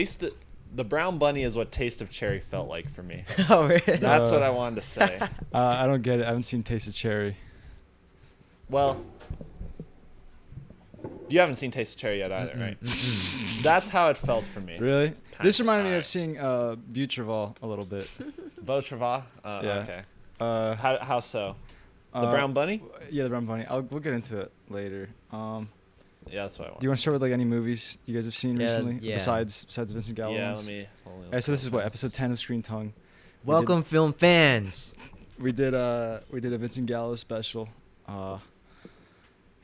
The brown bunny is what Taste of Cherry felt like for me. Oh, really? That's what I wanted to say. I don't get it. I haven't seen Taste of Cherry. Well, you haven't seen Taste of Cherry yet either, right? That's how it felt for me. Really? This reminded me Alright. of seeing Butcherval a little bit. Beau Travaux? Yeah. Okay. How so? The Uh, brown bunny? Yeah, the brown bunny. We'll get into it later. Yeah, that's what I want. Do you want to start with like any movies you guys have seen Yeah, recently yeah. besides Vincent Gallo? Yeah, ones? let me So this is what, episode 10 of Screen Tongue. Welcome, film fans. We did a Vincent Gallo special,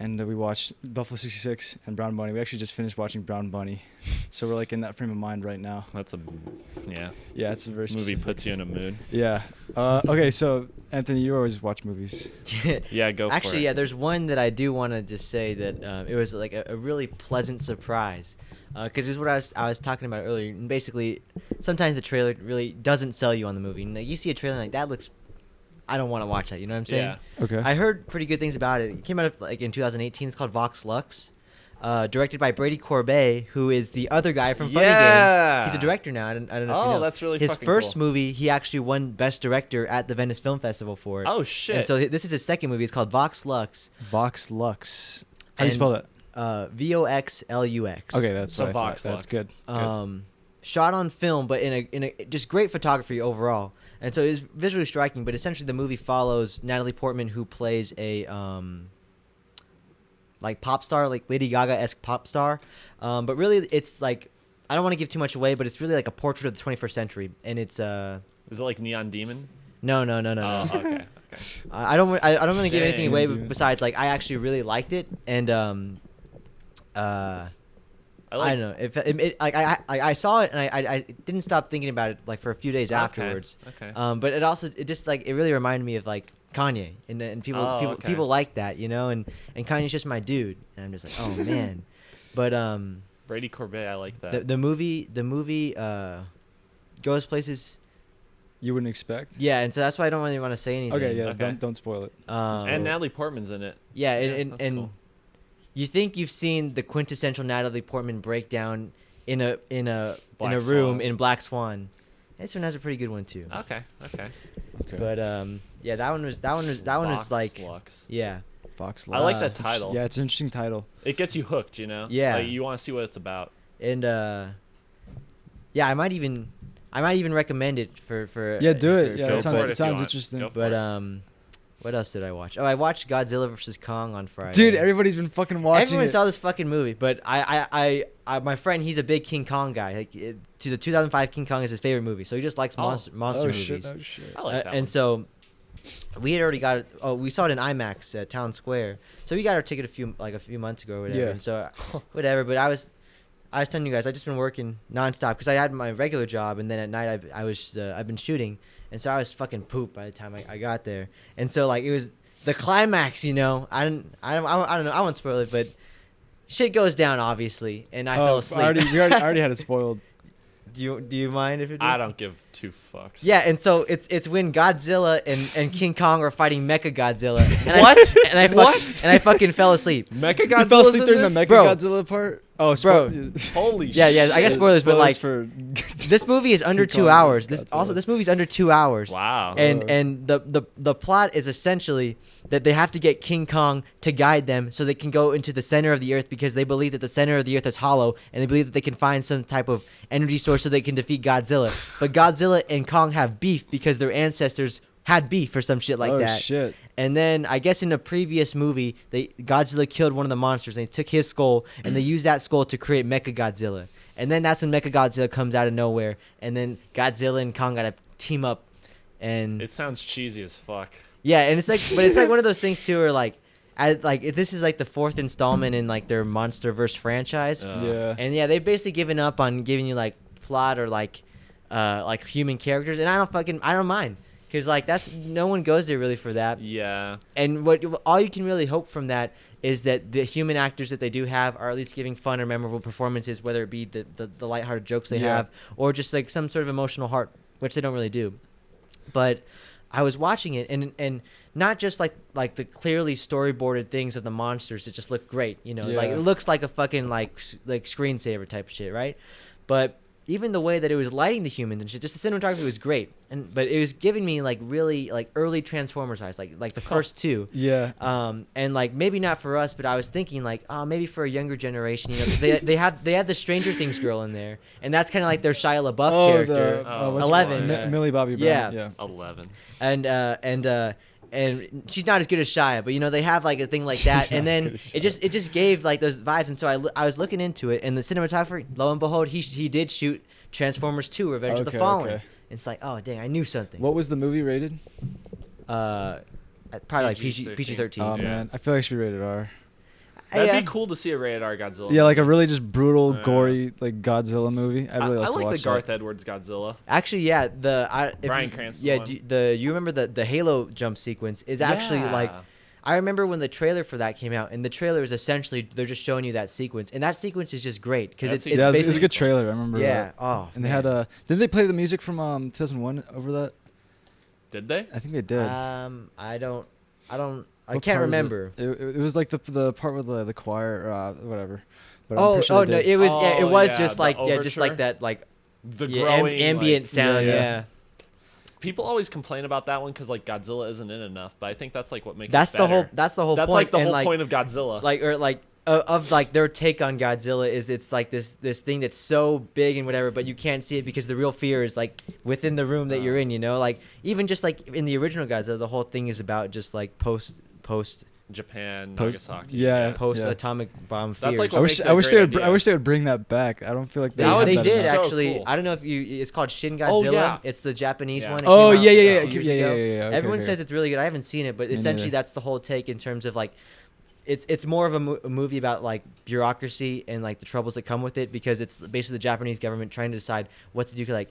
and we watched Buffalo 66 and Brown Bunny. We actually just finished watching Brown Bunny, so we're like in that frame of mind right now. Yeah, it's a very movie specific. puts you in a mood. Yeah. Okay, so Anthony, you always watch movies. Yeah, go for it. Actually, yeah, there's one that I do want to just say that it was like a really pleasant surprise. Because this is what I was talking about earlier. And basically, sometimes the trailer really doesn't sell you on the movie. And, like, you see a trailer like that looks, I don't want to watch that. You know what I'm saying? Yeah. Okay. I heard pretty good things about it. It came out like in 2018. It's called Vox Lux, directed by Brady Corbet, who is the other guy from Funny Yeah. Games. He's a director now. I don't know. If you Oh, know. that's really his fucking first cool. movie. He actually won Best Director at the Venice Film Festival for it. Oh, shit. And so this is his second movie. It's called Vox Lux. Vox Lux. How do you And- spell that? VOXLUX. Okay, that's So what I thought. Vox That's Lux. good. Shot on film, but in a just great photography overall. And so it was visually striking. But essentially, the movie follows Natalie Portman, who plays a like pop star, like Lady Gaga-esque pop star. But really, it's like, I don't want to give too much away, but it's really like a portrait of the 21st century. And it's Is it like Neon Demon? no. Oh, okay. I don't really give anything Dang. away, besides like I actually really liked it. And I don't know if like I saw it and I didn't stop thinking about it like for a few days afterwards. Okay. But it just like it really reminded me of like Kanye and people Oh, okay. people like that, you know, and Kanye's just my dude, and I'm just like, oh man. But Brady Corbet, I like that. the movie goes places. You wouldn't expect? Yeah, and so that's why I don't really want to say anything. Okay, yeah, Okay. don't spoil it. And Natalie Portman's in it. Yeah, Yeah, and that's and cool. you think you've seen the quintessential Natalie Portman breakdown in a Black room Swan. in Black Swan. This one has a pretty good one too. Okay. Okay. But yeah, that one was Vox like Lux. yeah. Vox I Lux. like that title. Yeah, it's an interesting title. It gets you hooked, you know? Yeah. Like, you want to see what it's about. And yeah, I might even recommend it for Yeah, do it. for- Yeah, for- Go it sounds, for it if you sounds want. interesting. Go for but it. what else did I watch? Oh, I watched Godzilla vs Kong on Friday. Dude, everybody's been fucking watching Everyone it. saw this fucking movie, but I my friend, he's a big King Kong guy. Like to the 2005 King Kong is his favorite movie, so he just likes monster oh movies. shit! Oh shit! I like that And one. so we had already got it. Oh, we saw it in IMAX at Town Square. So we got our ticket a few months ago or whatever. Yeah. And so whatever. But I was telling you guys, I just been working nonstop because I had my regular job, and then at night I've been shooting, and so I was fucking pooped by the time I got there. And so like it was the climax, you know. I don't know. I won't spoil it, but shit goes down obviously, and I fell asleep. I already had it spoiled. Do you mind if it? I don't give two fucks. Yeah, and so it's when Godzilla and King Kong are fighting Mecha Godzilla. And What? And I fucking fell asleep. Mecha You fell Godzilla's asleep in during the this? Mecha Bro. Godzilla part. Oh, Bro. Holy Yeah, I guess shit. spoilers, but like for this movie is under King 2 Kong hours. versus This Godzilla. movie's under 2 hours. Wow. And the plot is essentially that they have to get King Kong to guide them so they can go into the center of the earth because they believe that the center of the earth is hollow, and they believe that they can find some type of energy source so they can defeat Godzilla. But Godzilla and Kong have beef because their ancestors had beef or some shit like oh that. shit! And then I guess in a previous movie, Godzilla killed one of the monsters, and they took his skull, and they used that skull to create Mecha Godzilla. And then that's when Mecha Godzilla comes out of nowhere, and then Godzilla and Kong gotta team up, and It sounds cheesy as fuck. yeah, and it's like, but it's like one of those things too, where like, this is like the fourth installment in like their MonsterVerse franchise, Yeah. and yeah, they've basically given up on giving you like plot or like human characters, and I don't mind. Because like no one goes there really for that. Yeah. And all you can really hope from that is that the human actors that they do have are at least giving fun or memorable performances, whether it be the lighthearted jokes they Yeah. have or just like some sort of emotional heart, which they don't really do. But I was watching it and not just like the clearly storyboarded things of the monsters that just look great, you know, like Yeah. it looks like a fucking like screensaver type of shit, right? But even the way that it was lighting the humans and shit, just the cinematography was great. But it was giving me like really like early Transformers eyes, like the first two. Yeah. And like maybe not for us, but I was thinking like, oh, maybe for a younger generation, you know, they had the Stranger Things girl in there, and that's kind of like their Shia LaBeouf character. What's 11. Yeah. Millie Bobby Brown. Yeah. 11. And she's not as good as Shia, but you know they have like a thing like that, and then it just gave like those vibes, and so I was looking into it, and the cinematographer, lo and behold, he did shoot Transformers 2: Revenge of the Fallen. Okay. It's like, oh dang, I knew something. What was the movie rated? Probably like PG-13. Oh Yeah. man, I feel like it should be rated R. That'd be cool to see a rated R Godzilla. Yeah, like a really just brutal, Yeah. gory like Godzilla movie. I'd really like I to like watch the Garth that. Edwards Godzilla. Actually, yeah, Bryan Cranston Yeah, one. you remember the Halo jump sequence is actually like. Yeah. I remember when the trailer for that came out, and the trailer is essentially they're just showing you that sequence, and that sequence is just great because Yeah, it's Yeah, it was a basically good trailer. I remember. yeah. That. Oh, And they man. had didn't they play the music from 2001 over that? Did they? I think they did. I don't. I What can't part was it? remember. It was like the part with the choir, whatever. But I'm Oh, pretty sure they no, did. it was yeah, it Oh, was yeah, just the like just like overture? that like The yeah, growing ambient like, sound. yeah. Yeah, People always complain about that one because like Godzilla isn't in enough, but I think that's like what makes that's it the better. whole that's the whole That's point. like the and, whole point of Godzilla. like or like of like their take on Godzilla is it's like this thing that's so big and whatever, but you can't see it because the real fear is like within the room that you're in. You know, like even just like in the original Godzilla, the whole thing is about just like post Japan, Post- Nagasaki. yeah. atomic bomb fears. That's like I what wish makes it I a wish great they would idea. I wish they would bring that back. I don't feel like They, That would they be did so actually. cool. I don't know if you. It's called Shin Oh, Godzilla. yeah. It's the Japanese Yeah. one. It Oh came out yeah, a yeah, few yeah, years yeah, ago. yeah, yeah. Okay, Everyone okay. says it's really good. I haven't seen it, but Me essentially neither. that's the whole take in terms of like, it's more of a movie about like bureaucracy and like the troubles that come with it because it's basically the Japanese government trying to decide what to do. Like,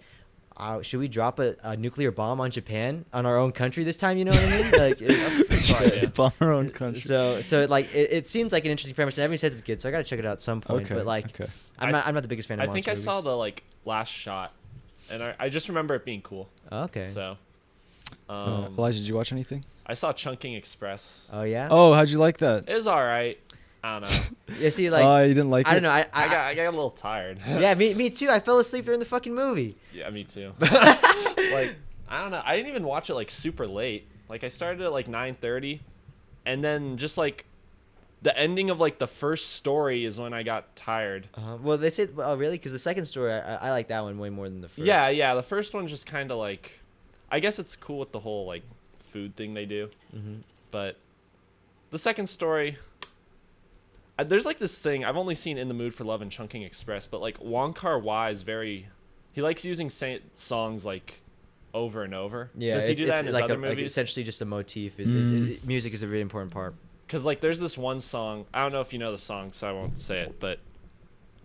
should we drop a nuclear bomb on Japan on our own country this time? You know what I mean? Like, idea. Bomb our own country. so like it seems like an interesting premise, and everyone says it's good. So I gotta check it out at some point. Okay. But like, okay. I'm not the biggest fan of I think I monster saw movies. the like last shot, and I just remember it being cool. Okay. So, Elijah, did you watch anything? I saw Chungking Express. Oh yeah. Oh, how'd you like that? It was all right. I don't know. Yeah. See, like Oh, you didn't like it? I don't know. I got a little tired. Yeah, me too. I fell asleep during the fucking movie. Yeah, me too. Like I don't know. I didn't even watch it like super late. Like I started at like 9:30, and then just like the ending of like the first story is when I got tired. Well, they said, oh really? Because the second story, I like that one way more than the first. Yeah. The first one's just kind of like, I guess it's cool with the whole like food thing they do, but the second story. There's like this thing I've only seen In the Mood for Love and Chungking Express, but like Wong Kar-wai is he likes using songs like over and over. Yeah. Does he do that in his like other like movies? essentially just a motif. Music is a really important part. Because like there's this one song, I don't know if you know the song, so I won't say it, but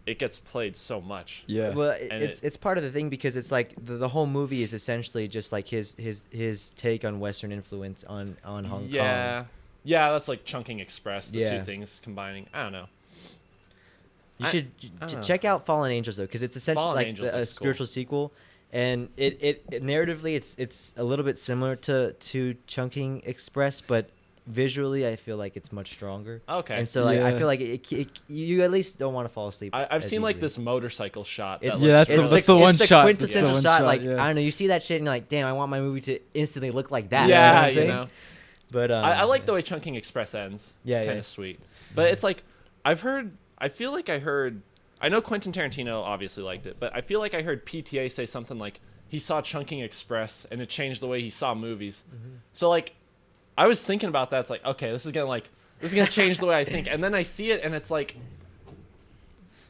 it gets played so much. Yeah. Well, And it's part of the thing because it's like the whole movie is essentially just like his take on Western influence on Hong Kong. Yeah, that's like Chungking Express, the Yeah. two things combining. I don't know. You I- should I don't know. check out Fallen Angels though, because it's essentially Fallen like Angels a looks cool. spiritual sequel, and it narratively it's a little bit similar to Chungking Express, but visually I feel like it's much stronger. Okay. And so like I Yeah. feel like you at least don't want to fall asleep. I've as seen like easily. this motorcycle shot. It's, that Yeah, looks that's so- the- the one it's shot. The That's the quintessential one shot. shot, Like yeah. I don't know, you see that shit and you're like, damn, I want my movie to instantly look like that. Yeah, what I'm you saying? know. But I like the way Chungking Express ends. Yeah, it's kind yeah. of sweet. But it's like I feel like I heard. I know Quentin Tarantino obviously liked it, but I feel like I heard PTA say something like he saw Chungking Express and it changed the way he saw movies. So like, I was thinking about that. It's like, okay, this is gonna change the way I think, and then I see it and it's like,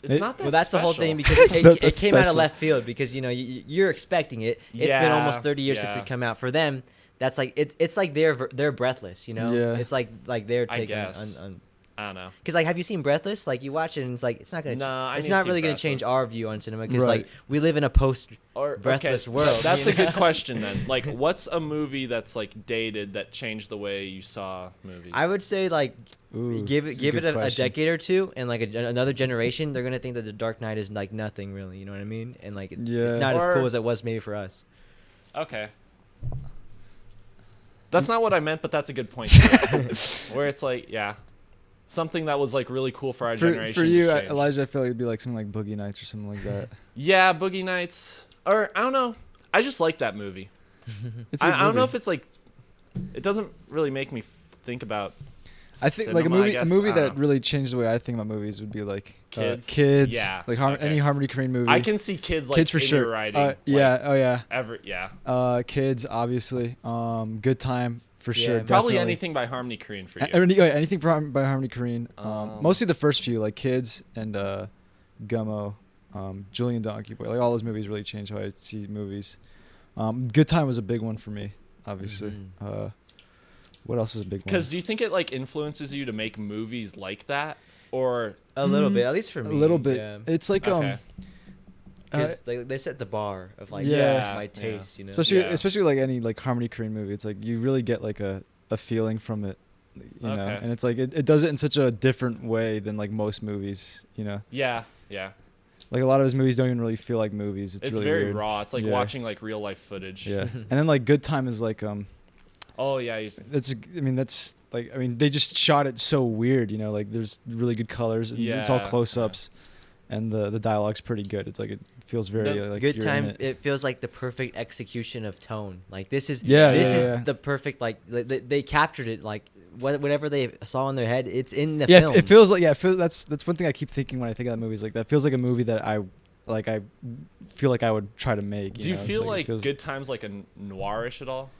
it's not that. Well, that's the whole thing special. because it That's came out of special. left field because you know you're expecting it. It's been Yeah, almost 30 years since yeah. it come out. For them, that's like it's like they're Breathless, you know. Yeah. It's like their I take guess. on I don't know. because like have you seen Breathless? Like you watch it and it's like it's not gonna No, I it's need to not see really gonna change Breathless. our view on cinema because Right. like we live in a post Or Breathless okay, world. That's you a good know? question then. Like, what's a movie that's like dated that changed the way you saw movies? I would say like Ooh, give that's it good a question. decade or two and like another generation they're gonna think that the Dark Knight is like nothing really, you know what I mean? And like it's Yeah. not as Or- cool as it was maybe for us. Okay. That's not what I meant, but that's a good point. Too. Where it's like, yeah. something that was like really cool for our generation. For you, just changed. Elijah, I feel like it'd be like something like Boogie Nights or something like that. Yeah, Boogie Nights, or I don't know. I just like that movie. It's a good I don't know movie. if it's like, it doesn't really make me think about. I think cinema, like I a guess. movie I don't that know. really changed the way I think about movies would be like Kids? Kids, Yeah, like okay. any Harmony Korine movie. I can see kids like Kids for in sure. your writing. Like, Yeah, oh yeah. yeah. Kids, obviously. Good Time for Yeah, sure. Probably definitely. anything by Harmony Korine for you. Anything by Harmony Korine. Mostly the first few, like Kids and Gummo, Julian Donkey Boy. Like all those movies really changed how I see movies. Good Time was a big one for me, obviously. What else is a big one? Because do you think it like influences you to make movies like that, or A little bit, at least for me. a little bit. Yeah. It's like Okay. Because they set the bar of like Yeah. my taste, you know. especially like any like Harmony Korine movie. It's like you really get like a feeling from it, you know. Okay. And it's like it does it in such a different way than like most movies, you know. yeah, Like a lot of his movies don't even really feel like movies. It's really very weird. raw. It's like Yeah. watching like real life footage. Yeah. And then like Good Time is like Oh yeah. that's they just shot it so weird, you know, like there's really good colors and it's all Yeah, close-ups and the dialogue's pretty good. It's like it feels very like Good you're Time. in it. It feels like the perfect execution of tone. Like this is Yeah, this yeah, is yeah. the perfect like they captured it like whatever they saw in their head. It's in the Yeah, film. it feels like that's one thing I keep thinking when I think of that movie is like that feels like a movie that I feel like I would try to make. Do you know? It's feel it like feels- Good Times like a noirish at all?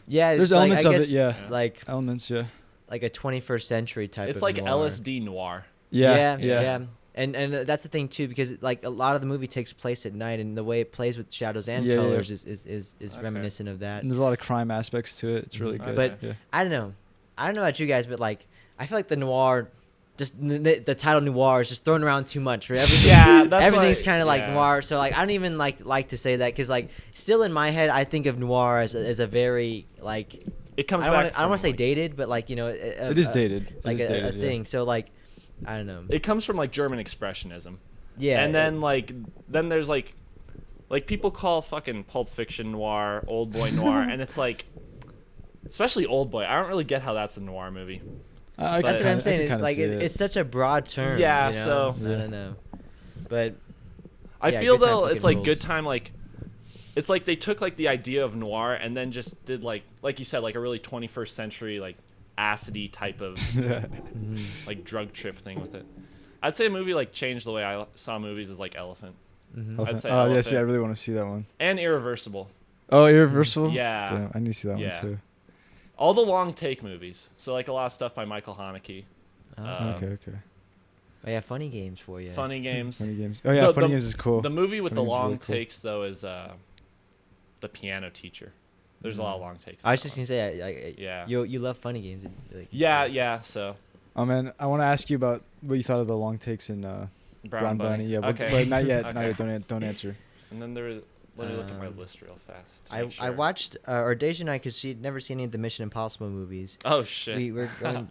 Yeah, There's like, elements I of guess, it, yeah. Like Elements, yeah. like a 21st century type. It's of like noir. LSD noir. Yeah. And that's the thing too, because like a lot of the movie takes place at night, and the way it plays with shadows and Yeah, yeah. colors is Okay. reminiscent of that. And there's a lot of crime aspects to it. It's really Mhm. good. But yeah. I don't know about you guys, but like I feel like the noir, just the title noir is just thrown around too much. Right? Everything, Yeah, that's everything's why- kind of like yeah. noir. So like I don't even like to say that, because like still in my head I think of noir as a very like It comes I don't back. want to from, say like, dated, but like, you know, It is dated. It like is dated, a yeah. thing. So like I don't know. It comes from like German expressionism. Yeah. And then then there's like people call fucking Pulp Fiction noir, Old Boy noir, and it's like, especially Old Boy. I don't really get how that's a noir movie. I That's that's what what I I'm saying. It's, kinda like see it. it's such a broad term. Yeah, you know? so- I don't know, but I Yeah, feel Good Time though fucking it's like rules. Good Time like, it's like they took like the idea of noir and then just did like you said, like a really 21st century like acidy type of like drug trip thing with it. I'd say a movie like changed the way I saw movies is like Elephant I'd say Oh, yes, Elephant. yeah, I really want to see that one. and Irreversible. Oh, Irreversible? Yeah. Damn, I need to see that Yeah. one too. All the long take movies. So like a lot of stuff by Michael Haneke. oh, Okay. oh yeah, funny games for you. Funny games. Funny Games. Oh, yeah, Funny Games is cool. The movie with Funny the Games is long really cool. takes though is The Piano Teacher. There's a lot of long takes. in I was that just one. gonna say, like, Yeah. you love funny games. Like, Yeah. So Oh, man, I want to ask you about what you thought of the long takes in Brown Bunny. Yeah, Okay. but not yet. Not Okay. yet. Don't answer. And then there was. Let me look at my Um, list real fast. to I make sure. watched or Deja and I, because she'd never seen any of the Mission Impossible movies. Oh shit.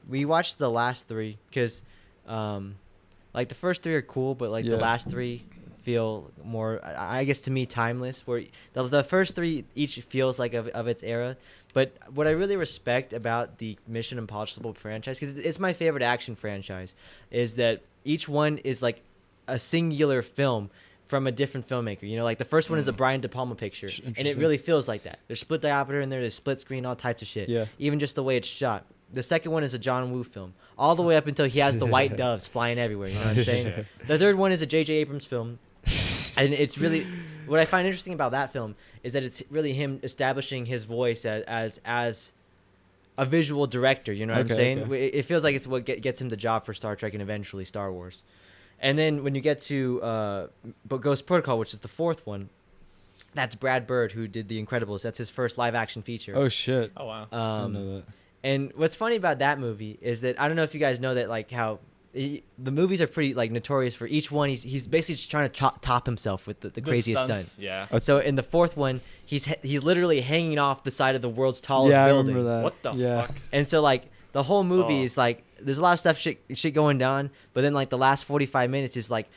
We watched the last three because, like the first three are cool, but like Yeah. the last three feel more, I guess to me, timeless. Where the first three each feels like of its era. But what I really respect about the Mission Impossible franchise, because it's my favorite action franchise, is that each one is like a singular film from a different filmmaker. You know, like the first one is a Brian De Palma picture, and it Interesting. really feels like that. There's split diopter in there, there's split screen, all types of shit. Yeah. Even just the way it's shot. The second one is a John Woo film, all the way up until he has the white doves flying everywhere. You know what I'm saying? Shit. The third one is a J.J. Abrams film, and it's really what I find interesting about that film is that it's really him establishing his voice as a visual director. You know what I'm Okay, saying? okay. It feels like it's what gets him the job for Star Trek and eventually Star Wars. And then when you get to Ghost Protocol, which is the fourth one, that's Brad Bird, who did The Incredibles. That's his first live action feature. Oh, shit. Oh wow. I didn't know that. And what's funny about that movie is that I don't know if you guys know that, like how the movies are pretty like notorious for each one. He's basically just trying to top himself with the craziest stunts, stunt. Yeah. So in the fourth one, he's literally hanging off the side of the world's tallest Yeah, I building. remember that. What the yeah. fuck? And so like the whole movie Oh. is like there's a lot of stuff shit going down, but then like the last 45 minutes is like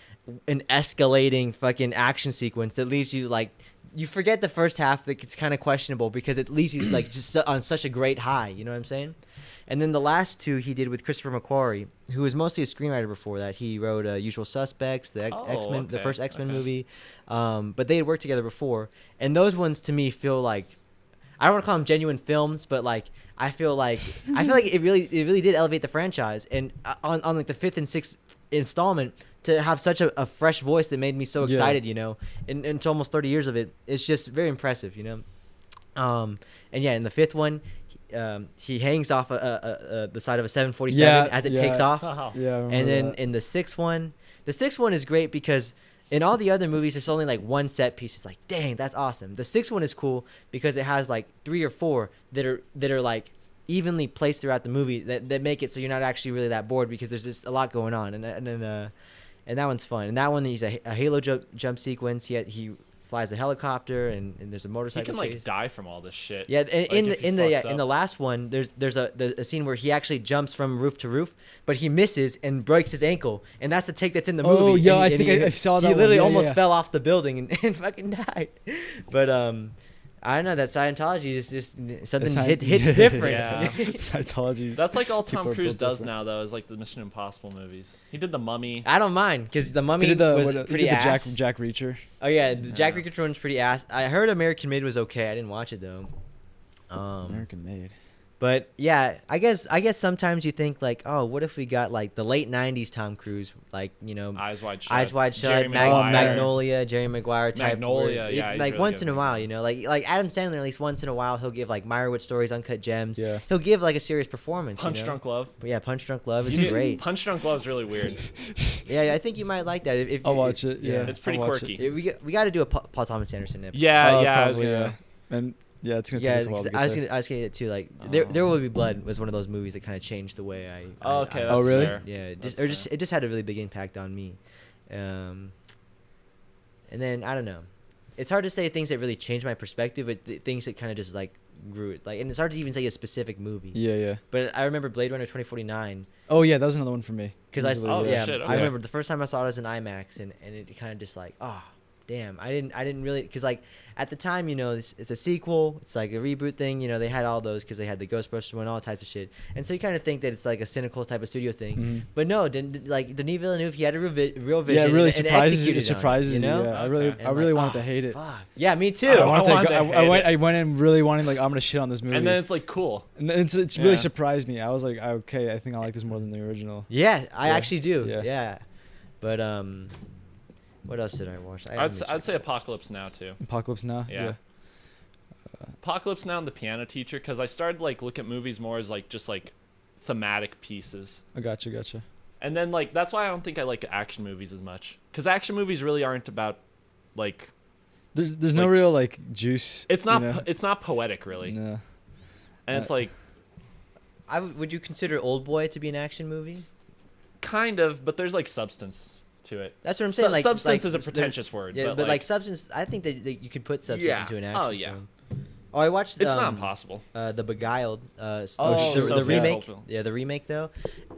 an escalating fucking action sequence that leaves you like you forget the first half that it's kind of questionable because it leaves you like just on such a great high, you know what I'm saying? And then the last two he did with Christopher McQuarrie, who was mostly a screenwriter before that. He wrote Usual Suspects, the X-Men, the first X-Men movie. But they had worked together before. And those ones to me feel like, I don't want to call them genuine films, but like I feel like it really did elevate the franchise. And on like the 5th and 6th installment, to have such a fresh voice that made me so excited, you know, into almost 30 years of it, it's just very impressive, you know. And yeah, in the 5th one, he hangs off the side of a 747 as it takes off. Yeah, and then that. in the 6th one is great because in all the other movies, there's only like one set piece. It's like, dang, that's awesome. The 6th one is cool because it has like 3 or 4 that are like evenly placed throughout the movie that make it so you're not actually really that bored because there's just a lot going on. And that one's fun. And that one, he's a halo jump sequence. He flies a helicopter and there's a motorcycle. He can chase. like die from all this shit. Yeah, and like, in the last one, there's a scene where he actually jumps from roof to roof, but he misses and breaks his ankle, and that's the take that's in the movie. Oh yeah, and, I think I saw that. He literally one. almost fell off the building and fucking died. But I don't know, that Scientology is just something hits different. Yeah. Scientology. That's like all Tom People are Cruise built does different. now, though, is like the Mission Impossible movies. He did The Mummy. I don't mind because the Mummy He did was he pretty did the ass. Jack Reacher. Oh yeah, the Jack Reacher one's pretty ass. I heard American Made was okay. I didn't watch it though. American Made. But yeah, I guess sometimes you think like, oh, what if we got like the late '90s Tom Cruise, like, you know, Eyes Wide Shut. Eyes Wide Shut, Jerry Maguire. Magnolia, Jerry Maguire type. Magnolia, where yeah, he's like really once good in a in while, that. you know, like Adam Sandler, at least once in a while, he'll give like Meyerowitz Stories, Uncut Gems. Yeah. He'll give like a serious performance. Punch you know? Drunk Love. But yeah, Punch Drunk Love is You- great. Punch Drunk Love is really weird. Yeah, I think you might like that. If I'll watch it. Yeah, It's pretty I'll watch quirky. it. We got to do a Paul Thomas Anderson episode. Yeah, Oh, I was probably, gonna. And yeah, it's gonna Yeah, take us a while to get I was there. gonna get it too. Like, There Will Be Blood was one of those movies that kind of changed the way I. Oh, okay. I- That's really? fair. Yeah, That's it just had a really big impact on me. And then I don't know. It's hard to say things that really changed my perspective, but things that kind of just like grew it. Like, and it's hard to even say a specific movie. Yeah. But I remember Blade Runner 2049 Oh yeah, that was another one for me. because I Easily, saw shit, I okay. remember the first time I saw it as an IMAX and it kind of just like, oh damn, I didn't really, because like at the time, you know, it's a sequel, it's like a reboot thing, you know, they had all those because they had the Ghostbusters one, all types of shit, and so you kind of think that it's like a cynical type of studio thing. Mhm. But no, like Denis Villeneuve, he had a real vision. Yeah, it really and surprises you. executed It on surprises you. you know. Yeah, I Okay. really, And I really like, wanted to oh, hate it. fuck. Yeah, me too. I wanted to hate I went in really wanting like I'm gonna shit on this movie. And then it's like cool. And it's Yeah. really surprised me. I was like, okay, I think I like this more than the original. Yeah, I Yeah. actually do. Yeah. Yeah. But what else did I watch? I'd say Apocalypse Now too. Apocalypse Now. Yeah. Apocalypse Now and The Piano Teacher, because I started like look at movies more as like just like thematic pieces. I gotcha. And then like that's why I don't think I like action movies as much, because action movies really aren't about like There's no Like- real like juice. it's not you know? it's not poetic really, No. and it's like would you consider Old Boy to be an action movie? kind of, but there's like substance to it. That's what I'm saying. Like substance is a there's- pretentious word. Yeah, but like substance, I think that you could put substance Yeah. into an action Oh, yeah. film. Oh, I watched. it's not impossible. The Beguiled. Oh, the so remake. cool. Yeah, the remake though,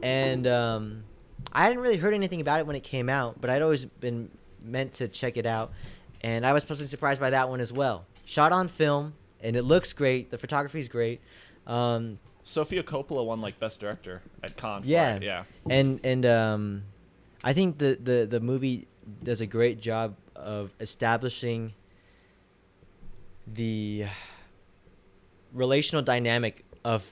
and I hadn't really heard anything about it when it came out, but I'd always been meant to check it out, and I was pleasantly surprised by that one as well. Shot on film, and it looks great. The photography is great. Sofia Coppola won like Best Director at Cannes. Yeah. For it, yeah. And I think the movie does a great job of establishing the relational dynamic of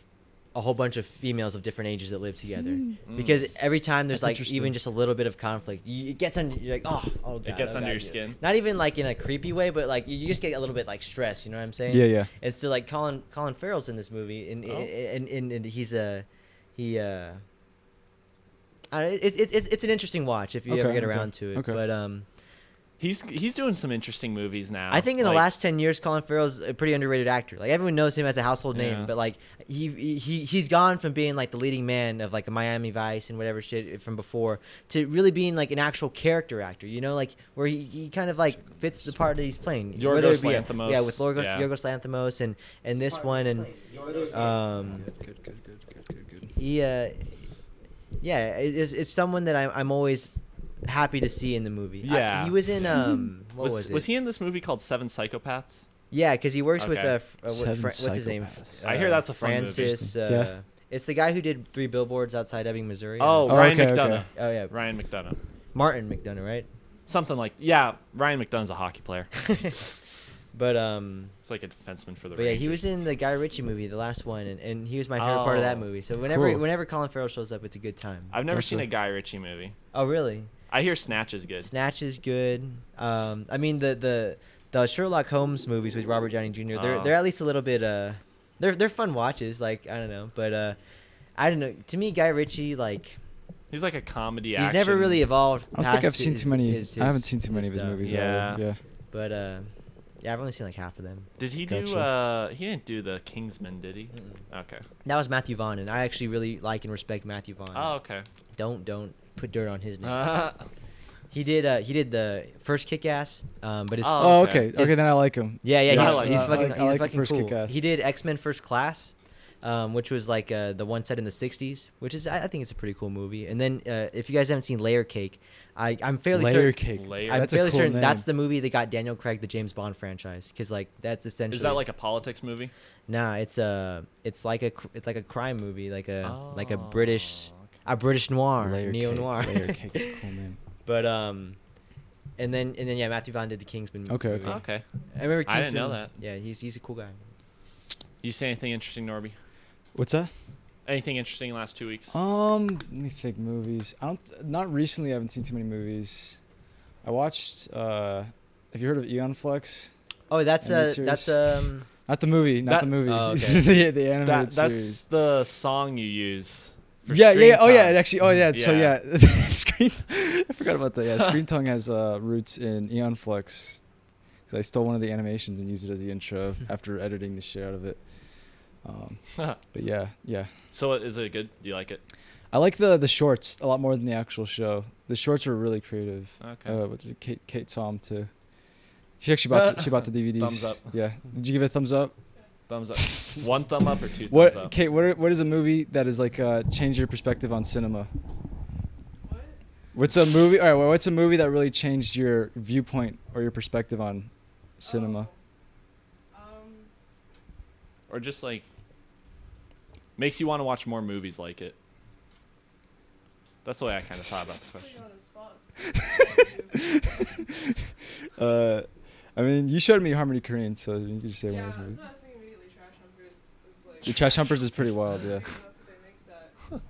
a whole bunch of females of different ages that live together. Because every time there's That's like interesting. even just a little bit of conflict, it gets under. You're like, oh god. It gets oh, under God, your yeah. skin. Not even like in a creepy way, but like you just get a little bit like stressed. You know what I'm saying? Yeah. It's so like Colin Farrell's in this movie, and Oh. and he's it's an interesting watch if you ever Okay, get okay, around to it. okay. But He's doing some interesting movies now. I think in the Like, last 10 years, Colin Farrell's a pretty underrated actor. Like everyone knows him as a household Yeah. name, but like he's gone from being like the leading man of like a Miami Vice and whatever shit from before to really being like an actual character actor. You know, like where he kind of like fits the part that he's playing. Yorgos Whether it be Lanthimos, yeah, with Yorgos yeah. Lanthimos and this one and Good. he it's someone that I'm always happy to see in the movie. Yeah. He was in what was it? Was he in this movie called Seven Psychopaths? Yeah, because he works with Okay. what's his name? Psychopaths. I hear that's a fun movie. Francis. Yeah. It's the guy who did 3 Billboards Outside Ebbing, Missouri. Oh, Oh, Ryan okay, McDonough. okay. Oh yeah, Ryan McDonough. Martin McDonough, right? Something like Ryan McDonough's a hockey player. But It's like a defenseman for the But yeah, Rangers. he was in the Guy Ritchie movie, the last one, and he was my favorite part of that Oh. movie. So Cool. whenever Colin Farrell shows up, it's a good time. I've never Gotcha. seen a Guy Ritchie movie. Oh really? I hear Snatch is good. Snatch is good. I mean the Sherlock Holmes movies with Robert Downey Jr. They're at least a little bit they're fun watches. Like I don't know, but I don't know. To me, Guy Ritchie He's like a comedy he's action. never really evolved. I don't think I've past seen his- too many. his- I haven't seen too many of his stuff. movies. Yeah. either. Yeah. But yeah, I've only seen like half of them. Did he do? Gotcha. He didn't do the Kingsman, did he? Mm-mm. Okay. That was Matthew Vaughn, and I actually really like and respect Matthew Vaughn. Oh, okay. Don't put dirt on his name. He did the first Kick-Ass, but his Oh, Oh, okay. okay. Okay, then I like him. yeah Yeah, I he's, like he's that. fucking I like the fucking first cool. Kick-Ass. He did X-Men First Class, which was like the one set in the '60s, which is I think it's a pretty cool movie. And then if you guys haven't seen Layer Cake, I'm fairly Layer certain. Cake. Layer- I'm That's a fairly cool certain name. that's the movie that got Daniel Craig the James Bond franchise, because like that's essentially. Is that like a politics movie? Nah, it's like a crime movie, like a Oh, British okay. British noir, Layer neo Cake. noir. Layer Cake's a cool name. But and then yeah, Matthew Vaughn did the Kingsman movie. Okay, Oh, okay. I remember Kingsman. I didn't know that. Yeah, he's a cool guy. You say anything interesting, Norby? What's that? Anything interesting in the last 2 weeks? Let me think. Movies. Not recently. I haven't seen too many movies. I watched. Have you heard of Aeon Flux? Oh, that's Animated that's series? Not the movie. Not That- the movie. Oh, okay. the animated That's series. the song you use. For Yeah. screen Oh yeah. time. It actually. Oh yeah. So Yeah. yeah. Screen. I forgot about that. Yeah. Screen Tongue has roots in Aeon Flux. Because I stole one of the animations and used it as the intro after editing the shit out of it. But yeah. So is it good? Do you like it? I like the shorts a lot more than the actual show. The shorts were really creative. Okay. Kate saw them too. She actually bought the DVDs. Thumbs up. Yeah. Did you give it a thumbs up? Thumbs up. One thumb up or two thumbs What, up? Kate? What is a movie that is like changed your perspective on cinema? What? What's a movie? All right. Well, what's a movie that really changed your viewpoint or your perspective on cinema? Or just like makes you want to watch more movies like it. That's the way I kind of thought about the Put you question. on the spot. I mean, you showed me Harmony Korine, so you can just say one Yeah, of those that's movies. what I was thinking immediately. Trash Humpers is like. The Trash Humpers is pretty wild, yeah. I don't know if they make that.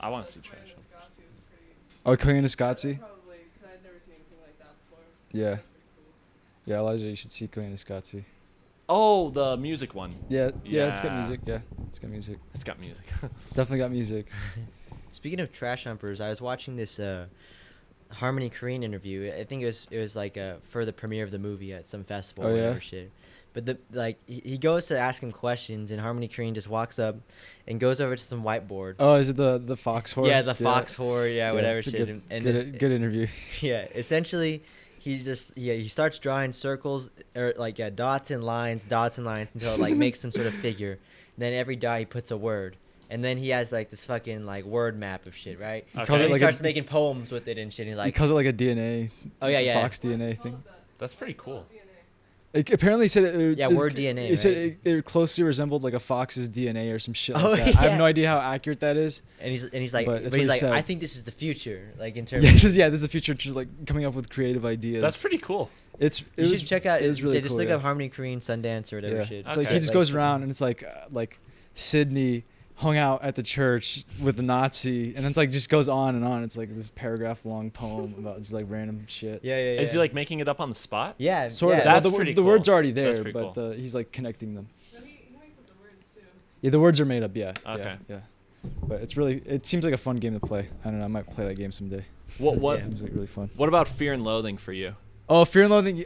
I want to see Trash Trash Humpers. Humpers is pretty. Oh, Korean Escotzi? Probably, because I'd never seen anything like that before. Yeah. That's pretty cool. Yeah, Elijah, you should see Korean Escotzi. Oh, the music one. Yeah, it's got Yeah. music. Yeah, it's got music. It's got music. It's definitely got music. Speaking of Trash Humpers, I was watching this Harmony Korine interview. I think it was like for the premiere of the movie at some festival Oh, or yeah? whatever shit. But he goes to ask him questions, and Harmony Korine just walks up and goes over to some whiteboard. Oh, is it the Fox horror? Yeah, the Fox horror, whatever it's a shit. Good, and good, it's- good interview. Yeah, essentially, he starts drawing circles or dots and lines until it like makes some sort of figure. And then every dot he puts a word, and then he has like this fucking like word map of shit, right? Okay. calls And it then he like starts a- making poems with it and shit. And he's He like, calls it like a DNA. Oh, yeah, it's a yeah. Fox DNA thing. That's pretty cool. Apparently said it. Yeah, word DNA, It said right? it closely resembled like a fox's DNA or some shit Oh, like that. I have yeah. no idea how accurate that is. and he's like, But that's but he's what like, he said. I think this is the future, like in terms. Yeah, of, this is the future. Just like coming up with creative ideas. That's pretty cool. You you should check out. It was really just cool, look yeah. up Harmony Korine Sundance or whatever Yeah. shit. It's like Okay. he just goes around and it's like Sydney hung out at the church with the Nazi, and it's like just goes on and on. It's like this paragraph long poem about just like random shit. Yeah. Is he like making it up on the spot? Yeah, Sort of. yeah. That's Well, pretty the words cool. are already That's there, pretty but cool. he's like connecting them. No, he makes up the words too. Yeah, the words are made up. Yeah. Okay. Yeah. But it seems like a fun game to play. I don't know. I might play that game someday. What Yeah. Seems like really fun. What about Fear and Loathing for you? Oh, Fear and Loathing.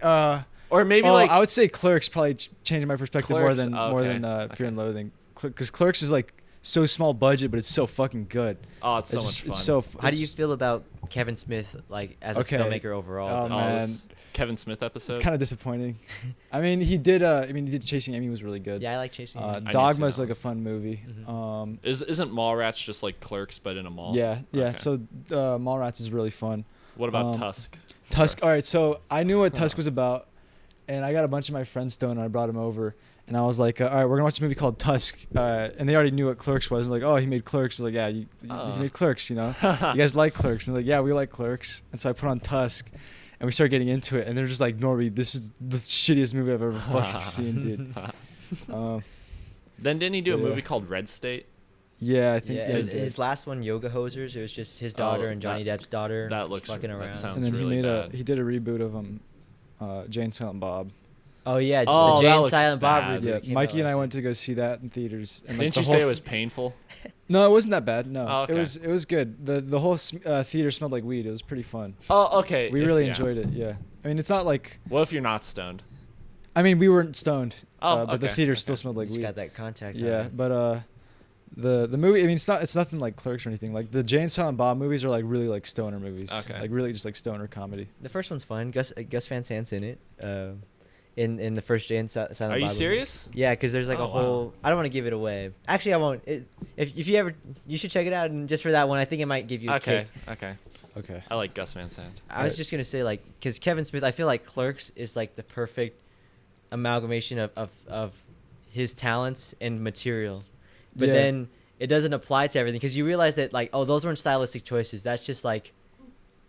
Or maybe I like would say Clerks probably changing my perspective more Clerks, than okay. Fear and Loathing, because Clerks is like so small budget, but it's so fucking good. oh, it's so It's much just- fun. it's so. How do you it's- feel about Kevin Smith, like as a Okay. filmmaker overall? Oh, though? man. this Kevin Smith episode. It's kind of disappointing. I mean, he did. Chasing Amy was really good. Yeah, I like chasing. Him. need to see Dogma is that like one. a fun movie. Mhm. Isn't Mallrats just like Clerks but in a mall? Yeah. Okay. So Mallrats is really fun. What about Um, Tusk? Tusk. All right. So I knew what Tusk was about and I got a bunch of my friends stoned, and I brought them over, and I was like, all right, we're gonna watch a movie called Tusk, and they already knew what Clerks was. Like, oh, he made Clerks. I was like, yeah, you made Clerks, you know. You guys like Clerks? And they're like, yeah, we like Clerks. And so I put on Tusk, and we started getting into it, and they're just like, Norby, this is the shittiest movie I've ever fucking seen, dude. Then didn't he do a movie called Red State? Yeah, I think Yeah, yeah, his last one, Yoga Hosers, it was just his daughter and Johnny Depp's daughter That looks fucking around. That sounds and then really bad. he did a reboot of Jane Silent Bob. Oh yeah, Oh, the that Jane looks Silent bad. Bob reboot. Yeah, came Mikey out and I last went to go see that in theaters. And Didn't the you whole say it was painful? No, it wasn't that bad. No, Oh, okay. it was good. The whole theater smelled like weed. It was pretty fun. Oh, okay. We really enjoyed it. Yeah, I mean, it's not like. What if you're not stoned? I mean, we weren't stoned. Oh, but the okay, theater still smelled like He's weed. got that contact. Yeah, on. but the movie. I mean, it's nothing like Clerks or anything. Like the Jane Silent Bob movies are like really like stoner movies. Okay. Like really just like stoner comedy. The first one's fun. Gus Van Sant's in it. In the first Jane Silent Bob. Are you movie. serious? Yeah, because there's like Oh, a whole. wow. I don't want to give it away. Actually, I won't. If you ever, you should check it out, and just for that one, I think it might give you a Okay. kick. Okay. Okay. I like Gus Van Sant. I was Right. just gonna say like, because Kevin Smith, I feel like Clerks is like the perfect amalgamation of his talents and material, but Yeah. then it doesn't apply to everything because you realize that like, oh, those weren't stylistic choices. That's just like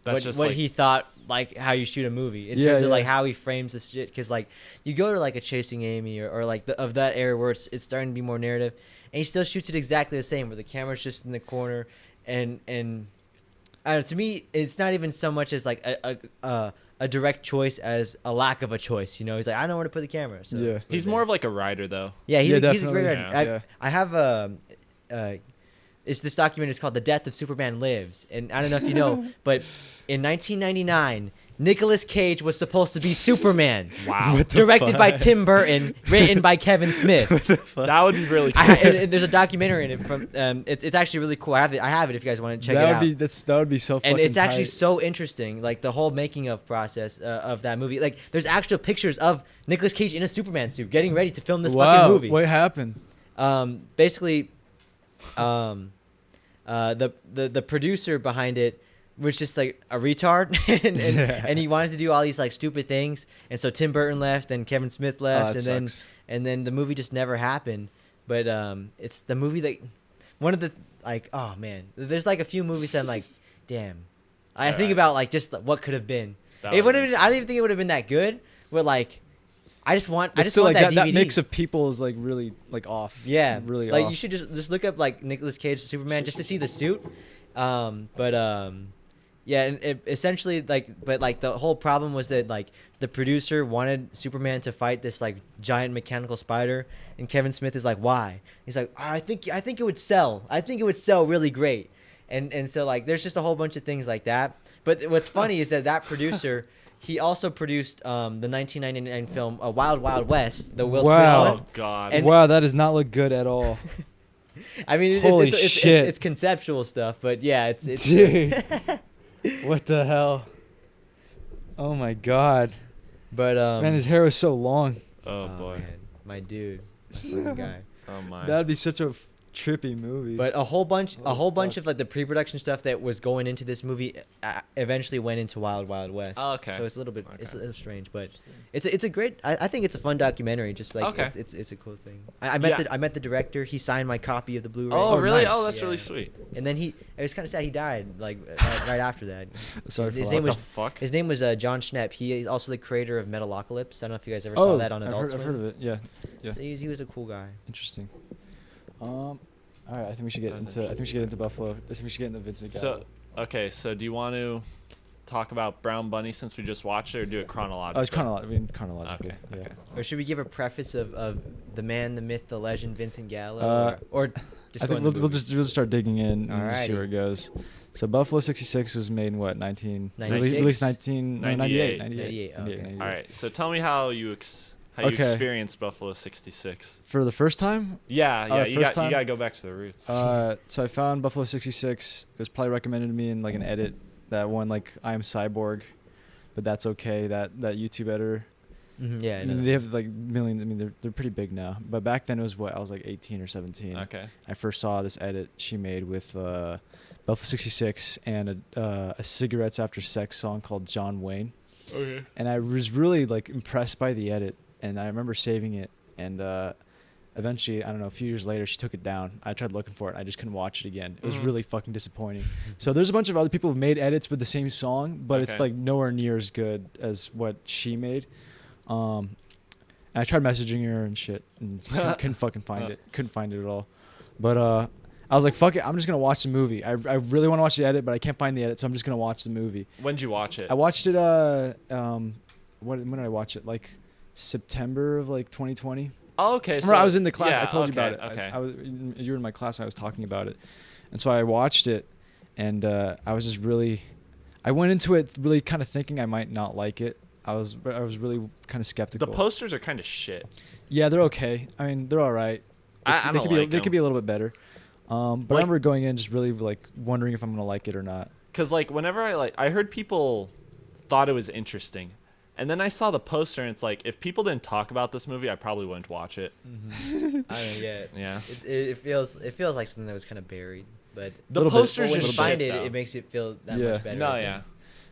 That's what, just what like, he thought, like how you shoot a movie in Yeah, terms of like yeah. how he frames the shit. Because like you go to like a Chasing Amy or like of that era where it's starting to be more narrative, and he still shoots it exactly the same, where the camera's just in the corner, and I don't know, to me it's not even so much as like a direct choice as a lack of a choice. You know, he's like, I know where to put the camera. So Yeah. put it he's there. more of like a writer though. Yeah, he's Yeah, a great definitely. writer. Yeah. I have it's this document is called The Death of Superman Lives, and I don't know if you know, but in 1999, Nicolas Cage was supposed to be Superman. Wow. What the Directed by fuck? Tim Burton, written by Kevin Smith. That would be really cool. And there's a documentary in it from it's actually really cool. I have it if you guys want to check it out. That would be so fucking And it's actually tight. so interesting, like the whole making of process of that movie. Like there's actual pictures of Nicolas Cage in a Superman suit getting ready to film this fucking movie. What happened? Basically, the producer behind it was just like a retard, and he wanted to do all these like stupid things, and so Tim Burton left, and Kevin Smith left, that and sucks. then the movie just never happened. But it's the movie that one of the like, oh man, there's like a few movies that I'm like, damn. I think about like just what could have been. That It would would've have been. I don't even think it would have been that good, but like, I just want But still, want like that DVD. that mix of people is like really like off. Yeah, really like off. you should just look up like Nicolas Cage Superman just to see the suit. Yeah, and it essentially but the whole problem was that like the producer wanted Superman to fight this like giant mechanical spider, and Kevin Smith is like, why? He's like, I think it would sell. I think it would sell really great, and so like there's just a whole bunch of things like that. But what's funny is that producer. He also produced the 1999 film Wild Wild West, the Will Smith Wow. one. Oh God. And- Wow, that does not look good at all. I mean, Holy it's shit. it's conceptual stuff, but yeah, it's Dude. What the hell? Oh my god. but Man, his hair was so long. oh boy. man, my dude, fucking guy. Oh my. That'd be such a trippy movie. But a whole bunch fuck. of like the pre-production stuff that was going into this movie eventually went into Wild Wild West. Oh, okay. So it's a little bit it's a Okay. little strange, but it's a great. I think it's a fun documentary. Just like Okay. it's a cool thing. I met Yeah. I met the director. He signed my copy of the Blu-ray. Oh, Oh, really? nice. Oh, that's Yeah. really sweet. And then it was kind of sad he died like right after that. Sorry for his laughing. name was What the fuck? His name was John Schnepp. He is also the creator of Metalocalypse. I don't know if you guys ever saw that on Adult I've Swim. heard of it. Yeah. Yeah. So he was a cool guy. Interesting. All right, I think we should get That was into. I think we should get into Buffalo. I think we should get into Vincent Gallo. So, okay, so do you want to talk about Brown Bunny since we just watched it, or do it chronologically? Oh, it's chronological. Okay, Yeah. okay. Or should we give a preface of the man, the myth, the legend, Vincent Gallo? Uh, or just I go think in we'll the just start digging in and just see Alrighty. where it goes. So Buffalo '66 was made in what 96? released 1998. 98, okay. All right, so tell me how you Okay. experienced Buffalo '66. For the first time, Yeah, Oh, yeah, the you first got time? to go back to the roots. so I found Buffalo '66. It was probably recommended to me in like an edit that one like I Am Cyborg, but that's okay. That YouTube editor. Yeah, I I know mean, that. they have like millions. I mean, they're pretty big now. But back then it was I was like 18 or 17. Okay. I first saw this edit she made with Buffalo '66 and a Cigarettes After Sex song called John Wayne. Okay. And I was really like impressed by the edit, and I remember saving it, and eventually, I don't know, a few years later, she took it down. I tried looking for it. I just couldn't watch it again. It was really fucking disappointing. So there's a bunch of other people who've made edits with the same song, but it's Okay. like nowhere near as good as what she made. And I tried messaging her and shit, and couldn't fucking find it. Couldn't find it at all. But I was like, fuck it, I'm just gonna watch the movie. I really want to watch the edit, but I can't find the edit, so I'm just gonna watch the movie. When'd you watch it? I watched it. When did I watch it? Like September of like 2020. Oh, okay. Remember, I was in the class. yeah, I told you about it. Okay. I was. You were in my class. I was talking about it, and so I watched it, and I was just really. I went into it really kind of thinking I might not like it. I was really kind of skeptical. The posters are kind of shit. Yeah, they're okay. I mean, they're all right. I don't like They them. could be a little bit better. But I Like- remember going in just really like wondering if I'm gonna like it or not. Cause like whenever I heard people thought it was interesting, and then I saw the poster and it's like if people didn't talk about this movie, I probably wouldn't watch it. I don't know. Yeah. Yeah. It feels like something that was kind of buried, but The Little bit. posters when just you find shit, it, though. it makes it feel that Yeah. much better. No, I yeah. think.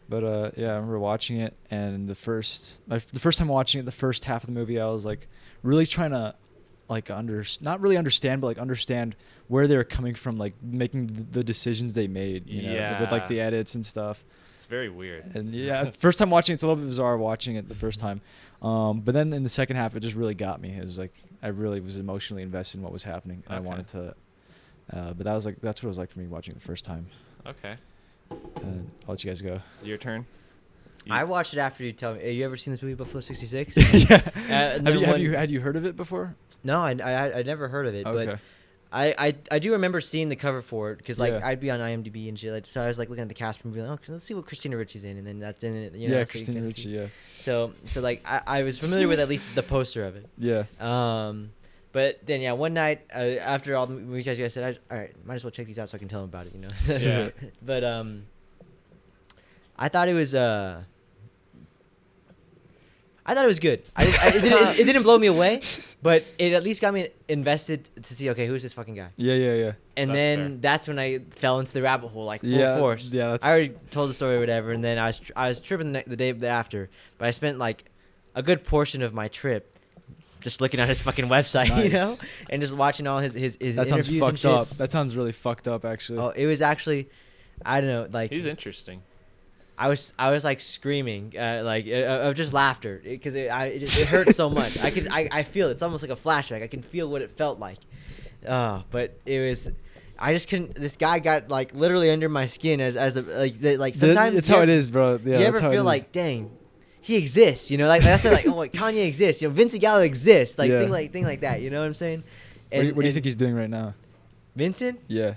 But yeah, I remember watching it, and the first time watching it, the first half of the movie, I was like really trying to like not really understand, but like understand where they're coming from, like making the decisions they made, you know, with like the Yeah. edits and stuff. It's very weird. And yeah, first time watching it's a little bit bizarre watching it the first time, but then in the second half it just really got me. It was like I really was emotionally invested in what was happening, and I Okay. wanted to. But that's what it was like for me watching it the first time. Okay. I'll let you guys go. Your turn. I watched it after you tell me. Have you ever seen this movie Buffalo 66? Yeah. And Have then had you heard of it before? No, I never heard of it, Okay. but I do remember seeing the cover for it because like Yeah. I'd be on IMDb and shit. Like, so I was like looking at the cast movie, like, oh, let's see what Christina Ricci's in, and then that's in it. You know, Yeah, so you Christina kinda Ricci. see- Yeah. So like I was familiar with at least the poster of it. Yeah. But then yeah, one night after all the movies you guys said, all right, might as well check these out so I can tell them about it, you know. Yeah. But I thought it was good. It didn't blow me away, but it at least got me invested to see, okay, who's this fucking guy? Yeah. And That's then fair. that's when I fell into the rabbit hole, like full Yeah, force. yeah, that's- I already told the story or whatever, and then I was tripping the day after, but I spent like a good portion of my trip just looking at his fucking website, you Nice. know, and just watching all his That sounds interviews and fucked shit. up. That sounds really fucked up, actually. Oh, it was actually, I don't know, like He's interesting. I was like screaming, of just laughter because it hurt so much. I feel it. It's almost like a flashback. I can feel what it felt like. But it was, I just couldn't. This guy got like literally under my skin like sometimes it's how it is, bro. Yeah, you that's ever how it feel is. like, dang, he exists, you know, like that's like, oh, like Kanye exists, you know, Vincent Gallo exists, like Yeah. thing like that, you know what I'm saying? What do you think he's doing right now? Vincent? Yeah.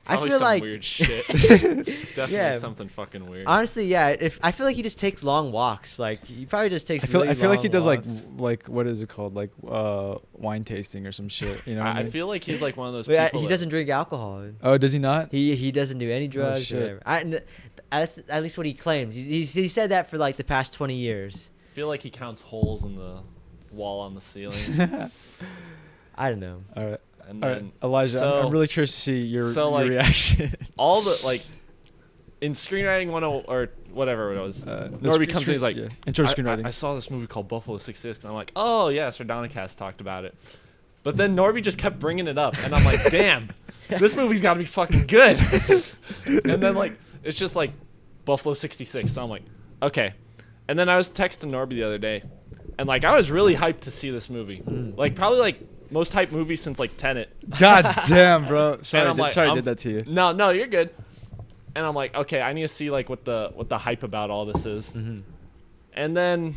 I Probably feel some like weird shit. Definitely Yeah. something fucking weird. honestly, yeah. If I feel like he just takes long walks, like he probably just takes. I feel like he long does walks. like what is it called, like wine tasting or some shit. You know? What I I mean? feel like he's like one of those But people. he that- doesn't drink alcohol. Oh, does he not? He doesn't do any drugs. Or shit. whatever. That's at least what he claims. He said that for like the past 20 years. I feel like he counts holes in the wall on the ceiling. I don't know. All right. And All then, right, Elijah. so, I'm really curious to see your like, reaction. all the like in screenwriting 101 or whatever it was. The Norby comes in, he's like, intro to I screenwriting. saw this movie called Buffalo 66, and I'm like, oh yeah, Sardonicast talked about it. But then Norby just kept bringing it up, and I'm like, damn, this movie's got to be fucking good. And then like it's just like Buffalo 66, so I'm like, okay. And then I was texting Norby the other day, and like I was really hyped to see this movie, like probably like most hyped movie since like Tenet. God damn, bro. Sorry, And I'm like, sorry I I'm- did that to you. No, you're good. And I'm like, okay, I need to see like what the hype about all this is. Mm-hmm. And then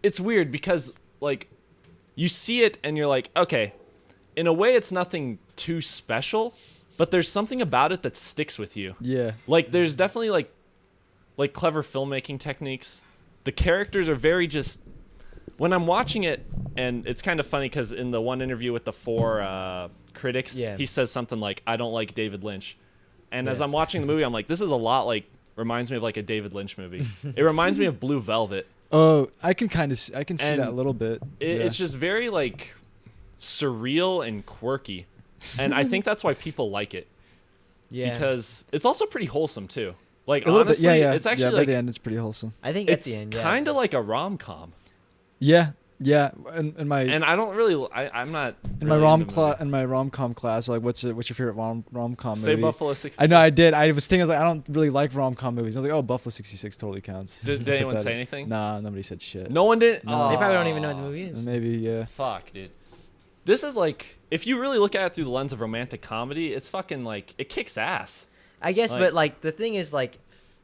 it's weird because like you see it and you're like, okay, in a way it's nothing too special, but there's something about it that sticks with you. Yeah. Like there's definitely like clever filmmaking techniques. The characters are very just when I'm watching it, and it's kind of funny because in the one interview with the 4 critics, Yeah. he says something like, I don't like David Lynch. And as Yeah. I'm watching the movie, I'm like, this is a lot like, reminds me of like a David Lynch movie. It reminds me of Blue Velvet. Oh, I can see And that a little bit. It's just very like surreal and quirky. And I think that's why people like it. Yeah. because it's also pretty wholesome too. Like A little bit, honestly, yeah. it's actually yeah, by like the end, it's pretty wholesome. I think at it's the end, yeah. kind of like a rom-com. Yeah, yeah. In my And I don't really, I'm not. in my really into movies. in my rom-com class, like what's your favorite rom-com movie? Say Buffalo 66. I know I did. I was thinking, I was like, I don't really like rom-com movies. I was like, oh, Buffalo 66 totally counts. Did Put anyone that say in. anything? Nah, nobody said shit. No one did. No. They probably don't even know what the movie is. Maybe, yeah. Fuck, dude. This is like, if you really look at it through the lens of romantic comedy, it's fucking like, it kicks ass. I guess, Like- but like the thing is, like,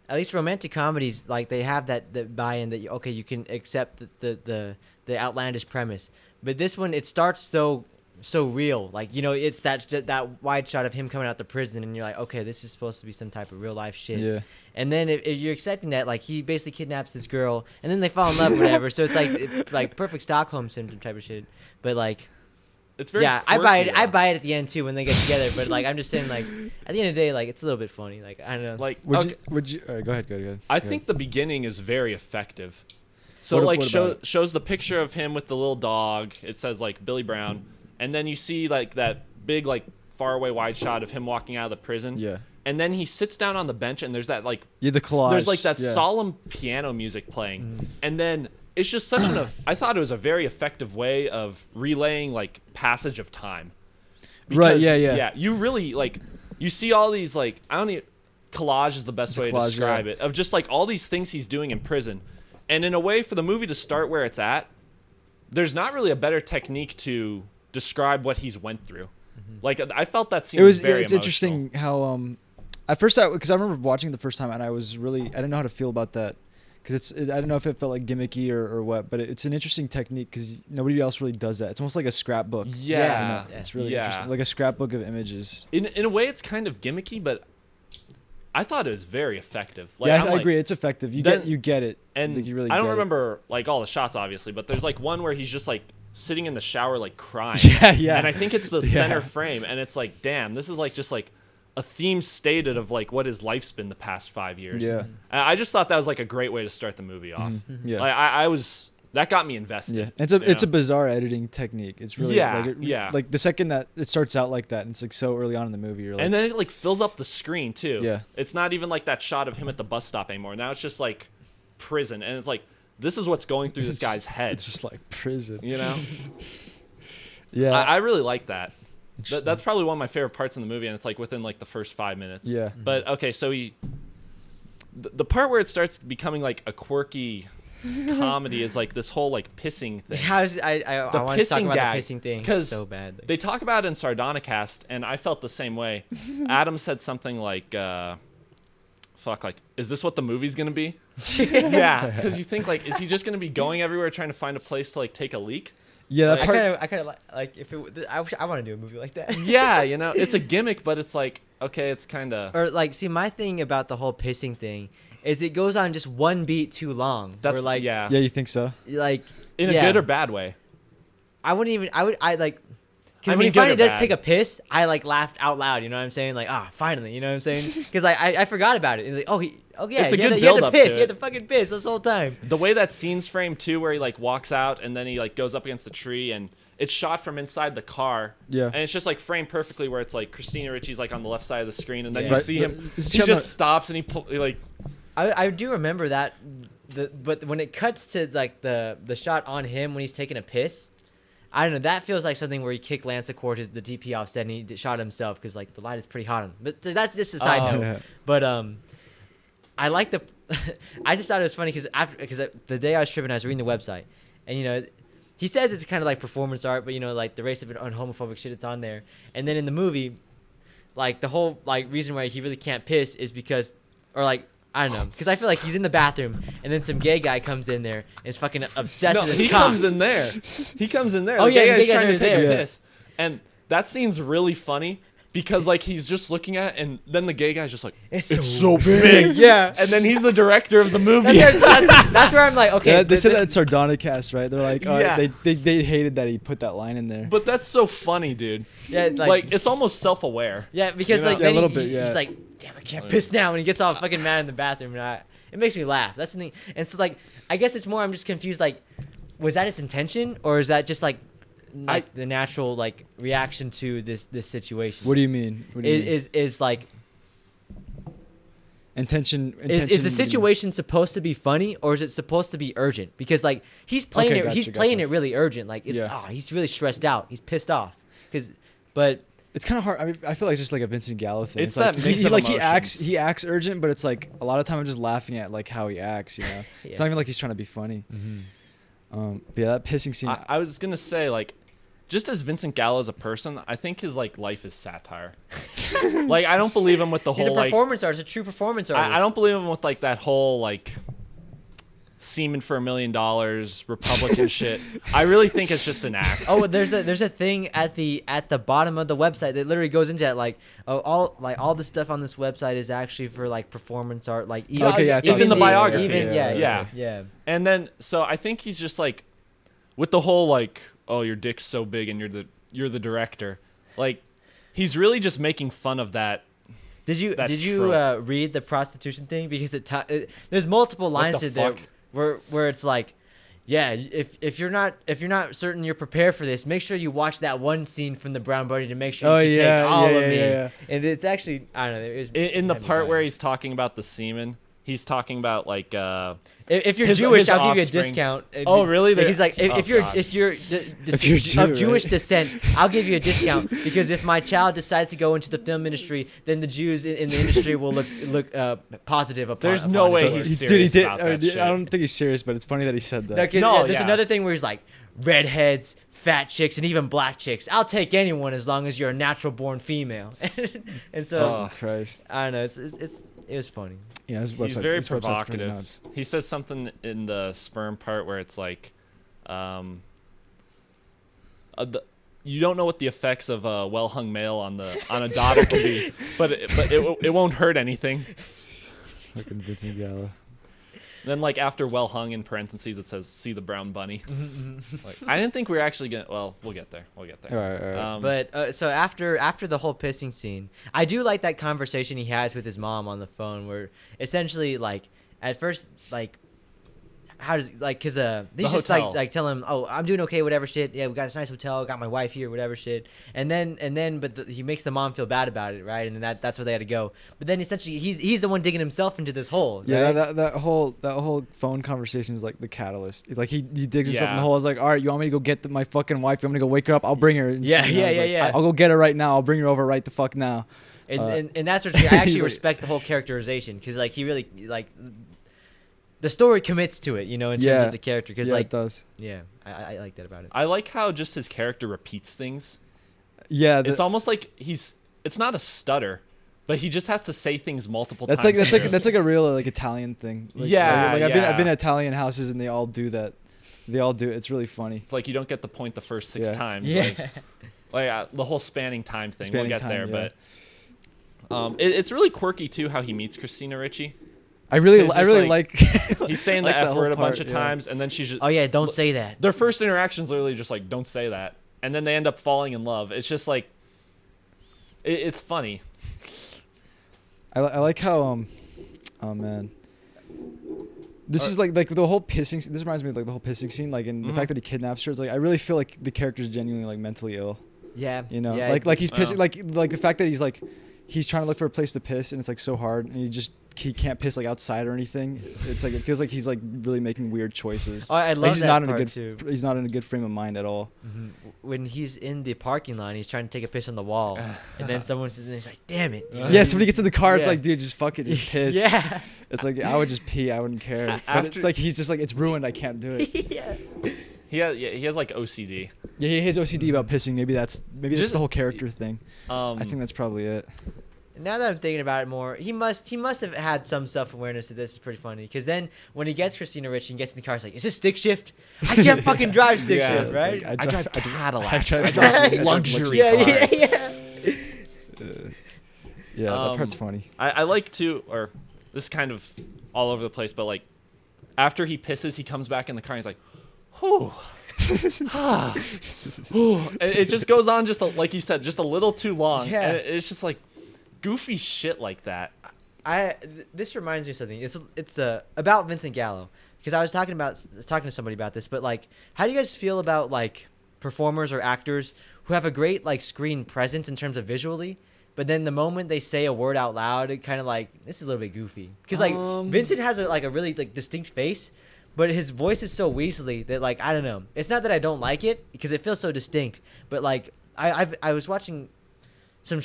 at least romantic comedies, like they have that buy-in that okay, you can accept the outlandish premise. But this one, it starts so real. Like, you know, it's that wide shot of him coming out the prison, and you're like, okay, this is supposed to be some type of real life shit. Yeah. And then if you're accepting that, like, he basically kidnaps this girl, and then they fall in love or whatever. So it's like perfect Stockholm syndrome type of shit. But like, It's very yeah, I buy it. quirky, I though. buy it at the end too when they get together. But like, I'm just saying, like, at the end of the day, like, it's a little bit funny. Like, I don't know. Like, Would okay, you? All right, go ahead. I Go think ahead. the beginning is very effective. So What- like what about it? shows the picture of him with the little dog. It says like Billy Brown, and then you see like that big like far away wide shot of him walking out of the prison. Yeah. And then he sits down on the bench, and there's that like Yeah, the collage. there's like that yeah. solemn piano music playing, Mm-hmm. and then it's just such an. I thought it was a very effective way of relaying like passage of time. Right, yeah. Yeah, you really like you see all these like I don't even collage is the best It's a way to collage, describe yeah. it of just like all these things he's doing in prison, and in a way for the movie to start where it's at, there's not really a better technique to describe what he's went through. Like I felt that scene It was. very It's emotional. interesting how at first because I remember watching it the first time and I didn't know how to feel about that because I don't know if it felt like gimmicky or what, but it's an interesting technique because nobody else really does that. It's almost like a scrapbook. Yeah, You know, it's really yeah. interesting, like a scrapbook of images. In a way, it's kind of gimmicky, but I thought it was very effective. Like, Yeah, I'm I like- agree. It's effective. You Then- get it, And like, you really I don't get it. remember like all the shots, obviously, but there's like one where he's just like sitting in the shower, like crying. Yeah, yeah. And I think it's the Yeah. center frame, and it's like, damn, this is like just like a theme stated of like what his life's been the past 5 years. Yeah. And I just thought that was like a great way to start the movie off. Yeah. Like I was that got me invested. Yeah, it's you a know? bizarre editing technique. It's really Yeah, like yeah. like the second that it starts out like that, and it's like so early on in the movie, you're like, And then it like fills up the screen too. Yeah. It's not even like that shot of him at the bus stop anymore. Now it's just like prison, and it's like this is what's going through this It's guy's just- head. it's just like prison. You know, Yeah, I really like that. Interesting. That's probably one of my favorite parts in the movie, and it's like within like the first 5 minutes. Yeah. But okay, so the part where it starts becoming like a quirky comedy is like this whole like pissing thing. I want to talk pissing about gag, the pissing thing 'cause so bad. They talk about it in Sardonicast, and I felt the same way. Adam said something like, fuck, like, is this what the movie's gonna be? Yeah, because you think like, is he just gonna be going everywhere trying to find a place to like take a leak? yeah, that like- part. I kind of like if it. I want to do a movie like that. Yeah, you know, it's a gimmick, but it's like, okay, it's kind of. Or like, see, my thing about the whole pissing thing is it goes on just one beat too long. That's where, like, yeah. Yeah, you think so? like In a yeah. good or bad way. I wouldn't even. I like. I Because when mean, he good or finally does bad. take a piss, I like laughed out loud. You know what I'm saying? Like, finally. You know what I'm saying? Because like I forgot about it. And like, yeah, It's a he had good he had to build-up piss. to He had it. to fucking piss this whole time. The way that scene's framed too, where he like walks out and then he like goes up against the tree, and it's shot from inside the car. Yeah. And it's just like framed perfectly, where it's like Christina Ricci's like on the left side of the screen, and then Yeah. you Right, see but him. is He she on just the- stops and he like. I do remember that, but when it cuts to like the shot on him when he's taking a piss, I don't know. That feels like something where he kicked Lance Accord the DP offset and he shot himself because like the light is pretty hot on him. But that's just a side Oh. note. Yeah. But I like the. I just thought it was funny because the day I was tripping, I was reading the website, and you know, he says it's kind of like performance art, but you know, like the racist and homophobic shit that's on there. And then in the movie, like the whole like reason why he really can't piss is because, or like. I don't know, because I feel like he's in the bathroom, and then some gay guy comes in there and is fucking obsessed No, with his he cock. comes in there. He comes in there. Oh, The yeah, gay the guy's gay guy's trying to already take a there. piss, and that scene's really funny because like he's just looking at it, and then the gay guy's just like, It's it's so so big. Yeah. And then he's the director of the movie. That's where I'm like, okay. Yeah, they said this- that in Sardonicast, right? They're like, oh, Yeah. they hated that he put that line in there. But that's so funny, dude. Yeah, Like it's almost self-aware. Yeah, because You know? like Yeah, a then little he, bit, yeah. he's like, damn, I can't piss now, and he gets all fucking mad in the bathroom, and it makes me laugh. That's the thing, and so like, I guess it's more I'm just confused. Like, was that his intention, or is that just like the natural like reaction to this situation? What do you mean? What do you mean? Is like, Is the situation supposed to be funny or is it supposed to be urgent? Because like he's playing Okay, it, gotcha, he's playing gotcha. it really urgent. Like it's he's really stressed out. He's pissed off. But It's kind of hard. I mean, I feel like it's just like a Vincent Gallo thing. It's like, that mix he of like emotions. he acts urgent, but it's like a lot of time I'm just laughing at like how he acts. You know, it's not even like he's trying to be funny. But yeah, that pissing scene. I was gonna say like, just as Vincent Gallo as a person, I think his like life is satire. Like I don't believe him with the he's whole a like. performance artist, a true performance artist. I don't believe him with like that whole like semen for $1 million Republican shit. I really think it's just an act. Oh, there's a thing at the bottom of the website that literally goes into that like all the stuff on this website is actually for like performance art, like even, Okay, yeah, I it's thought in the so. biography. even Yeah. And then so I think he's just like with the whole like, oh, your dick's so big and you're the director. Like he's really just making fun of that. Did you That read the prostitution thing? Because there's multiple lines the in there fuck? where it's like, yeah, if you're not certain you're prepared for this, make sure you watch that one scene from the Brown Bunny to make sure you can take all of me. Yeah. And it's actually, I don't know. It was, In the had me part where dying. he's talking about the semen, he's talking about like If you're his Jewish, I'll give you a offspring. discount. Oh, really? Like, he's like, Oh, if you're gosh. if you're Jew, of Jewish right? descent, I'll give you a discount because if my child decides to go into the film industry, then the Jews in the industry will look positive upon. There's no upon way it. he's Dude, serious he did. about that shit. I don't think he's serious, but it's funny that he said that. No, 'cause, No, there's yeah. another thing where he's like, redheads, fat chicks, and even black chicks. I'll take anyone as long as you're a natural born female. And so Oh Christ. I don't know. It was funny. Yeah, his website's, He's very his website's pretty provocative. nuts. He says something in the sperm part where it's like, you don't know what the effects of a well-hung male on a daughter can be, but it won't hurt anything. Fucking Vincent Gallo. Then like after well-hung in parentheses it says see the brown bunny. Like, I didn't think we were actually gonna. Well, we'll get there. All right. But so after the whole pissing scene, I do like that conversation he has with his mom on the phone, where essentially like at first like how does like because he's just hotel. like tell him, oh, I'm doing okay, whatever shit, yeah, we got this nice hotel, got my wife here, whatever shit, and then but he makes the mom feel bad about it, right, and then that's where they had to go, but then essentially he's the one digging himself into this hole, Yeah, right? that whole phone conversation is like the catalyst. It's like he digs himself in Yeah. the hole. I was like, all right, you want me to go get my fucking wife? You want me to go wake her up? I'll bring her. And Yeah, she- and I was like, yeah. I'll go get her right now. I'll bring her over right the fuck now. And that's what I he's actually like- respect the whole characterization, because like he really like the story commits to it, you know, in terms Yeah. of the character, because Yeah, like it does. yeah, I like that about it. I like how just his character repeats things. Yeah, It's almost like it's not a stutter, but he just has to say things multiple that's times. like a real like Italian thing. Like, Yeah, like I've yeah. been in Italian houses and they all do that. They all do it. It's really funny. It's like you don't get the point the first 6 Yeah. times. Yeah. Like the whole spanning time thing. Spanning we'll get time, there, yeah. but it's really quirky too how he meets Christina Ricci. I really It's just like. He's saying like the that F whole word a bunch part, of yeah. times, and then she's just Oh yeah, don't say that. their first interaction's literally just like don't say that, and then they end up falling in love. It's just like it's funny. I like how oh man. This is like the whole pissing. This reminds me of like the whole pissing scene. Like, and the fact that he kidnaps her is like I really feel like the character's genuinely like mentally ill. Yeah. You know, yeah, like he's pissing. Wow. Like the fact that he's trying to look for a place to piss and it's like so hard and he can't piss like outside or anything. It's like it feels like he's like really making weird choices. Oh, I Like, love he's that not in part a good too. he's not in a good frame of mind at all. Mhm. When he's in the parking lot, he's trying to take a piss on the wall, and then someone sits there, he's like, "Damn it!" Yeah, somebody gets in the car. It's Yeah. like, dude, just fuck it, just piss. Yeah. It's like I would just pee. I wouldn't care. But After- it's like he's just like it's ruined. I can't do it. Yeah. He has like OCD. Yeah, he has OCD about pissing. Maybe that's Just- the whole character thing. I I think that's probably it. Now that I'm thinking about it more, he must have had some self-awareness that this is pretty funny. Because then when he gets Christina Ricci and gets in the car, he's like, "Is this stick shift? I can't fucking drive stick Yeah, shift, it's right?" like, I drive Cadillacs. I I drive drive luxury luxury yeah, cars. yeah. That part's funny. I like to, or this is kind of all over the place, but like after he pisses, he comes back in the car and he's like, whew. It just goes on just like you said, just a little too long. Yeah. And it's just like goofy shit like that. This reminds me of something. It's about Vincent Gallo, because I was talking to somebody about this. But like, how do you guys feel about like performers or actors who have a great like screen presence in terms of visually, but then the moment they say a word out loud, it kind of like this is a little bit goofy. Because like Vincent has a really like distinct face, but his voice is so weaselly that like I don't know. It's not that I don't like it because it feels so distinct, but like I was watching some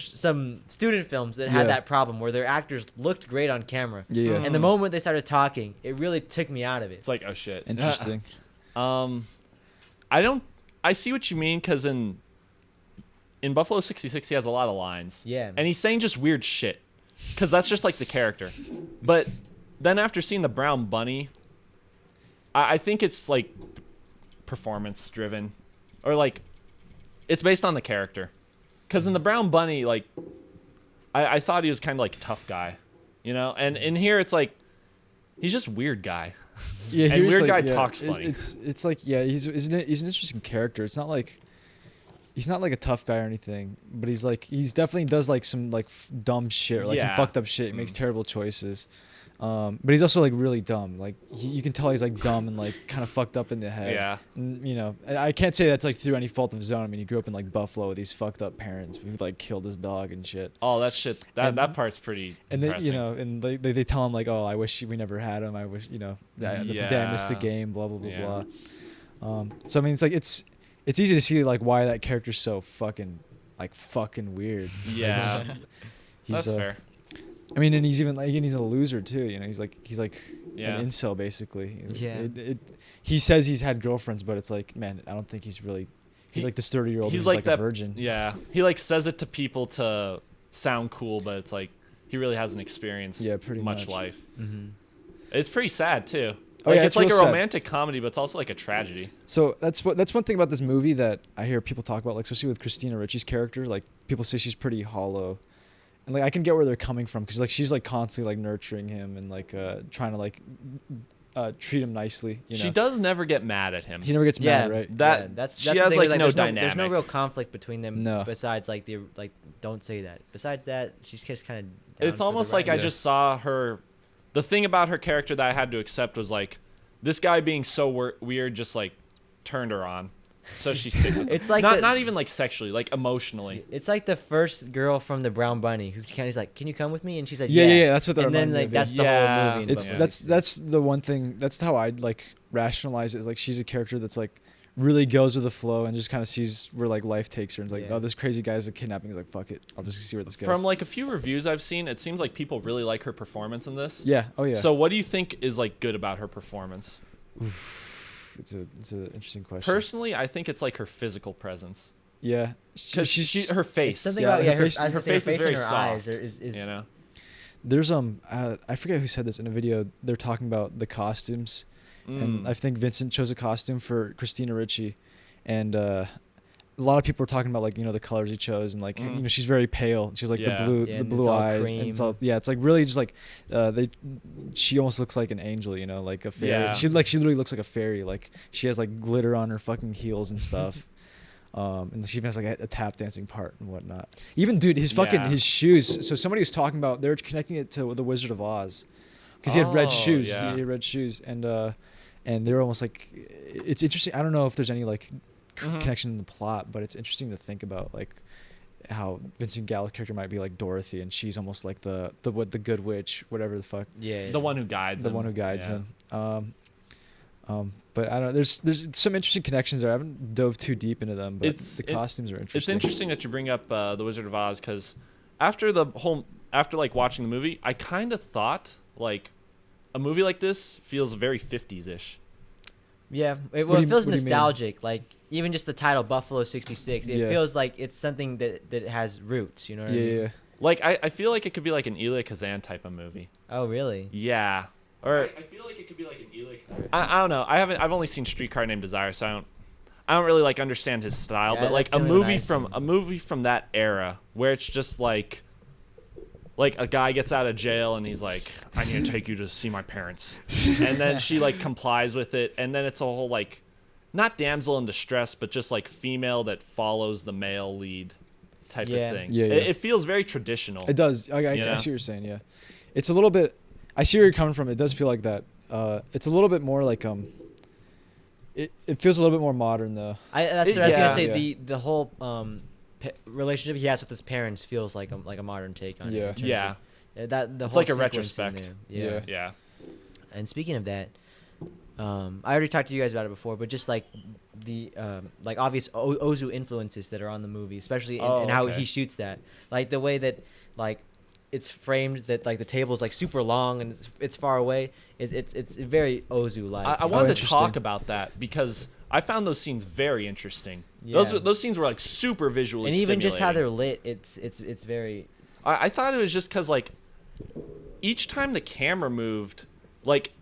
student films that had that problem where their actors looked great on camera. Yeah. And the moment they started talking, it really took me out of it. It's like, oh shit. Interesting. I see what you mean, because in Buffalo 66 he has a lot of lines. Yeah. And he's saying just weird shit, because that's just like the character. But then after seeing the Brown Bunny, I think it's like performance driven, or like it's based on the character. Because in the Brown Bunny, like I thought he was kind of like a tough guy, you know, and in here it's like he's just weird guy. Yeah, and here's weird like, guy talks funny. It's like he's an interesting character. It's not like he's not like a tough guy or anything, but he's definitely does like some like dumb shit, or like some fucked up shit. He makes terrible choices. But he's also like really dumb. Like you can tell he's like dumb and like kind of fucked up in the head. Yeah. And, you know, I can't say that's like through any fault of his own. I mean, he grew up in like Buffalo with these fucked up parents who like killed his dog and shit. Oh, that shit. That part's pretty And depressing. they, you know, and they tell him like, oh, I wish we never had him. I wish, you know, that's the day I missed the game. Blah blah blah blah. So I mean, it's like it's easy to see like why that character's so fucking weird. Yeah. He's, that's fair. I mean, and he's even like, he's a loser too. You know, he's like Yeah. an incel basically. Yeah. He says he's had girlfriends, but it's like, man, I don't think he's really. He's like this 30-year-old. He's who's like a virgin. Yeah. He like says it to people to sound cool, but it's like he really hasn't experienced pretty much much. life. Mm-hmm. It's pretty sad too. Oh, Like yeah, it's like a real sad. romantic comedy, but it's also like a tragedy. So that's one thing about this movie that I hear people talk about, like especially with Christina Ricci's character. Like people say she's pretty hollow. And like I can get where they're coming from, because like she's like constantly like nurturing him and like trying to like treat him nicely. You know? She does never get mad at him. She never gets mad, right? That's she the has thing, like no there's dynamic. There's no real conflict between them. No. Besides like don't say that. Besides that, she's just kind of. It's almost like I just saw her. The thing about her character that I had to accept was like this guy being so weird just like turned her on. So she sticks with him. It's like not even like sexually, like emotionally. It's like the first girl from the Brown Bunny who kind of is like, "Can you come with me?" And she's like, Yeah, that's what they're And then reminding like me of, that's the yeah. whole movie. It's that's the one thing. That's how I'd like rationalize it. Is like she's a character that's like really goes with the flow and just kind of sees where like life takes her. And it's like, oh, this crazy guy's a kidnapping. He's like, fuck it, I'll just see where this goes. From like a few reviews I've seen, it seems like people really like her performance in this. Yeah. Oh yeah. So what do you think is like good about her performance? It's an interesting question. Personally, I think it's like her physical presence. Yeah. Because her face. It's something Yeah, about her her face- face. her face is very and her eyes soft, is you know. There's I forget who said this in a video. They're talking about the costumes, and I think Vincent chose a costume for Christina Ricci, and a lot of people were talking about like, you know, the colors he chose, and like you know, she's very pale. She's like Yeah. the and blue it's all eyes, cream. and it's all, it's like really just like she almost looks like an angel, you know, like a fairy. Yeah. She literally looks like a fairy. Like she has like glitter on her fucking heels and stuff. And she even has like a tap dancing part and whatnot. Even dude, his fucking his shoes. So somebody was talking about, they were connecting it to the Wizard of Oz, because he had red shoes. Yeah. He had red shoes, and they were almost like, it's interesting. I don't know if there's any like connection in the plot, but it's interesting to think about like how Vincent Gallo's character might be like Dorothy, and she's almost like the good witch, whatever the fuck. Yeah. The one who guides him. The one who guides Yeah. him. But I don't know. There's some interesting connections there. I haven't dove too deep into them, but the costumes are interesting. It's interesting that you bring up the Wizard of Oz, because after like watching the movie, I kind of thought like a movie like this feels very 50s-ish. Yeah, it What do you- feels what do you mean? nostalgic. Like even just the title Buffalo 66, it Yeah. feels like it's something that has roots. You know what I mean? Yeah. Like I feel like it could be like an Elia Kazan type of movie. Oh really? Yeah. Or I feel like it could be like an Elia Kazan. I don't know. I've only seen Streetcar Named Desire, so I don't really like understand his style. Yeah, but like that's a the only one movie I've from that era where it's just like a guy gets out of jail and he's like, I need to take you to see my parents, and then she like complies with it, and then it's a whole like, not damsel in distress, but just like female that follows the male lead type Yeah. of thing. Yeah, yeah. It feels very traditional. It does. I You know? see what you're saying. Yeah, it's a little bit. I see where you're coming from. It does feel like that. It's a little bit more like It feels a little bit more modern though. That's what I was gonna say. Yeah. The whole relationship he has with his parents feels like a modern take on it. Yeah. in terms Yeah. of- that the It's whole like a sequence in retrospect. there. Yeah. Yeah. And speaking of that, I already talked to you guys about it before, but just like the like obvious Ozu influences that are on the movie, especially in how okay. he shoots that, like the way that like it's framed, that like the table's like super long and it's far away. It's very Ozu like. I wanted to interesting. talk about that because I found those scenes very interesting. Yeah. Those scenes were like super visually and even just how stimulating. they're lit, it's very. I thought it was just because like each time the camera moved, like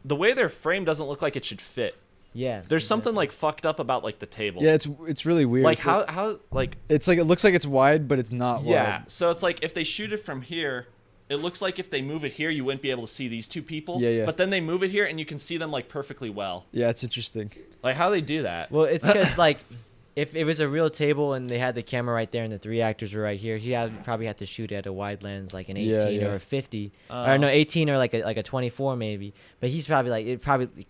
the way they're framed doesn't look like it should fit. Yeah. There's something exactly. like fucked up about like the table. Yeah, it's really weird. like It's how like it's like it looks like it's wide, but it's not yeah. wide. So it's like if they shoot it from here, it looks like if they move it here, you wouldn't be able to see these two people. Yeah, yeah. But then they move it here and you can see them like perfectly well. Yeah, it's interesting. Like how they do that. Well, it's because like if it was a real table and they had the camera right there and the 3 actors were right here, probably have to shoot at a wide lens like an 18 Yeah, or yeah. a 50, Oh. or no 18 or like a 24 maybe. But he's probably like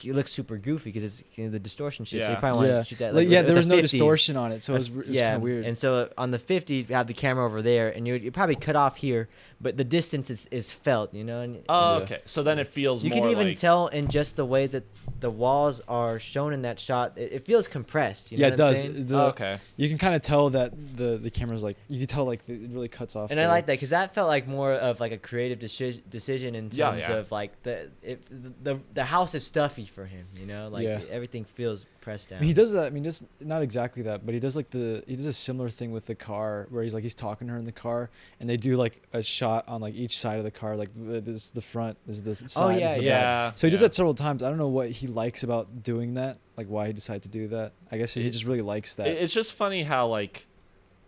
it looks super goofy because it's the distortion shit. So you Yeah. probably want Yeah, to shoot that. like, yeah. with There the was no 50. distortion on it, so it was kind Yeah, of weird. and so on the 50, you have the camera over there, and you probably cut off here, but the distance is felt, you know. And Oh, Yeah. okay. So then it feels you more can even like tell in just the way that the walls are shown in that shot. It feels compressed. You know Yeah, what it I'm does. saying? The- Oh, okay. You can kind of tell that the camera's like, you can tell like it really cuts off. And I like that because that felt like more of like a creative decision in terms Yeah, yeah. of like the house is stuffy for him, you know, like Yeah. everything feels pressed I down. mean, he does that. I mean, just not exactly that, but he does like he does a similar thing with the car where he's talking to her in the car, and they do like a shot on like each side of the car, like this is the front, this is the side, this is the back. Yeah. So he does yeah. that several times. I don't know what he likes about doing that, like why he decided to do that. I guess he just really likes that. It's just funny how like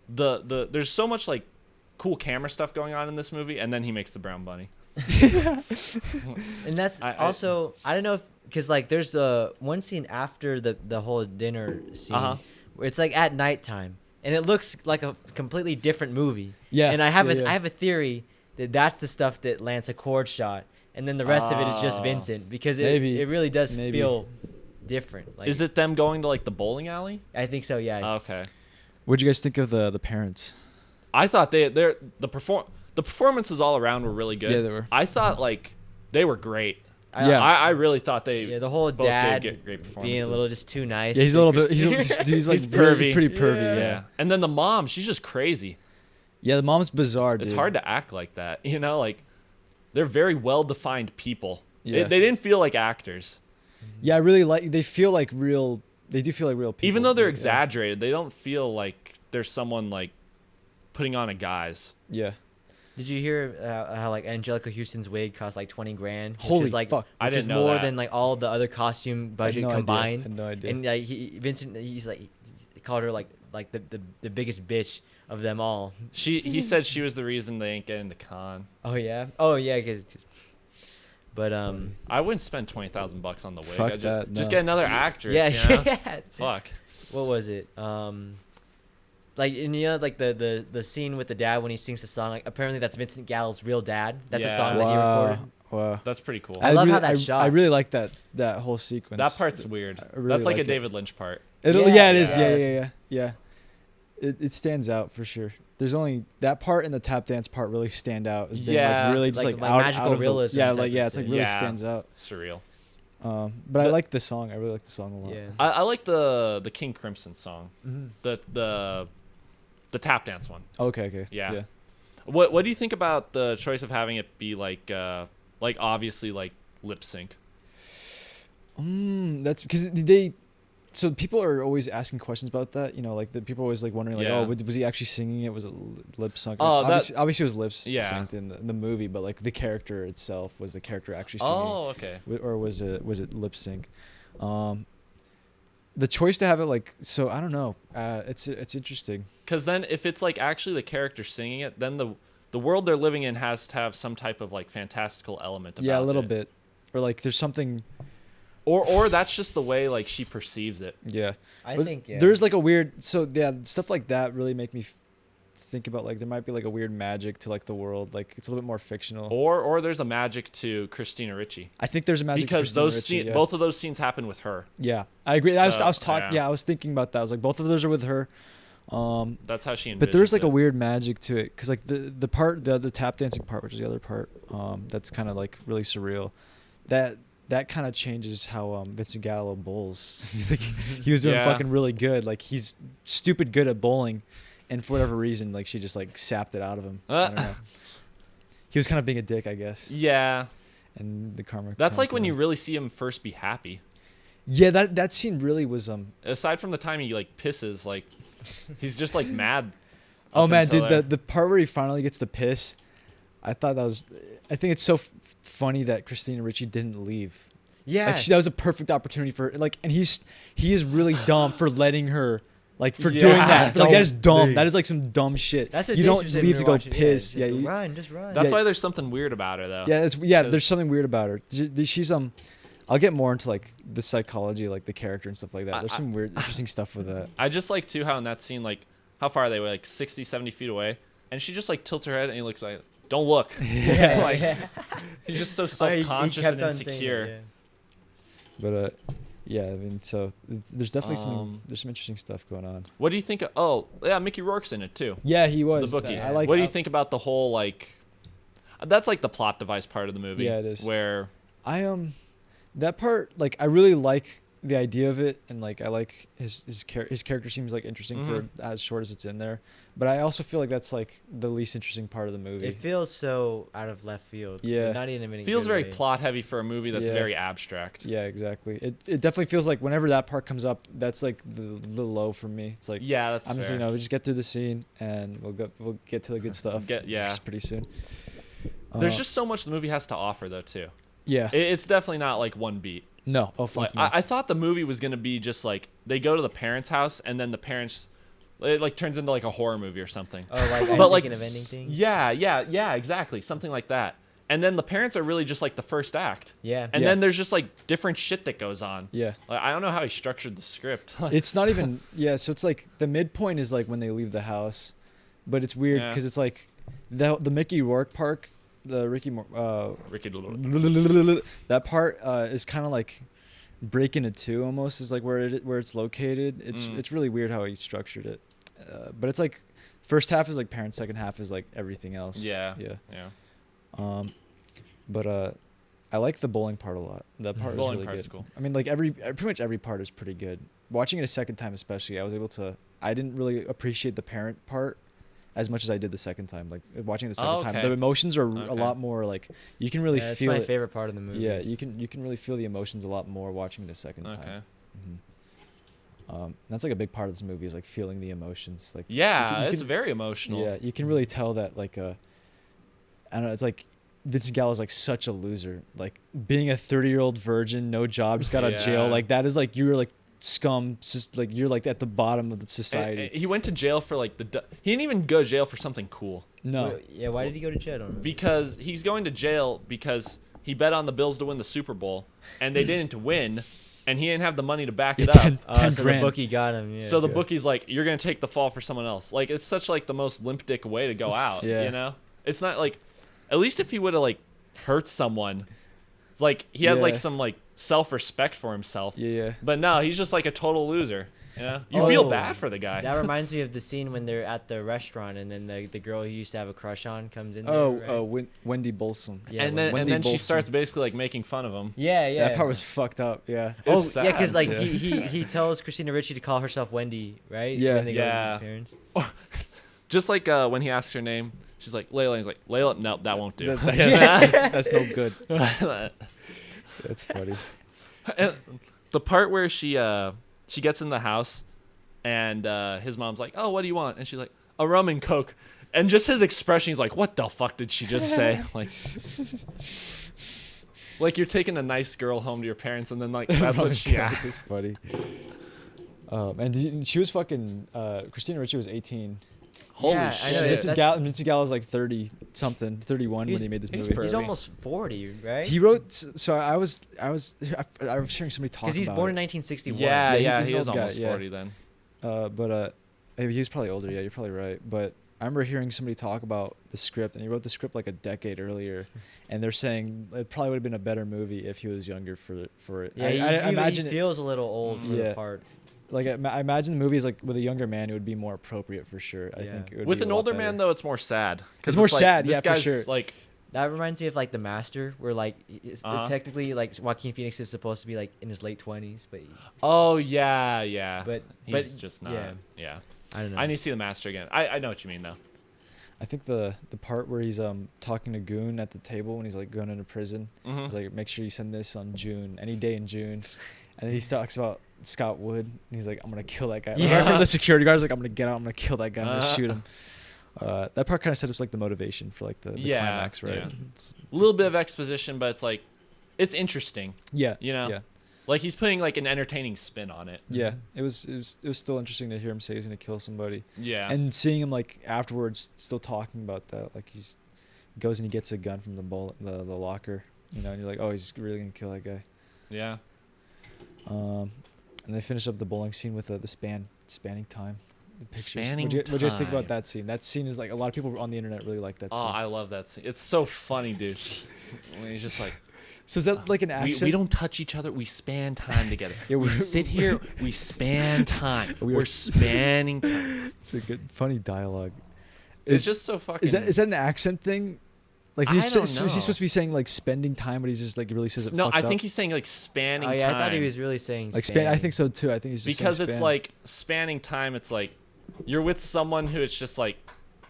there's so much like cool camera stuff going on in this movie, and then he makes the brown bunny. And that's I also I don't know if because like there's one scene after the whole dinner scene Uh-huh. where it's like at nighttime and it looks like a completely different movie. Yeah, And I have yeah, yeah. I have a theory that that's the stuff that Lance Accord shot, and then the rest of it is just Oh. Vincent because Maybe. it really does Maybe. feel different. Like, Is it them going to like the bowling alley? I think so. Yeah. Okay. What'd you guys think of the parents? I thought the performances all around were really good. Yeah, they were. I thought like they were great. Yeah. I really thought they Yeah, the whole both dad did great performances. being a little just too nice. Yeah, he's a to little bit. Christine. He's like He's really pervy. pretty pervy. yeah. Yeah. And then the mom, she's just crazy. Yeah, the mom's bizarre. It's dude. hard to act like that, you know. Like they're very well-defined people. Yeah. They didn't feel like actors, Yeah, I really like. They feel like real. They do feel like real people. even though they're Yeah. exaggerated. They don't feel like there's someone like putting on a guise. Yeah. Did you hear how like Angelica Houston's wig cost like 20 grand? Which Holy is like, fuck. I Which didn't is know more that. than like all the other costume budget no idea. combined. I had no idea. And like Vincent, he's like he called her like the biggest bitch of them all. He said she was the reason they ain't getting to con. Oh yeah. Oh yeah. But I wouldn't spend $20,000 on the wig. Fuck I that, just no. get another actress. yeah. You know? Yeah. Fuck. What was it? Like and you know like the scene with the dad when he sings the song. Like apparently that's Vincent Gallo's real dad. That's a Yeah. song that he Wow. recorded. Wow. That's pretty cool. I love really, how that's shot. I really like that whole sequence. That part's weird. I really That's like a like it. David Lynch part. Yeah, Yeah, it is. yeah. Yeah. It stands out for sure. There's only that part and the tap dance part really stand out as being Yeah. like really just Like out, magical out of the, realism yeah, type like of yeah, it's like thing. really Yeah. stands out. Surreal. But I The- like the song. I really like the song a lot. Yeah. I like the King Crimson song. Mhm. The tap dance one. Okay. Yeah. What do you think about the choice of having it be like obviously like lip sync? That's because they. So people are always asking questions about that. You know, like the people are always like wondering, like, Yeah. oh, was he actually singing it? Was it lip sung? Oh, obviously it was lip Yeah. synced in the movie, but like the character itself, was the character actually singing? Oh, okay. Or was it lip sync? The choice to have it like so, I don't know. It's interesting. Because then if it's like actually the character singing it, then the world they're living in has to have some type of like fantastical element about it. Yeah, a little bit, or like there's something. Or that's just the way like she perceives it. Yeah, I But think yeah. there's like a weird. So yeah, stuff like that really make me think about like there might be like a weird magic to like the world. Like it's a little bit more fictional. Or there's a magic to Christina Ricci. I think there's a magic to Because Christina those Ricci, yeah. both of those scenes happen with her. Yeah, I agree. I was So, talking. yeah. Yeah, I was thinking about that. I was like, both of those are with her. That's how she envisions But there's like it. a weird magic to it, cause like the tap dancing part, which is the other part, that's kind of like really surreal. That kind of changes how Vincent Gallo bowls. Like, he was doing Yeah. fucking really good. Like, he's stupid good at bowling, and for whatever reason, like, she just like sapped it out of him. I don't know. He was kind of being a dick, I guess. Yeah. And the karma. That's like when you really see him first be happy. Yeah, that scene really was Aside from the time he like pisses, like he's just like mad. Oh up man, until dude, there. the part where he finally gets to piss, I thought that was. I think it's so funny that Christina Ricci didn't leave. Yeah. Like that was a perfect opportunity for like, and he is really dumb for letting her, like for Yeah. doing that. Like that is dumb. Dude. That is like some dumb shit. That's what you Dave don't was saying leave when to we were go watching. piss. Yeah, Yeah, just you- run, just run. That's Yeah. why there's something weird about her though. yeah, there's something weird about her. She's I'll get more into like the psychology, like the character and stuff like that. There's some weird, interesting stuff with that. I just like too how in that scene, like how far are they? Were like 60, 70 feet away, and she just like tilts her head and he looks like, "Don't look." Yeah. Like he's just so Oh, he self-conscious kept and on saying that, insecure. yeah. But yeah, I mean, so there's definitely Um, there's some interesting stuff going on. What do you think? Oh, yeah, Mickey Rourke's in it too. Yeah, he was The bookie. I like. What do you think about the whole like? That's like the plot device part of the movie. Yeah, it is. Where That part, like, I really like the idea of it, and like I like his character seems like interesting for as short as it's in there. But I also feel like that's like the least interesting part of the movie. It feels so out of left field. Yeah. Not even in a feels good very way. plot heavy for a movie that's Yeah. very abstract. Yeah, exactly. It definitely feels like whenever that part comes up, that's like the low for me. It's like Yeah, that's I'm just fair. we just get through the scene and we'll get to the good stuff. Yeah. pretty soon. There's just so much the movie has to offer though too. yeah. It's definitely not like one beat. No. Oh fuck Like, no. I thought the movie was gonna be just like they go to the parents' house and then the parents, it like turns into like a horror movie or something. Oh, like But, but like, like of ending thing. Yeah, exactly, something like that. And then the parents are really just like the first act. Yeah. And Yeah. then there's just like different shit that goes on. yeah. Like, I don't know how he structured the script. It's not even so it's like the midpoint is like when they leave the house, but it's weird Yeah. because it's like the Mickey Rourke part, the Ricky. that part is kind of like breaking it two almost is like where it's located. It's really weird how he structured it, but it's like first half is like parents, second half is like everything else. Yeah. But I like the bowling part a lot. That part is Bowling really part's good. cool. I mean, like pretty much every part is pretty good. Watching it a second time, especially, I didn't really appreciate the parent part as much as I did the second time. Like watching it the second time, okay. the emotions are a Okay. lot more like you can really Yeah, it's feel my it. favorite part of the movie. Yeah, you can really feel the emotions a lot more watching it a second time. Okay. That's like a big part of this movie is like feeling the emotions. Like Yeah, you it's can- very emotional. yeah, you can really tell that like I don't know, it's like Vincent Gallo is like such a loser. Like being a 30-year-old virgin, no job, just got out of jail. Yeah. Like that is like you're like scum. Like you're like at the bottom of the society. And he went to jail for like he didn't even go to jail for something cool. No. Wait, yeah. Why did he go to jail? I don't know. Because he's going to jail because he bet on the Bills to win the Super Bowl and they didn't win and he didn't have the money to back it up. 10 So grand. the bookie got him. Yeah. So the Yeah. bookie's like, you're gonna take the fall for someone else. Like it's such like the most limp dick way to go out. Yeah. You know? It's not like at least if he would have like hurt someone, it's like he has like Yeah. some like self-respect for himself. Yeah. But no, he's just like a total loser. You know? You feel Oh, bad for the guy. That reminds me of the scene when they're at the restaurant and then the girl he used to have a crush on comes in. Wendy Bolson. Yeah, and then Wendy she Bolson. starts basically like making fun of him. Yeah. That part was fucked up. Yeah. Oh It's yeah, because sad. like Yeah. he tells Christina Ricci to call herself Wendy, right? Yeah. When they go to Yeah. his parents. Just like when he asks her name, she's like Layla. And he's like Layla. Nope, that won't do. That's no good. That's funny. And the part where she gets in the house, and his mom's like, "Oh, what do you want?" And she's like, "A rum and coke." And just his expression, he's like, "What the fuck did she just say?" Like you're taking a nice girl home to your parents, and then like that's what she asked. It's funny. And she was fucking. Christina Ricci was 18. Holy Yeah, I know, shit! yeah, Vincent Gallo was like 30 something, 31 when He's- he made this he's movie. pretty- He's almost 40, right? He wrote. So I was hearing somebody talk about Because he's born in it. 1961. Yeah, he's yeah, an he is old guy, almost yeah. 40 then. But maybe he was probably older. Yeah, you're probably right. But I remember hearing somebody talk about the script, and he wrote the script like a decade earlier, and they're saying it probably would have been a better movie if he was younger for it. Yeah, I he imagine feels a little old for Yeah. the part. like I imagine the movie is like with a younger man, it would be more appropriate for sure. I Yeah. think it would With be a an lot older better. man though, it's more sad. It's more like, sad, This yeah, for guy's sure. like, That reminds me of like The Master, where like it's Uh-huh. technically like Joaquin Phoenix is supposed to be like in his late 20s, but oh yeah. But- he's but, just not. yeah. Yeah. I don't know. I need to see The Master again. I know what you mean though. I think the part where he's talking to Goon at the table when he's like going into prison. Mhm. He's like, make sure you send this on June, any day in June. And then he talks about Scott Wood, and he's like, I'm gonna kill that guy. Yeah. Right from the security guard's like, I'm gonna get out, I'm gonna kill that guy, I'm gonna Uh-huh. shoot him. That part kind of set up like the motivation for like the Yeah, climax, right? yeah. It's- A little bit of exposition, but it's like, it's interesting. yeah, You know? yeah, Like he's putting like an entertaining spin on it. yeah. It was still interesting to hear him say he's gonna kill somebody, Yeah. and seeing him like afterwards still talking about that, like he goes and he gets a gun from the locker, you know, and you're like, oh, he's really gonna kill that guy. yeah. And they finish up the bowling scene with the spanning time. The pictures. Spanning What'd you guys think time. about that scene? That scene is like a lot of people on the internet really like that Oh, scene. I love that scene. It's so funny, dude. When he's just like, So is that like an accent? we don't touch each other. We span time together. Yeah, we we- sit here. We span time. We are- We're spanning time. It's a good, funny dialogue. It's just so fucking. Is that an accent thing? Like I he's don't is he know. supposed to be saying like spending time, but he's just like really says it. No, fucked I up? think he's saying like spanning Oh yeah, time. I thought he was really saying like span. I think so too. I think he's just because saying it's span. like spanning time. It's like you're with someone who it's just like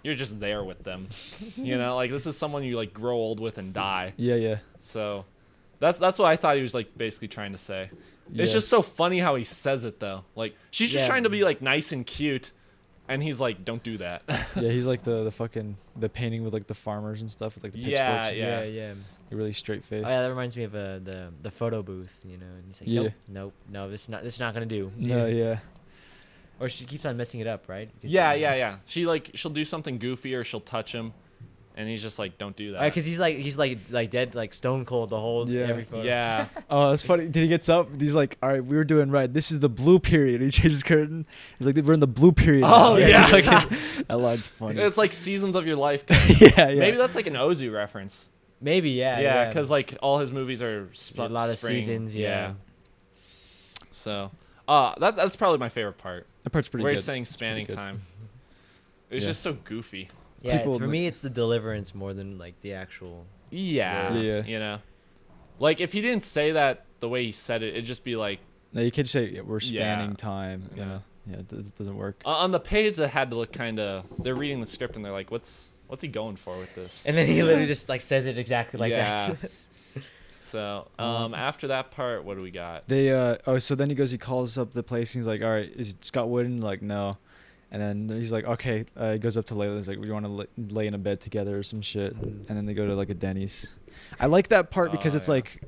you're just there with them. You know, like this is someone you like grow old with and die. yeah. So that's what I thought he was like basically trying to say. It's Yeah. just so funny how he says it though. Like she's just Yeah. trying to be like nice and cute, and he's like, "Don't do that." Yeah, he's like the fucking the painting with like the farmers and stuff with like the Yeah, pitchforks. yeah. yeah. Really straight face. Oh yeah, that reminds me of the photo booth, you know. And he's like, Yeah. nope, no, this is not gonna do. No, yeah. Or she keeps on messing it up, right? Because Yeah. She'll do something goofy or she'll touch him, and he's just like, "Don't do that." Because he's like dead, like stone cold the whole Yeah. every photo. Yeah. Oh, that's funny. Did he gets up? He's like, all right, we were doing right. This is the blue period. He changes curtain. He's like, we're in the blue period. Oh, now." yeah. He's like, that line's funny. It's like seasons of your life. yeah. Maybe that's like an Ozu reference. Maybe, Yeah, because like all his movies are a lot of spring. seasons. Yeah. So, that's probably my favorite part. that part's pretty where good. he's saying spanning good. time. It's Yeah. just so goofy. Yeah, People for would- me, it's the deliverance more than like the actual. Yeah. Yeah. You know, like if he didn't say that the way he said it, it'd just be like No, you can't just say we're Yeah. spanning time. You Yeah. know, yeah, it doesn't work. on the page that had to look kind of. They're reading the script and they're like, "What's he going for with this?" And then he literally just like says it exactly like Yeah. that. So, after that part, what do we got? They so then he calls up the place and he's like, all right, is Scott Wooden? Like, no. And then he's like, okay. He goes up to Layla. He's like, we want to lay in a bed together or some shit. And then they go to like a Denny's. I like that part because Oh, it's yeah. like,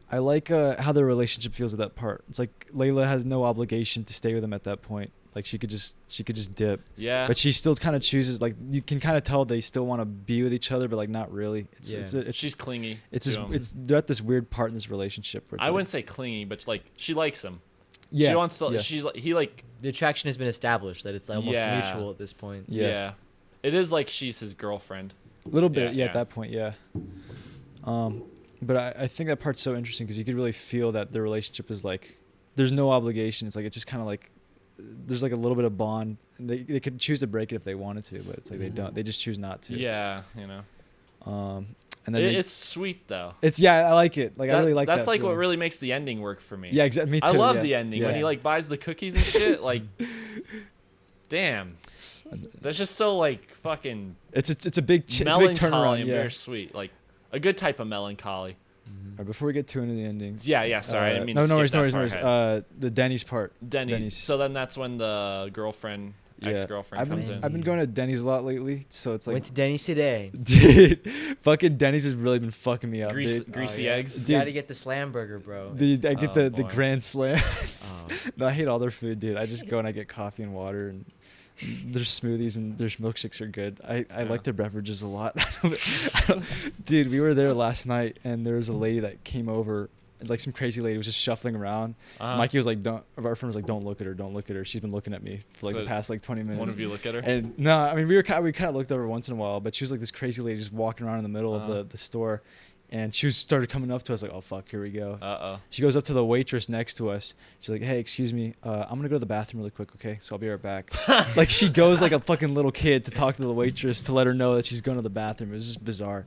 I like how their relationship feels at that part. It's like Layla has no obligation to stay with him at that point. Like she could just dip, Yeah. but she still kind of chooses. Like you can kind of tell they still want to be with each other, but like not really. She's clingy. It's to this, him. it's they're at this weird part in this relationship where it's I like, wouldn't say clingy, but like she likes him. yeah, She wants to. yeah. She's like he like. The attraction has been established that it's almost Yeah. mutual at this point. Yeah. It is like she's his girlfriend. A little bit, Yeah, at that point, yeah. But I think that part's so interesting because you could really feel that the relationship is like, there's no obligation. It's like, it's just kind of like, there's like a little bit of bond. And they could choose to break it if they wanted to, but it's like they don't. They just choose not to. Yeah, you know. And then It's sweet though. I like it. Like I really like that. That's like what feeling. really makes the ending work for me. Yeah, exactly. Me too. I love yeah. the ending when Yeah. he like buys the cookies and shit. Like, damn, that's just so like fucking It's a big it's a big melancholy turnaround. and Yeah. bittersweet. Like a good type of melancholy. All right, before we get too into the endings. Yeah. Sorry, I didn't mean no, to no worries, skip no that worries, far no worries. ahead. The Denny's part. Denny's. So then that's when the girlfriend, ex-girlfriend, I've comes been, in. I've been going to Denny's a lot lately, so it's like, Went to Denny's today. dude, fucking Denny's has really been fucking me up, dude. Greasy yeah. eggs. Dude. Gotta get the slam burger, bro. Dude, I get Oh, the boy. Grand Slam. Oh. No, I hate all their food, dude. I just go and I get coffee and water, and their smoothies and their milkshakes are good. I Yeah. like their beverages a lot. Dude, we were there last night, and there was a lady that came over. Like some crazy lady was just shuffling around. Mikey was like, "Don't." Our friend was like, "Don't look at her. Don't look at her. She's been looking at me for like So the past like 20 minutes." One of you look at her. And no, I mean we kind of looked over once in a while, but she was like this crazy lady just walking around in the middle of the store, And she started coming up to us like, oh fuck, here we go. Uh-oh. She goes up to the waitress next to us. She's like, hey, excuse me, I'm gonna go to the bathroom really quick, okay? So I'll be right back. Like she goes like a fucking little kid to talk to the waitress to let her know that she's going to the bathroom. It was just bizarre.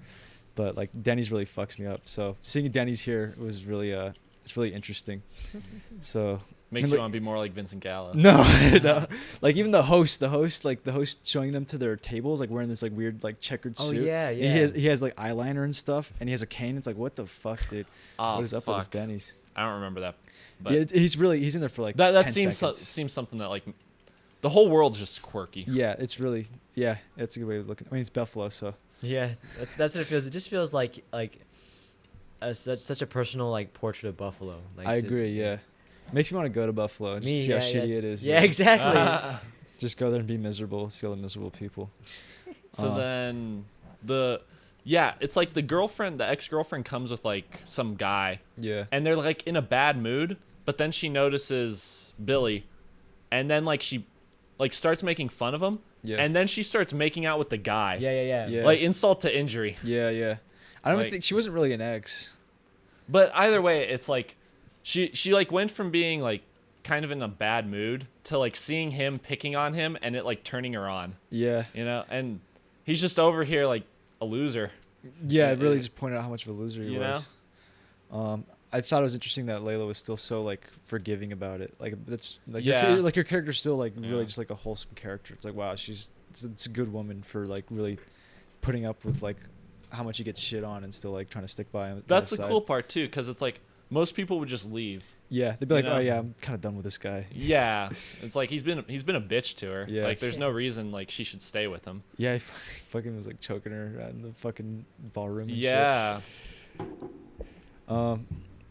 But like Denny's really fucks me up. So seeing Denny's here was really it's really interesting. So Makes and, you like, want to be more like Vincent Gallo. no, no. Like even the host showing them to their tables, like wearing this like weird like checkered Oh suit. yeah, And yeah. he has like eyeliner and stuff, and he has a cane. It's like, what the fuck, dude? Oh, What is up with this fuck. Denny's? I don't remember that. But Yeah, he's in there for like that 10 seems seconds. seems something that like the whole world's just quirky. Yeah, it's really it's a good way of looking. I mean, it's Buffalo, so Yeah, that's what it feels. It just feels like such a personal like portrait of Buffalo. Like I agree. Yeah, makes me want to go to Buffalo and just see how shitty it is. Yeah, exactly. Just go there and be miserable. See all the miserable people. So then it's like the ex-girlfriend comes with like some guy, Yeah. and they're like in a bad mood, but then she notices Billy, and then like she like starts making fun of him, Yeah. and then she starts making out with the guy. Yeah. Yeah. Like insult to injury. Yeah. I don't Like- think she wasn't really an ex. But either way, it's like she like went from being like kind of in a bad mood to like seeing him picking on him and it like turning her on, Yeah. you know? And he's just over here like a loser. Yeah, it really it- just pointed out how much of a loser he You was. I thought it was interesting that Layla was still so like forgiving about it. Like that's like Yeah. your character's still like really Yeah. just like a wholesome character. It's like wow, it's a good woman for like really putting up with like how much he gets shit on and still like trying to stick by him. That's the side. cool part too, because it's like most people would just leave. Yeah, they'd be like, You know? oh yeah, I'm kind of done with this guy. Yeah, it's like he's been a bitch to her. Yeah. Like there's no reason like she should stay with him. Yeah, he fucking was like choking her in the fucking ballroom. And Yeah. Shit.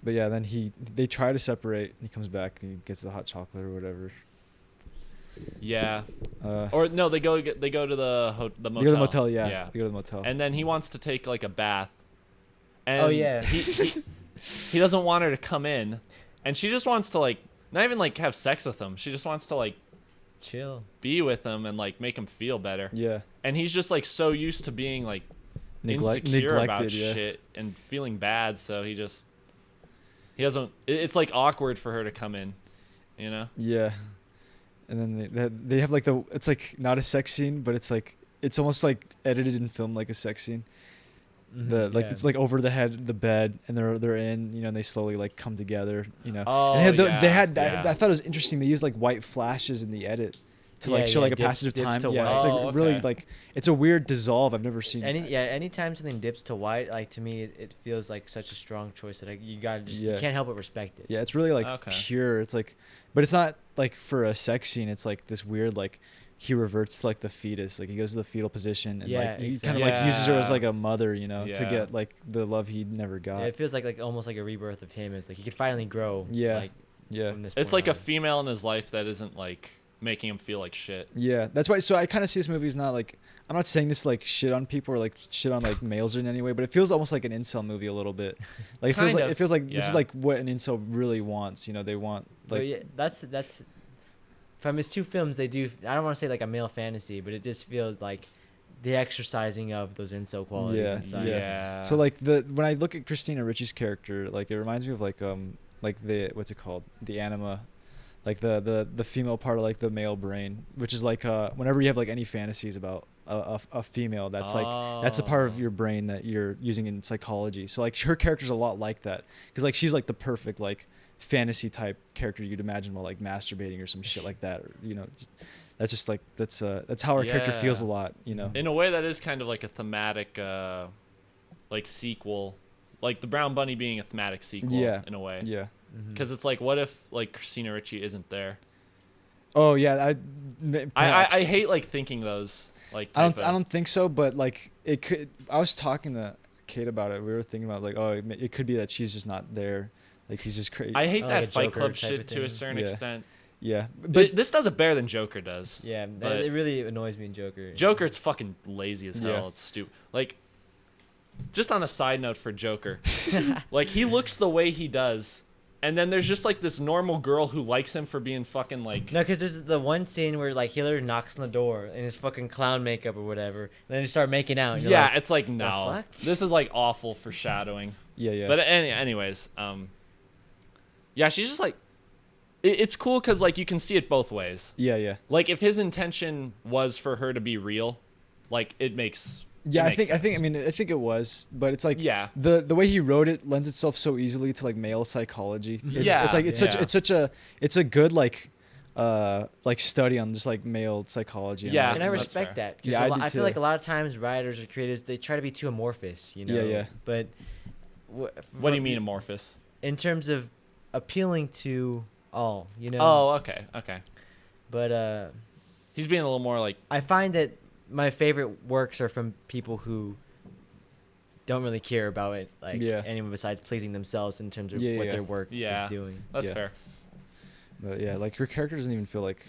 But yeah, then they try to separate, and he comes back and he gets the hot chocolate or whatever. Yeah. Uh, Or no, they go to the motel. they go to the motel, yeah. Yeah. They go to the motel. And then he wants to take like a bath. And Oh, yeah. he doesn't want her to come in, and she just wants to like not even like have sex with him. She just wants to like Chill. be with him and like make him feel better. yeah. And he's just like so used to being like insecure about shit and feeling bad, so he doesn't. It's like awkward for her to come in, you know? Yeah. And then they have like it's like not a sex scene, but it's like it's almost like edited and filmed like a sex scene. It's like over the head the bed, and they're in, you know, and they slowly like come together, you know. Oh, and they had yeah. I thought it was interesting. They used like white flashes in the edit to like Yeah, show yeah, like a dips- passage of dips time. to Yeah, white. it's like Oh, really okay. like it's a weird dissolve. I've never seen. Anytime something dips to white, like to me, it feels like such a strong choice that you gotta just you Yeah. can't help but respect it. Yeah, it's really like Okay. pure. It's like, but it's not like for a sex scene. It's like this weird like he reverts to like the fetus. Like he goes to the fetal position and Yeah, like he kind exactly. of like uses her as Yeah. like a mother, you know, to Yeah. get like the love he never got. Yeah, it feels like almost like a rebirth of him. It's like he could finally grow. Yeah. Like, Yeah. from this It's point like a on. female in his life that isn't like making him feel like shit. Yeah, that's why. So I kind of see this movie as not like I'm not saying this to, like shit on people or like shit on like males in any way, but it feels almost like an incel movie a little bit. Like Kind of, it feels like this is yeah. like what an incel really wants. You know, they want But like yeah, that's from his two films. They do. I don't want to say like a male fantasy, but it just feels like the exercising of those incel qualities Yeah, inside. Yeah. So like when I look at Christina Ricci's character, like it reminds me of like the what's it called, the anima, like the female part of like the male brain, which is like whenever you have like any fantasies about a female, that's like that's a part of Oh. your brain that you're using in psychology. So like her character's a lot like that, because like she's like the perfect like fantasy type character you'd imagine while like masturbating or some shit like that, or you know. That's just like that's how her character feels a Yeah. lot, you know. In a way, that is kind of like a thematic, like sequel, like the Brown Bunny being a thematic sequel. Yeah. In a way. Yeah. Mhm. Because it's like, what if like Christina Ricci isn't there? Oh yeah, I hate like thinking those. Like I type don't think so, but like it could. I was talking to Kate about it. We were thinking about like, oh, it could be that she's just not there. Like he's just crazy. I hate Oh, that like a Fight Joker Club type shit of to a thing. certain Yeah. extent. Yeah, But but this does it better than Joker does. Yeah, But- it really annoys me in Joker. Joker, it's fucking lazy as hell. Yeah. It's stupid. Like, just on a side note for Joker, like he looks the way he does And then there's just like this normal girl who likes him for being fucking like. No, because there's the one scene where like he literally knocks on the door in his fucking clown makeup or whatever, and then they start making out. And you're Yeah, like, it's like no, fuck? this is like awful foreshadowing. Yeah. But anyways, yeah, she's just like, it's cool because like you can see it both ways. Yeah. Like if his intention was for her to be real, like it makes. Yeah, it makes sense. I think it was, but it's like Yeah. the way he wrote it lends itself so easily to like male psychology. It's like it's a good like study on just like male psychology. Yeah. and I that's respect fair. that. 'Cause Yeah, I do I feel too. like a lot of times writers or creators they try to be too amorphous, you know. Yeah. But What do you mean amorphous? in terms of appealing to all, you know? Oh, okay. But He's being a little more like. I find that my favorite works are from people who don't really care about it, like Yeah. anyone besides pleasing themselves in terms of Yeah, what yeah. their work Yeah. is doing. That's Yeah. fair. But yeah, like her character doesn't even feel like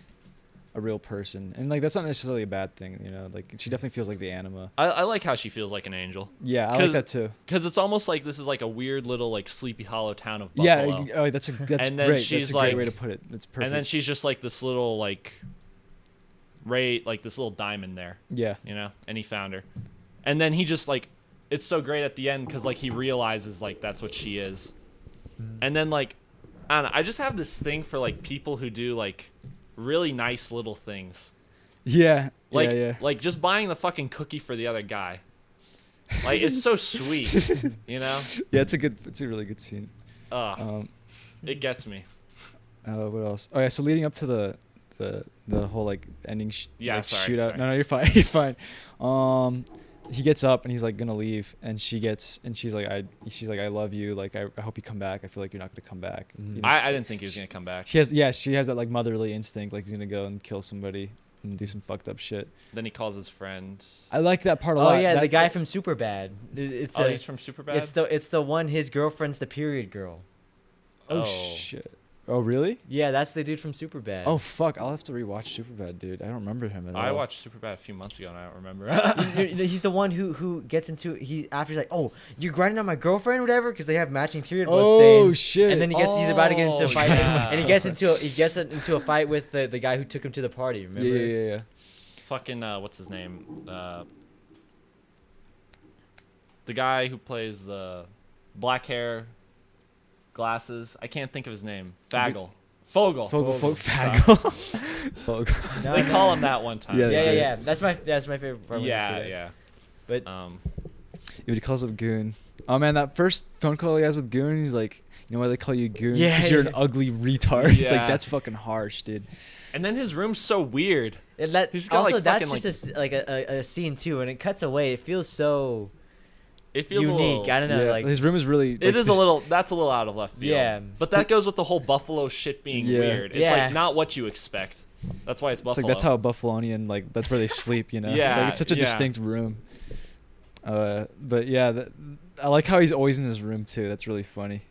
a real person, and like that's not necessarily a bad thing, you know. Like she definitely feels like the anima. I like how she feels like an angel. Yeah, I like 'Cause- that too. Because it's almost like this is like a weird little like Sleepy Hollow town of Yeah, Buffalo. that's And great. then That's she's a great like- way to put it. It's perfect. And then she's just like this little like like this little diamond there, yeah, you know, and he found her. And then he just like, it's so great at the end because like he realizes like that's what she is. And then like, I don't know, I just have this thing for like people who do like really nice little things. yeah, Like, yeah. like just buying the fucking cookie for the other guy. Like it's so sweet, you know? Yeah, it's a really good scene. Ugh, it gets me. What else? Oh yeah, so leading up to the whole like ending Yeah, like, sorry, shootout. sorry. No, you're fine. You're fine. He gets up and he's like gonna leave, and she's like I love you. Like I hope you come back. I feel like you're not gonna come back. Mhm. You know, I didn't think he was gonna come back. she has that like motherly instinct, like he's gonna go and kill somebody and do some fucked up shit. Then he calls his friend. I like that part a Oh lot. yeah, That- the guy from Superbad. It's Oh, a, he's from Superbad. it's the one his girlfriend's the period girl. Oh, Oh. shit. Oh really? Yeah, that's the dude from Superbad. Oh fuck! I'll have to rewatch Superbad, dude. I don't remember him at all. I watched Superbad a few months ago and I don't remember. He's the one who gets into after he's like, oh, you're grinding on my girlfriend or whatever because they have matching period blood Oh stains. shit! And then he's about to get into a Oh, fight, yeah. and he gets into a fight with the guy who took him to the party. Remember? Yeah. Fucking what's his name? The guy who plays the black hair, glasses. I can't think of his name. Fogel. Fogel. Fogel. No, They no. call him that one time. Yeah, Yeah, they yeah, do. yeah. That's my favorite part. when they say that. Yeah. But He calls him Goon. Oh man, that first phone call he has with Goon, he's like, you know why they call you Goon? Yeah, Because you're an yeah. ugly retard. It's Yeah. like that's fucking harsh, dude. And then his room's so weird. He's got, also like, that's fucking, just a scene too, and it cuts away. It feels so It feels unique. a little. I don't know, Yeah, like his room is really. It is a little. That's a little out of left field. Yeah. But that goes with the whole Buffalo shit being Yeah. weird. It's Yeah. like not what you expect. That's why it's It's Buffalo. like that's how a Buffalonian like that's where they sleep, you know. Yeah, It's, like, it's such a yeah. distinct room. But yeah, I like how he's always in his room too. That's really funny.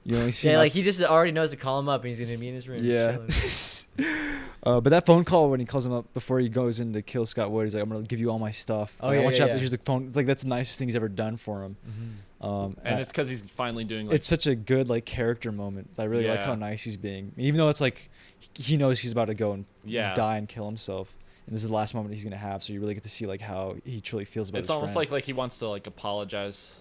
You only see. yeah, like he just already knows to call him up, and he's gonna be in his room. just Yeah. chilling. But that phone call when he calls him up before he goes in to kill Scott Wood, he's like, "I'm gonna give you all my stuff. Oh, Like, I yeah, want you yeah, to have yeah. here's the phone." It's like that's the nicest thing he's ever done for him. And it's because he's finally doing. Like, It's such a good like character moment. I really like Yeah. how nice he's being, even though it's like he knows he's about to go and Yeah. die and kill himself, and this is the last moment he's gonna have. So you really get to see like how he truly feels about it's his almost friend. like he wants to like apologize.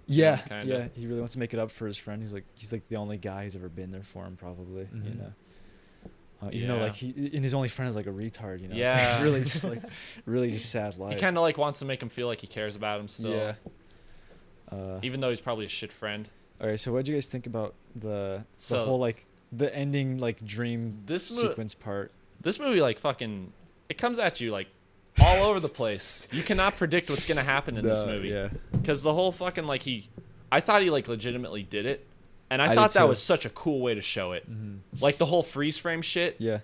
Yeah, kinda. yeah. He really wants to make it up for his friend. He's like the only guy who's ever been there for him, probably. You Mhm. know, even though Yeah. like his only friend is like a retard. You know, Yeah. it's like really just like really just sad life. He kind of like wants to make him feel like he cares about him still. Yeah. Even though he's probably a shit friend. All right. So what did you guys think about the So- whole like the ending like dream This mo- sequence part? This movie like fucking, it comes at you like all over the place. You cannot predict what's gonna happen in this No, movie. Yeah. Because the whole fucking like I thought he like legitimately did it, and I I thought did that too. was such a cool way to show it. Mm-hmm. Like the whole freeze frame shit. Yeah.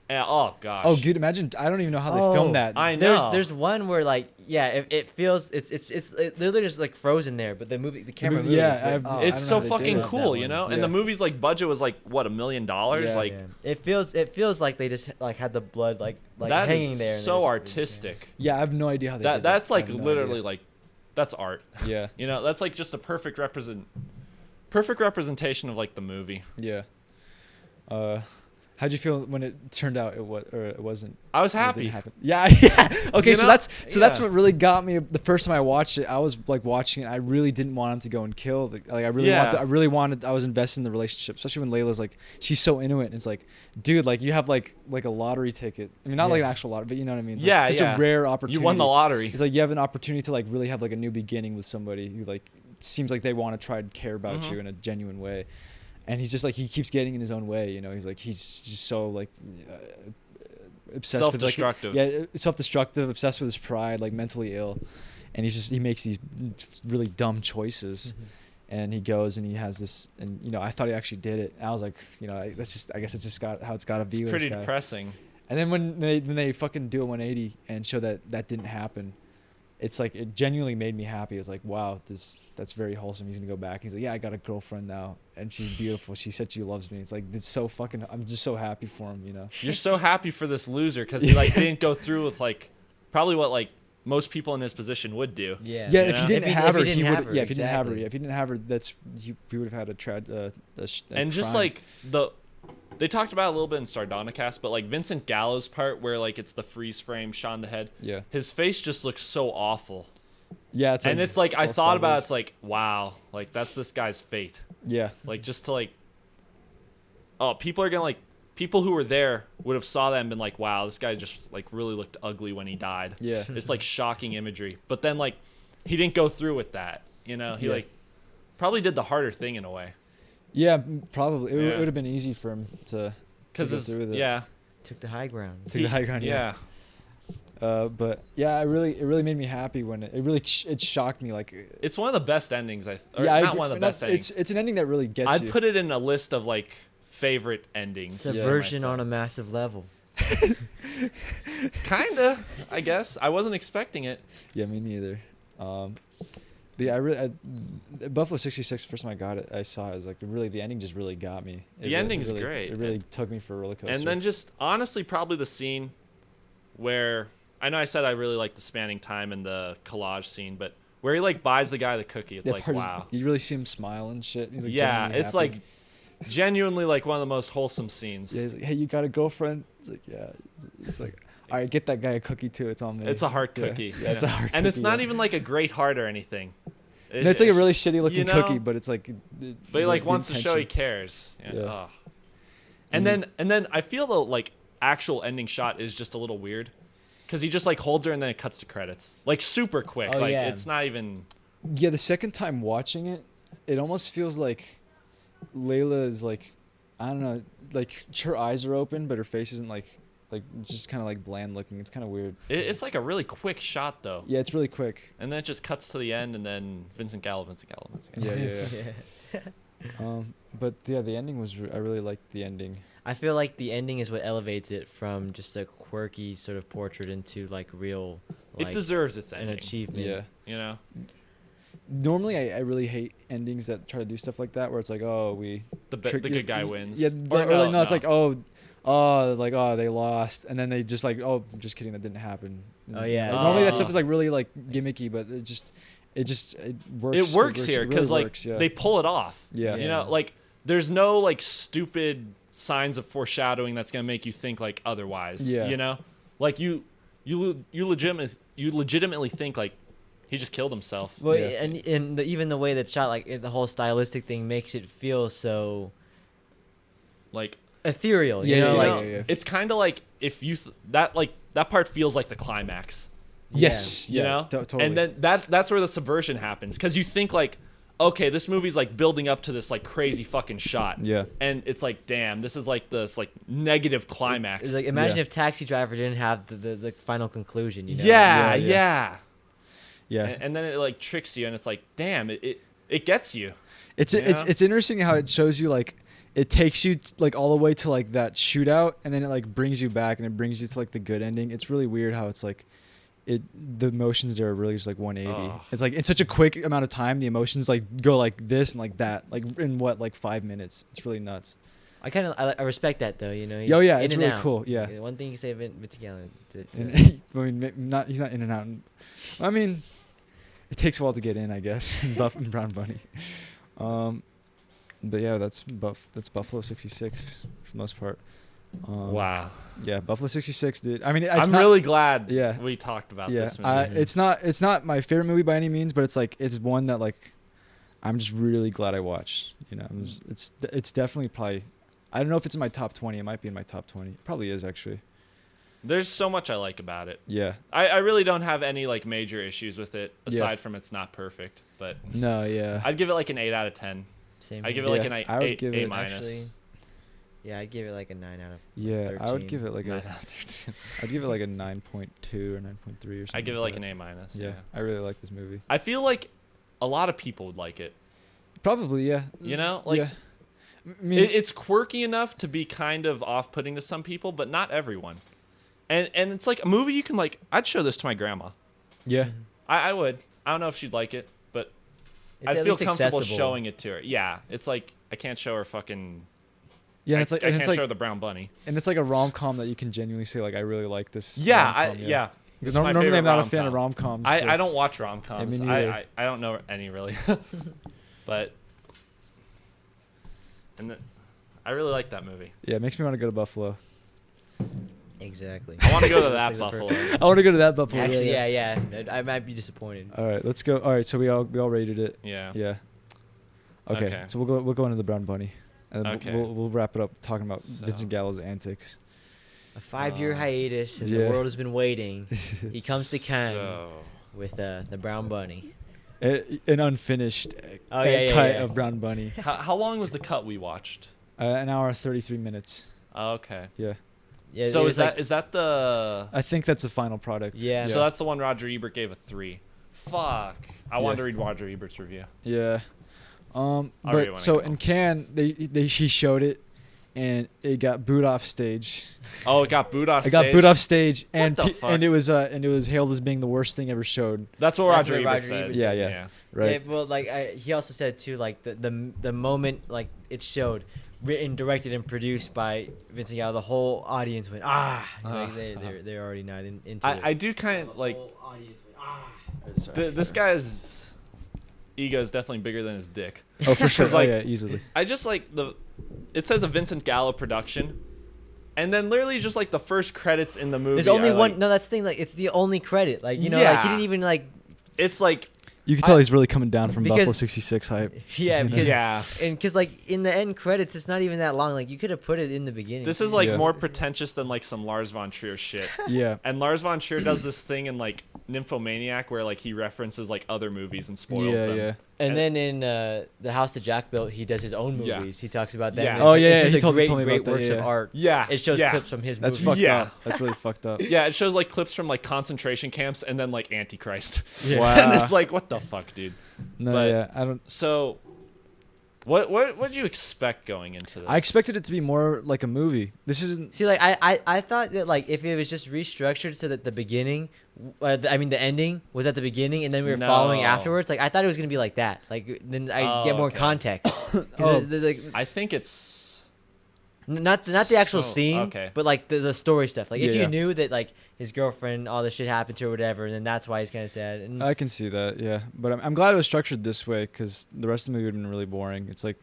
Oh gosh. Oh, dude, imagine I don't even know how they filmed that. I know. There's one where like it feels it's literally just like frozen there, but the camera moves. yeah, but- I It's don't so know how they did fucking that. cool, That you one. know. And Yeah. the movie's like budget was like what, $1 million? Yeah. Like Yeah. It feels like they just like had the blood like that hanging is there. and they so just- artistic. Yeah, I have no idea how they That did that's that. I like have no literally idea. like, that's art. Yeah. You know, that's like just a perfect perfect representation of like the movie. Yeah. How'd you feel when it turned out it wasn't? I was It didn't happy. happen? Yeah, yeah. Okay, You so know? that's Yeah. what really got me the first time I watched it. I was like watching it. I really didn't want him to go and kill. I really wanted. I was invested in the relationship, especially when Layla's like she's so into it. And it's like, dude, like you have like a lottery ticket. I mean, not like an actual lottery, but you know what I mean. It's Yeah, like such yeah. a rare opportunity. You won the lottery. It's like you have an opportunity to like really have like a new beginning with somebody who like seems like they want to try and care about Mhm. you in a genuine way. And he's just like he keeps getting in his own way, you know. He's just so like obsessed Self-destructive. with like, self-destructive, obsessed with his pride, like mentally ill, and he makes these really dumb choices, and he goes and he has this, and you know I thought he actually did it. And I was like, you know, I guess it's just got how it's got to be. It's with pretty this guy. depressing. And then when they fucking do a 180 and show that didn't happen, it's like it genuinely made me happy. It's like, wow, that's very wholesome. He's gonna go back. He's like, yeah, I got a girlfriend now, and she's beautiful. She said she loves me. It's like it's so fucking. I'm just so happy for him, you know. You're so happy for this loser because he like didn't go through with like probably what like most people in his position would do. Yeah. Yeah, You if know? he didn't If he- have if her, he he didn't would. have her, Yeah, if he didn't have her, exactly. if he didn't have her, we would have had a And just crime. like they talked about it a little bit in Sardonicast, but like Vincent Gallo's part where like it's the freeze frame shot in the head. Yeah, His face just looks so awful. yeah, it's And it's like I all thought about it, sideways. it's like wow, like that's this guy's fate. Yeah, Like just to like people are gonna like people who were there would have saw that and been like, wow, this guy just like really looked ugly when he died. yeah. It's like shocking imagery. But then like he didn't go through with that. You know, he Yeah. like probably did the harder thing in a way. Yeah, probably. It Yeah. would have been easy for him to Because go through with it. yeah. Took the high ground. Took the high ground. Yeah. But yeah, it really made me happy when it really it shocked me. Like, It's one of the best endings or yeah, I not agree. one of the best endings. It's an ending that really gets I'd you. put it in a list of like favorite endings. for Subversion on a myself. massive level. Kinda, I guess. I wasn't expecting it. Yeah, me neither. But yeah, Buffalo 66. First time I got it, I saw it. I was like, really, the ending just really got me. The ending's great. It really took me for a roller coaster. And then just honestly, probably the scene where I know I said I really like the spanning time and the collage scene, but where he like buys the guy the cookie, it's that like part is- wow. you really see him smile and shit. He's like, Yeah, genuinely it's happy. like genuinely like one of the most wholesome scenes. Yeah, he's like, hey, you got a girlfriend? It's like, yeah. It's like, all right, get that guy a cookie too. It's on me. It's a heart Yeah. cookie. Yeah, it's a heart and it's cookie, not yeah. even like a great heart or anything. No, it's like a really shitty looking you know, cookie, but it's like. But he like the wants to show he intention. cares. Yeah. Yeah. Ugh. And then I feel the like actual ending shot is just a little weird, because he just like holds her and then it cuts to credits like super quick. Oh, like yeah. it's not even. Yeah, the second time watching it, it almost feels like Layla is like, I don't know, like her eyes are open, but her face isn't like it's just kind of like bland looking. It's kind of weird. It's like a really quick shot though. Yeah, it's really quick. And then it just cuts to the end, and then Vincent Gallo. Yeah, yeah. But yeah, the ending was. I really liked the ending. I feel like the ending is what elevates it from just a quirky sort of portrait into like real. Like, It deserves its an ending. achievement. Yeah. You know. Normally, I really hate endings that try to do stuff like that, where it's like, oh, we. The trick- good guy wins. Yeah, Or like, no, it's like, oh, they lost, and then they just like, oh, just kidding, that didn't happen. Oh, yeah. Like, normally that Oh. stuff is like really like gimmicky, but it works. It works here it really because like works, yeah. they pull it off. Yeah. You know, like there's no like stupid signs of foreshadowing that's gonna make you think like otherwise. Yeah. You know, like you legitimately think like he just killed himself. Well, Yeah. and even the way that's shot, like the whole stylistic thing makes it feel so Like ethereal. Yeah, you know, you like know, yeah. it's kind of like if you that part feels like the climax. Yes, You yeah, know, totally. and then that's where the subversion happens because you think like, okay, this movie's like building up to this like crazy fucking shot. Yeah. And it's like, damn, this is like this like negative climax. It's like imagine Yeah. if Taxi Driver didn't have the final conclusion. You know? yeah, Yeah, yeah. yeah. And then it like tricks you, and it's like, damn, it gets you. It's Yeah. it's interesting how it shows you like it takes you like all the way to like that shootout, and then it like brings you back and it brings you to like the good ending. It's really weird how it's like the emotions there are really just like 180. Oh. It's like in such a quick amount of time, the emotions like go like this and like that, like in what, like 5 minutes. It's really nuts. I respect that though. You know. Oh, yeah, in it's and really out. cool, yeah. One thing you say, Vincent Gallo. And, I mean, he's not in and out. I mean, it takes a while to get in, I guess. in Buff and Brown Bunny. But yeah, that's Buffalo 66 for the most part. Wow. Yeah, Buffalo 66, dude. I mean, I'm really glad Yeah. we talked about Yeah, this movie. it's not my favorite movie by any means, but it's one that like I'm just really glad I watched. You know, it's definitely probably. I don't know if it's in my top 20. It might be in my top 20. It probably is actually. There's so much I like about it. Yeah. I really don't have any like major issues with it aside Yeah. from it's not perfect. But No. Yeah. I'd give it like an 8 out of 10. Same. I'd give it here. like Yeah, an I would A, give A it- minus. Actually, yeah, I'd give it like a 9 out of. Yeah, I would 13. give it like 9 a. out of 13. I'd give it like a 9.2 or 9.3 or something. I'd give it like that. an A minus. Yeah, I really like this movie. I feel like a lot of people would like it. Probably, yeah. You know, like yeah. I mean, it's quirky enough to be kind of off-putting to some people, but not everyone. And it's like a movie you can like. I'd show this to my grandma. yeah. I would. I don't know if she'd like it, but It's I'd at feel least comfortable accessible. showing it to her. Yeah, it's like I can't show her fucking. Yeah, and I, it's like I and can't it's like show her the brown bunny. and it's like a rom-com that you can genuinely say like I really like this. Yeah, rom-com, yeah. Because It's my normally favorite I'm not a fan of rom-com. rom-coms. so- I don't watch rom-coms. Yeah, me neither. I don't know any really, but I really like that movie. Yeah, it makes me want to go to Buffalo. Exactly. I want to go to that This is Buffalo. perfect. I want to go to that Buffalo. Actually, yeah. I might be disappointed. All right, let's go. All right, so we all rated it. Yeah. Yeah. Okay. Okay. So we'll go into the Brown Bunny, and then Okay. we'll wrap it up talking about So- Vincent Gallo's antics. A 5-year hiatus, and yeah. the world has been waiting. He comes to Cannes So, with the brown bunny. An unfinished Oh, yeah, cut yeah. of Brown Bunny. how long was the cut we watched? An hour 33 minutes. Oh, okay. Yeah. Yeah, So it is was like- that the? I think that's the final product. Yeah. So that's the one Roger Ebert gave a 3. Fuck. I wanted to read Roger Ebert's review. Yeah. really But wanna so go. in Cannes, she showed it, and it got booed off stage. Oh, it got booed off It stage? got booed off stage, What and the pe- fuck? and it was hailed as being the worst thing ever showed. That's what That's Roger what Ebert Roger said. Ebert Yeah, said. yeah. Right. Yeah, well, like he also said too, like the moment like it showed, written, directed, and produced by Vincent Gallo, the whole audience went like they're already not into it. I do kind of like The whole audience went, this guy's ego is definitely bigger than his dick. Oh, for sure. 'Cause, like, oh, yeah, easily. I just like it says a Vincent Gallo production, and then literally just like the first credits in the movie. There's only are, one. like- No, that's the thing. Like it's the only credit. Like like he Yeah. didn't even like. It's like You can tell he's really coming down from because- Buffalo 66 hype. Yeah, You know? because yeah. and because like in the end credits, it's not even that long. Like you could have put it in the beginning. This is like Yeah. more pretentious than like some Lars von Trier shit. Yeah. And Lars von Trier does this thing in like Nymphomaniac where like he references like other movies and spoils Yeah, them. yeah. And then in The House That Jack Built, he does his own Yeah. movies. He talks about them. Yeah. in Oh, ter- yeah, in yeah, terms he of told me great about that, works of yeah. art. Yeah. It shows yeah. clips from his That's movies. fucked Yeah. up. That's really fucked up. Yeah, it shows like clips from like concentration camps and then like Antichrist. Yeah. and Wow. it's like, what the fuck, dude? No, But- yeah. I don't. So, what did you expect going into this? I expected it to be more like a movie. This isn't. See, like I thought that like if it was just restructured so that the beginning, the ending was at the beginning and then we were following No. afterwards. Like I thought it was gonna be like that. Like then I get more okay. context. 'Cause Oh. like, I think it's not the actual So, scene, okay. but like the story stuff. Like if Yeah, you yeah. knew that like his girlfriend, all this shit happened to her, or whatever, then that's why he's kind of sad. And I can see that, yeah. But I'm glad it was structured this way because the rest of the movie would have been really boring. It's like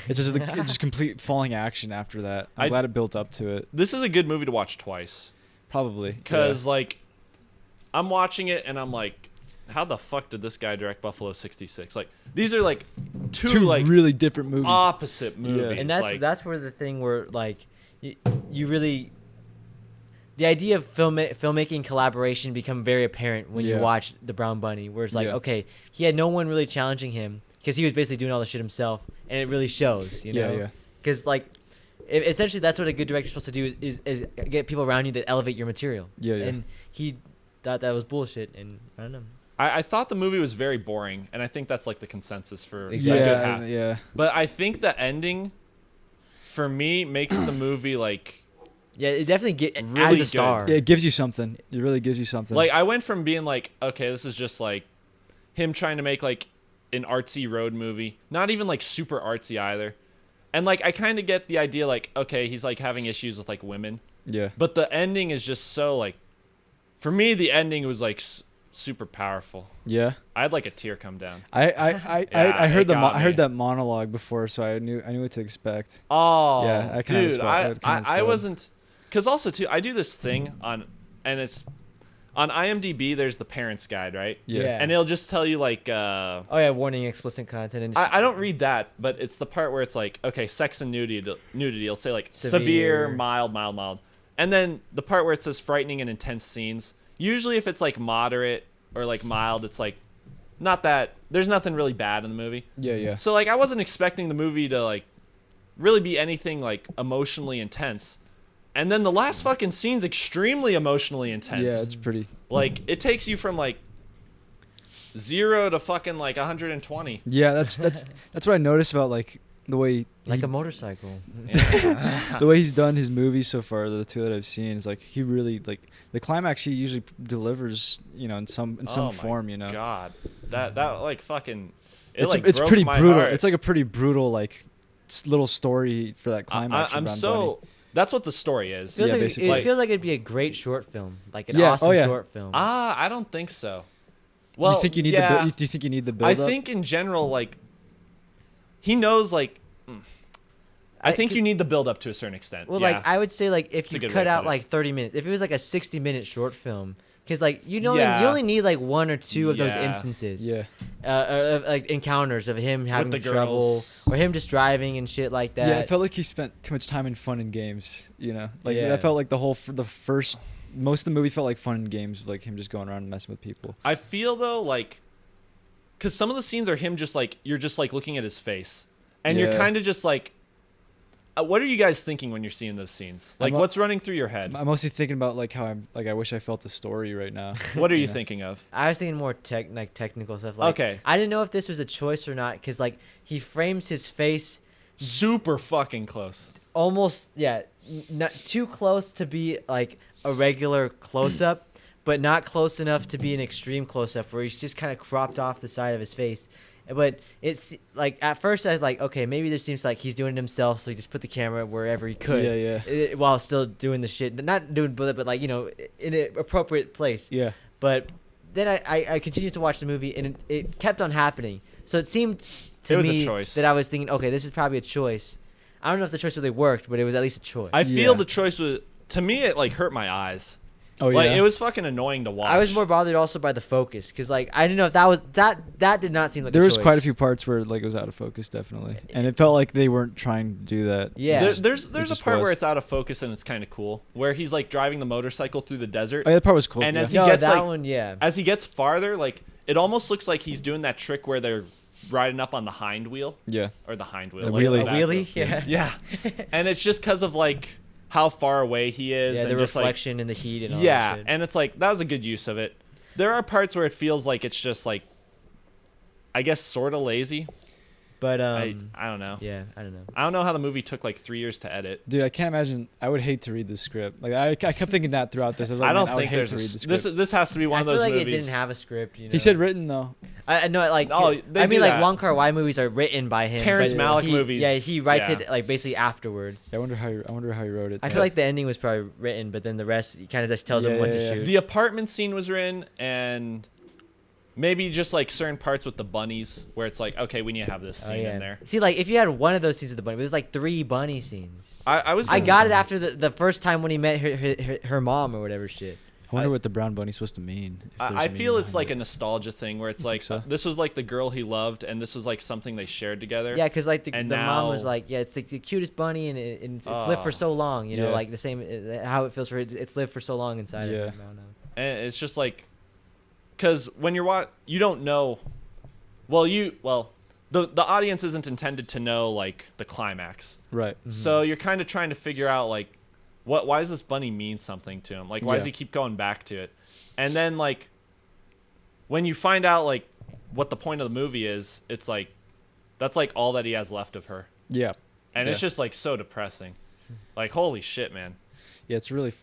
it's just complete falling action after that. I'm I- glad it built up to it. this is a good movie to watch twice Probably because like I'm watching it and I'm like, how the fuck did this guy direct Buffalo 66? Like these are like two like really different movies. opposite movies. and that's like, that's where the thing where like you really the idea of filmmaking collaboration become very apparent when you Yeah. watch The Brown Bunny, where it's like, Yeah. okay, he had no one really challenging him because he was basically doing all the shit himself, and it really shows, you know? Yeah, yeah. Because like, essentially, that's what a good director's supposed to do is get people around you that elevate your material. Yeah, yeah. And he thought that was bullshit, and I don't know. I thought the movie was very boring, and I think that's like the consensus for Exactly. a good Yeah, half. yeah. But I think the ending, for me, makes the movie like Yeah, it definitely Really adds a good. star. Yeah, it gives you something. It really gives you something. like I went from being like, okay, this is just like him trying to make like an artsy road movie, not even like super artsy either. And like I kind of get the idea like, okay, he's like having issues with like women, yeah. but the ending is just so like, for me the ending was like super powerful. Yeah. I had like a tear come down. I heard it got I heard me. that monologue before, so I knew what to expect. Oh, Yeah, I kinda dude, spelled- I, I kinda I, I spelled. wasn't, because also too, I do this thing on, and it's on IMDb. There's the parents guide, right? Yeah. Yeah. And it'll just tell you like, Oh yeah, warning explicit content. And I don't read that, but it's the part where it's like, okay, sex and nudity. It'll say like severe, Severe. mild, and then the part where it says frightening and intense scenes. Usually, if it's like moderate or like mild, it's like not that. There's nothing really bad in the movie. Yeah. So like I wasn't expecting the movie to like really be anything like emotionally intense. And then the last fucking scene's extremely emotionally intense. Yeah, it's pretty. like it takes you from like 0 to fucking like 120. Yeah, that's what I noticed about like the way like a motorcycle. the way he's done his movies so far, the two that I've seen, is like he really like the climax he usually delivers, in some Oh my form, God, that like fucking. It's broke pretty my brutal. heart. It's like a pretty brutal like little story for that climax. I'm around so. Bunny. That's what the story is. Feels Yeah, like basically. it feels like it'd be a great short film, like an Yeah, awesome oh, yeah. short film. I don't think so. Well, you think you need yeah, do you think you need the I build up? think in general, like, he knows, like, I think you need the build up to a certain extent. Well, yeah. like I would say, like if That's a you good way cut to out put it. like 30 minutes, if it was like a 60-minute short film, because like you Yeah. only need like one or two of those Yeah. instances, Yeah. like encounters of him having the trouble girls. or him just driving and shit like that. Yeah, it felt like he spent too much time in fun and games. Like Yeah. that felt like the first most of the movie felt like fun and games, like him just going around and messing with people. I feel though, like, because some of the scenes are him just like you're just like looking at his face, and you're Yeah. kind of just like, what are you guys thinking when you're seeing those scenes? Like, I'm- what's running through your head? I'm mostly thinking about like how I wish I felt the story right now. What are you know? thinking of? I was thinking more technical stuff. Like, Okay. I didn't know if this was a choice or not, because like he frames his face Super fucking close. almost not too close to be like a regular close up, but not close enough to be an extreme close up where he's just kind of cropped off the side of his face. But it's like at first I was like, okay, maybe this seems like he's doing it himself, so he just put the camera wherever he could, Yeah. while still doing the shit, not doing bullet, but like in an appropriate place. Yeah. But then I continued to watch the movie, and it kept on happening. So it seemed It to was a me choice. that I was thinking, okay, this is probably a choice. I don't know if the choice really worked, but it was at least a choice. I feel Yeah. the choice was, to me, it like hurt my eyes. Oh Like yeah. it was fucking annoying to watch. I was more bothered also by the focus, because like I didn't know if that did not seem like There a was choice. quite a few parts where like it was out of focus, definitely, and it felt like they weren't trying to do that. Yeah. There's a just part was. where it's out of focus and it's kind of cool, where he's like driving the motorcycle through the desert, Oh, yeah, that part was cool. And yeah. as he No, gets, that like- one, yeah. as he gets farther, like it almost looks like he's doing that trick where they're riding up on the hind wheel yeah. or the hind wheel, The like wheelie. A back wheelie, wheel. yeah. Yeah, and it's just because of like how far away he is, Yeah, and the just reflection and the heat and all yeah, that shit. and it's like that was a good use of it. There are parts where it feels like it's just like, I guess, sort of lazy. But I don't know. yeah, I don't know. I don't know how the movie took like 3 years to edit. Dude, I can't imagine. I would hate to read the script. Like I kept thinking that throughout this. I was like, I don't man, would think hate there's to read the this. script. This has to be one I of feel those like movies. it didn't have a script. He said written though. I know, like, Oh, they I do mean, like that. Wong Kar-wai movies are written by him. Terrence but Malick he- movies. Yeah, he writes Yeah. it like basically afterwards. I wonder how he wrote it. I feel like the ending was probably written, but then the rest he kind of just tells him Yeah, what yeah, to yeah. shoot. The apartment scene was written, and maybe just like certain parts with the bunnies where it's like, okay, we need to have this Oh, scene yeah. in there. See, like if you had one of those scenes with the bunny, it was like 3 bunny scenes. I was. I gonna- got it after the first time when he met her mom or whatever shit. I wonder what the brown bunny's supposed to mean. if there's I a feel meaning it's like a behind nostalgia thing where it's You like think so? this was like the girl he loved, and this was like something they shared together. Yeah, because like the And mom was now- like, yeah, it's the cutest bunny, and it's lived for so long. You know, Yeah. like the same how it feels for it's lived for so long inside of Yeah. him. I don't know. And it's just like, because when you're you don't know. The audience isn't intended to know like the climax. it. Right. So you're kind of trying to figure out like, why does this bunny mean something to him? Like, why does Yeah. he keep going back to it? And then like, when you find out like what the point of the movie is, it's like, that's like all that he has left of her, Yeah. and it's Yeah. just like so depressing. Like, holy shit, man! Yeah, it's really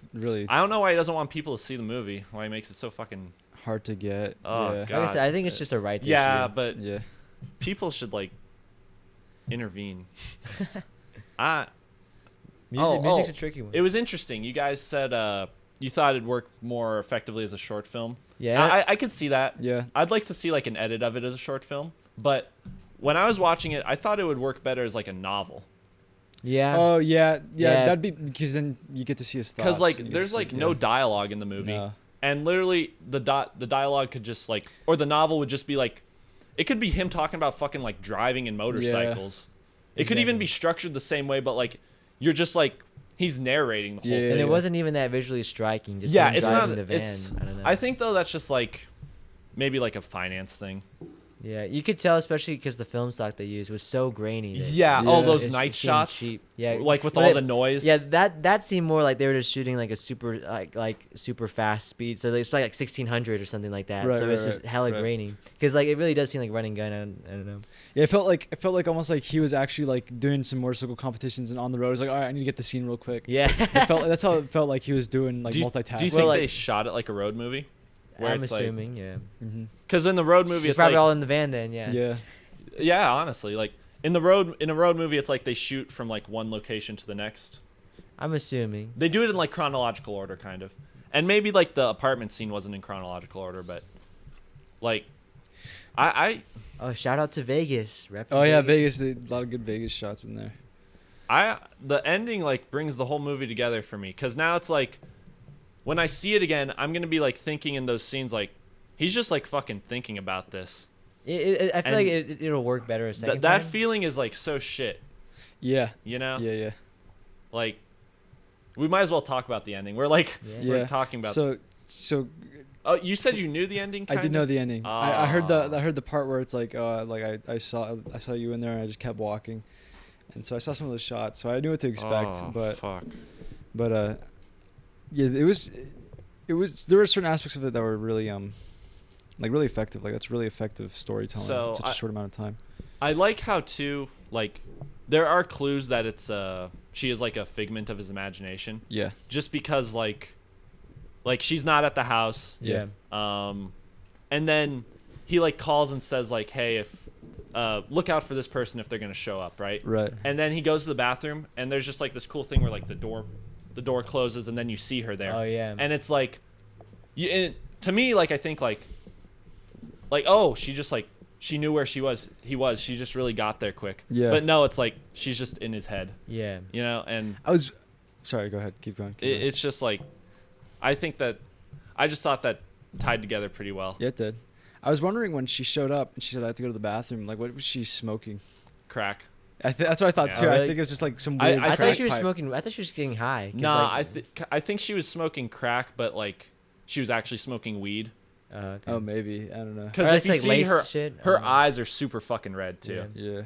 I don't know why he doesn't want people to see the movie. Why he makes it so fucking. hard to get. Oh, yeah. Like I God. said, I think it's just a right Yeah, issue. but Yeah. people should like intervene. Music's a tricky one. It was interesting. You guys said you thought it'd work more effectively as a short film. Yeah. I could see that. Yeah. I'd like to see like an edit of it as a short film, but when I was watching it, I thought it would work better as like a novel. Yeah. Oh yeah, Yeah. That'd be because then you get to see his thoughts. Because like and you there's get to like see- no yeah. dialogue in the movie, No. and literally the dialogue could just like, or the novel would just be like, it could be him talking about fucking like driving and motorcycles. It could even Exactly. be structured the same way, but like you're just like he's narrating the whole Yeah. thing. And it wasn't even that visually striking. Just Yeah, him it's driving not. the van. It's. I don't know. I think though that's just like maybe like a finance thing. Yeah, you could tell, especially because the film stock they used was so grainy. that Yeah. Yeah. Oh, those it night seemed shots. cheap. Yeah, Like with but all it- the noise. Yeah, that seemed more like they were just shooting like a super like super fast speed. So it's like 1600 or something like that. Right, so right, it's just right, hella right. grainy. Because like it really does seem like running gun. I don't know. Yeah, it felt like almost like he was actually like doing some motorcycle competitions and on the road. He's like, all right, I need to get the scene real quick. Yeah, That's how it felt like he was doing like do you, multitasking. do you Well, think like- they shot it like a road movie? Where I'm it's assuming. Yeah, Mm-hmm. Because in the road movie, you're it's probably like all in the van then. Yeah. Yeah. honestly, like in a road movie, it's like they shoot from like one location to the next. I'm assuming. They do it in like chronological order, kind of, and maybe like the apartment scene wasn't in chronological order, but like, Oh, shout out to Vegas. Oh yeah, Vegas. A lot of good Vegas shots in there. the ending like brings the whole movie together for me, because now it's like when I see it again, I'm gonna be like thinking in those scenes like he's just like fucking thinking about this. I feel And like it'll work better a second That time. feeling is like so shit, Yeah. you know? Yeah. Like, we might as well talk about the ending. We're like, Yeah. we're talking about. So Oh, you said you knew the ending. I did know the ending. I heard Ah. the part where it's like I saw you in there and I just kept walking, and so I saw some of those shots, so I knew what to expect. Oh, but fuck. yeah, it was there were certain aspects of it that were really like really effective. Like that's really effective storytelling So in such a short amount of time. I like how too like there are clues that it's she is like a figment of his imagination, Yeah. just because like she's not at the house. Yeah. And then he like calls and says like, hey, if look out for this person if they're gonna show up, right? Right. And then he goes to the bathroom and there's just like this cool thing where like the door closes and then you see her there. Oh yeah. And it's like to me, like I think like oh, she just like she knew where he was, she just really got there quick. Yeah. But no, it's like she's just in his head, Yeah. you know? And Sorry. Go ahead. Keep going. it's just like I just thought that tied together pretty well. Yeah, it did. I was wondering when she showed up and she said I had to go to the bathroom. Like, what was she smoking? Crack. That's what I thought Yeah. too. Oh, I really? think it was just like some I- weird. I I crack thought she was pipe. smoking. I thought she was getting high. 'cause, Nah, like, I think she was smoking crack, but like she was actually smoking weed. Okay. Oh, maybe. I don't know. Because Or if that's you like see lace her, shit? her Oh. eyes are super fucking red too. Yeah. Yeah.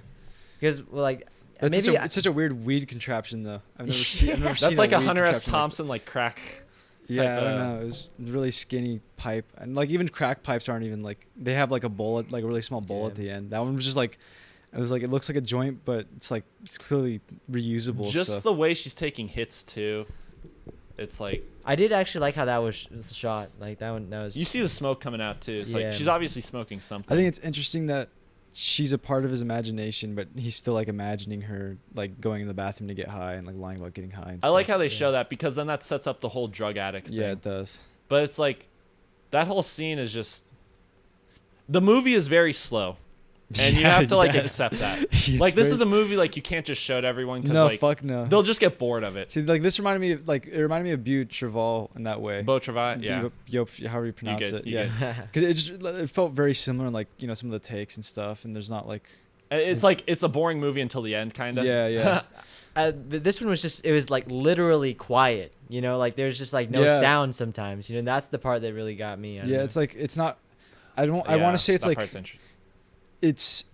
Because well, like That's maybe it's such a weird weed contraption though. I've never seen. I've never seen That's like a weed Hunter S. contraption like- Thompson like crack. Yeah, type I don't of- know. It was really skinny pipe, and like even crack pipes aren't even like they have like a bullet, like a really small bullet at Yeah. the end. That one was just like, it was like it looks like a joint, but it's clearly reusable. Just so. the way she's taking hits too. It's like I did actually like how that was shot. Like that one. That was. you see the smoke coming out too. It's Yeah. like she's obviously smoking something. I think it's interesting that she's a part of his imagination, but he's still like imagining her like going in the bathroom to get high and like lying about getting high. And I like stuff. how they Yeah. show that, because then that sets up the whole drug addict thing. Yeah, it does. But it's like that whole scene is just the movie is very slow. And you Yeah, have to like yeah. accept that. It's Like this very- is a movie like you can't just show to everyone, because no, like fuck no. they'll just get bored of it. See, like this reminded me of it reminded me of Beau Travail in that way. Beau Travail, yeah. However you pronounce good, it. you Yeah. Because it felt very similar, like some of the takes and stuff, and there's not like It's like it's a boring movie until the end, kind of. yeah. But this one was just. It was like literally quiet. Like there's just like no Yeah. sound sometimes. And that's the part that really got me. I don't Yeah, know. it's like it's not. I want Yeah, to say it's that like part's interesting. it's.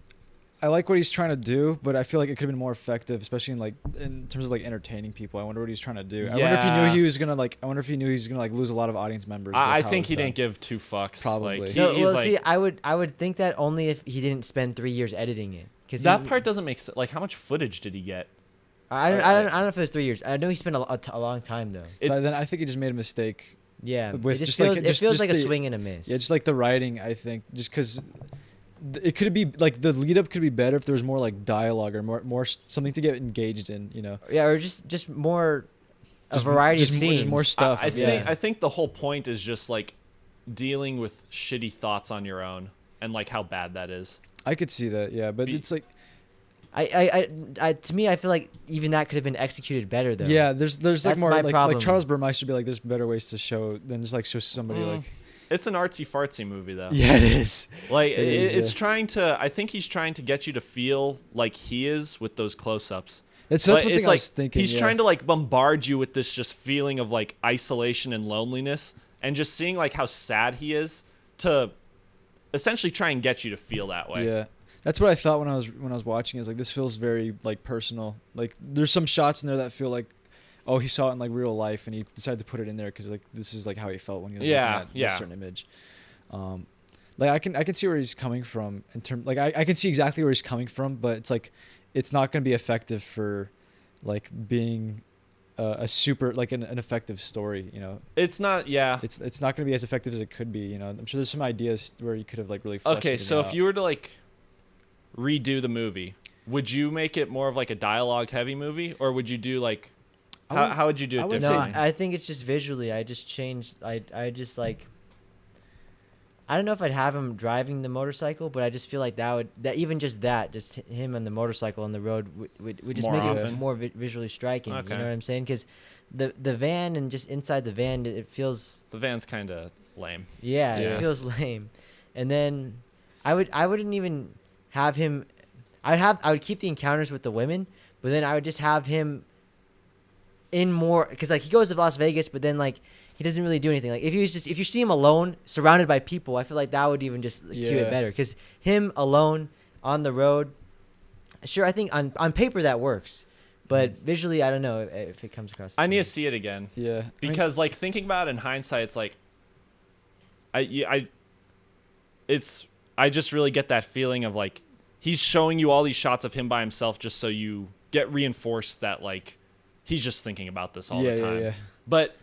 I like what he's trying to do, but I feel like it could have been more effective, especially in terms of like entertaining people. I wonder what he's trying to do. I wonder if he knew Yeah. he was gonna like. I wonder if he knew he was gonna like lose a lot of audience members. with I how think it he was done. didn't give two fucks. Probably. Like, No, he's well, like, see, I would think that only if he didn't spend 3 years editing it. Because that part doesn't make sense. Like, how much footage did he get? I don't know if it was 3 years. I know he spent a long time though. So then I think he just made a mistake. Yeah, With it just just, like, feels just- it feels just like a the- swing and a miss. Yeah, just like the writing, I think, just because it could be like the lead up could be better if there was more like dialogue or more something to get engaged in. Yeah, or just more a Just- variety just of more- scenes. just more stuff. I think yeah. I think the whole point is just like dealing with shitty thoughts on your own and like how bad that is. I could see that, yeah, but it's like, To me, I feel like even that could have been executed better though. yeah, there's like That's more my like problem. Charles Burmeister be like, there's better ways to show than just like show somebody like. It's an artsy fartsy movie though. Yeah, it is. Like It is, it's yeah. trying to. I think he's trying to get you to feel like he is with those close-ups. That's But one it's thing I was thinking. He's yeah. trying to like bombard you with this just feeling of like isolation and loneliness, and just seeing like how sad he is to essentially try and get you to feel that way. Yeah, that's what I thought when I was watching. Is like this feels very like personal. Like there's some shots in there that feel like, oh, he saw it in like real life, and he decided to put it in there because like this is like how he felt when he was Yeah, looking at yeah. this certain image. Like I can see where he's coming from in term. Like I can see exactly where he's coming from, but it's like it's not going to be effective for like being a super like an effective story. You know, It's not. Yeah. it's not going to be as effective as it could be. You know, I'm sure there's some ideas where you could have like really. fleshed Okay, it so out. if you were to like redo the movie, would you make it more of like a dialogue heavy movie, or would you do like how would you do I it would No, differently? I think it's just visually. I just changed. I just like. I don't know if I'd have him driving the motorcycle, but I just feel like that even just him on the motorcycle on the road would just More make often? it more visually striking. You Okay. know what I'm saying? Because the van and just inside the van, it feels The van's kind of lame. yeah, Yeah. it feels lame. And then I wouldn't even have him. I would keep the encounters with the women, but then I would just have him in more because like he goes to Las Vegas, but then like he doesn't really do anything. Like if you see him alone, surrounded by people, I feel like that would even just cue Yeah. it better. Because him alone on the road, sure, I think on paper that works, but visually I don't know if it comes across. I need to see it again yeah, I mean, because like thinking about it in hindsight, it's like I just really get that feeling of like he's showing you all these shots of him by himself just so you get reinforced that like he's just thinking about this all the time. Yeah. But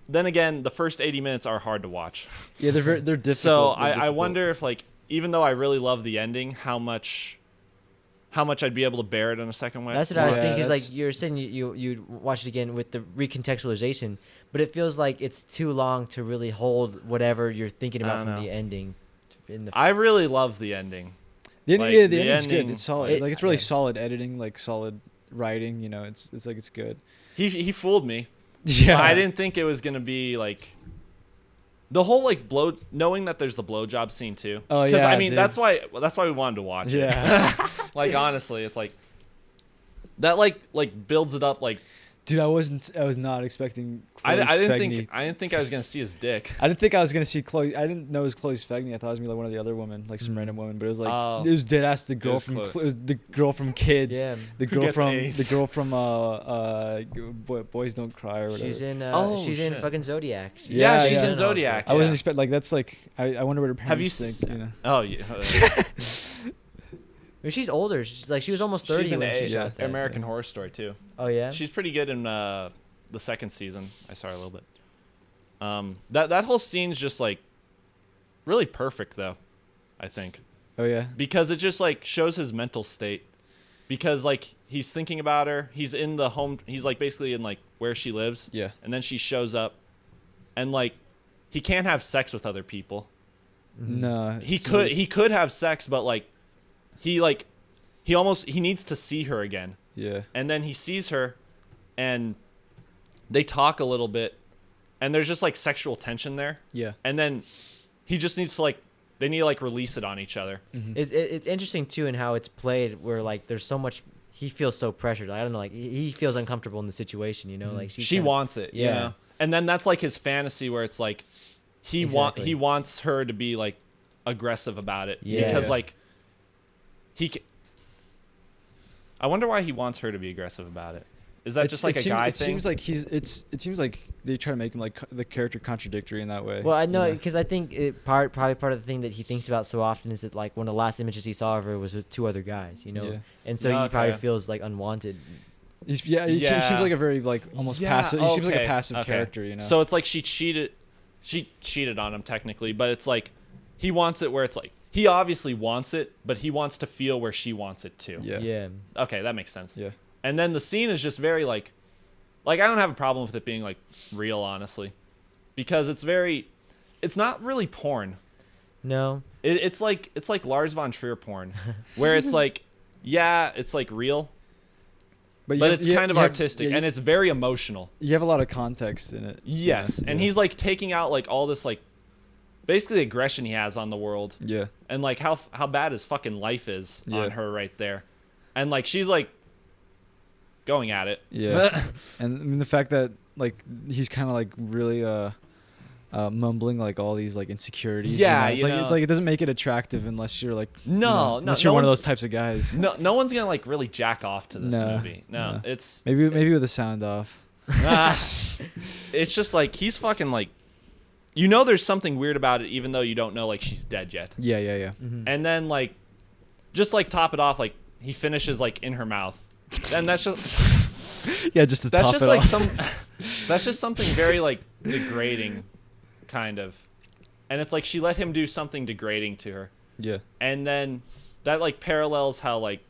then again, the first 80 minutes are hard to watch. Yeah, they're difficult. So they're I difficult. wonder if like even though I really love the ending, how much I'd be able to bear it in a second way. That's what I was Yeah, thinking. Is that's- like you're saying you watch it again with the recontextualization, but it feels like it's too long to really hold whatever you're thinking I about don't from know. the ending. In the I really love the ending. The like, the the ending's good. ending- It's solid. It- like it's really yeah. solid editing, like solid writing. You know, it's like it's good. He fooled me. Yeah, I didn't think it was gonna be like the whole like knowing that there's the blowjob scene too. Oh, Because yeah, I mean dude. that's why we wanted to watch it. Yeah. Like honestly, it's like that like builds it up like Dude, I was not expecting. I Chloe didn't Sevigny. think I was gonna see his dick. I didn't think I was gonna see Chloe. I didn't know it was Chloe Sevigny. I thought it was gonna be like one of the other women, like some random woman. But it was like Oh. it was dead ass the girl was from Chloe. it was the girl from Kids. Yeah. The Who girl gets from AIDS? the girl from Boys Don't Cry or whatever. she's in Oh, she's in shit. fucking Zodiac. Yeah, she's in in Zodiac. I wasn't yeah. expect like that's like I wonder what her Have you parents think. You know. Oh yeah. I mean, she's older. She was almost 30 She's in when she a, shot that. American Horror Story too. Oh yeah. She's pretty good in the second season. I saw her a little bit. That whole scene's just like really perfect though, I think, Oh yeah. because it just like shows his mental state. Because like he's thinking about her, he's in the home, he's like basically in like where she lives, Yeah. and then she shows up, and like he can't have sex with other people. No. He it's could have sex, but like he needs to see her again. Yeah. And then he sees her and they talk a little bit and there's just like sexual tension there. Yeah. And then he just needs to like they need to like release it on each other. Mhm. It's interesting too in how it's played, where like there's so much. He feels so pressured. I don't know, like he feels uncomfortable in the situation. You know, like She wants it, you Yeah. know? And then that's like his fantasy where it's like he Exactly. wants her to be like aggressive about it Yeah. because Yeah. like I wonder why he wants her to be aggressive about it. Is that just like a guy it thing? seems like it seems like they try to make him like the character contradictory in that way. Well, I know you because I think probably part of the thing that he thinks about so often is that like one of the last images he saw of her was with two other guys. You know, Yeah. and so he probably Okay. feels like unwanted. He Yeah. seems like a very like almost passive. He seems like a okay, passive okay. character, you know. So it's like she cheated on him technically, but it's like he wants it where it's like he obviously wants it, but he wants to feel where she wants it too. yeah. Yeah. Okay, that makes sense. Yeah. And then the scene is just very like I don't have a problem with it being like real, honestly, because it's it's not really porn. No. It's like Lars von Trier porn, where it's like, yeah, it's like real, but it's kind of artistic and it's very emotional. You have a lot of context in it. Yes, and he's like taking out like all this like, basically aggression he has on the world. Yeah. And like how bad his fucking life is on her right there, and like she's like going at it. Yeah. And I mean the fact that like he's kind of like really mumbling like all these like insecurities. Yeah, it's like it doesn't make it attractive unless you're like unless you're one of those types of guys. No one's gonna like really jack off to this movie. No, it's maybe with the sound off. It's just like he's fucking like, you know, there's something weird about it, even though you don't know like she's dead yet. Yeah. Mm-hmm. And then like, just like top it off, like he finishes like in her mouth, and that's just just to that's top just it like off. that's just something very like degrading, kind of, and it's like she let him do something degrading to her. Yeah. And then that like parallels how like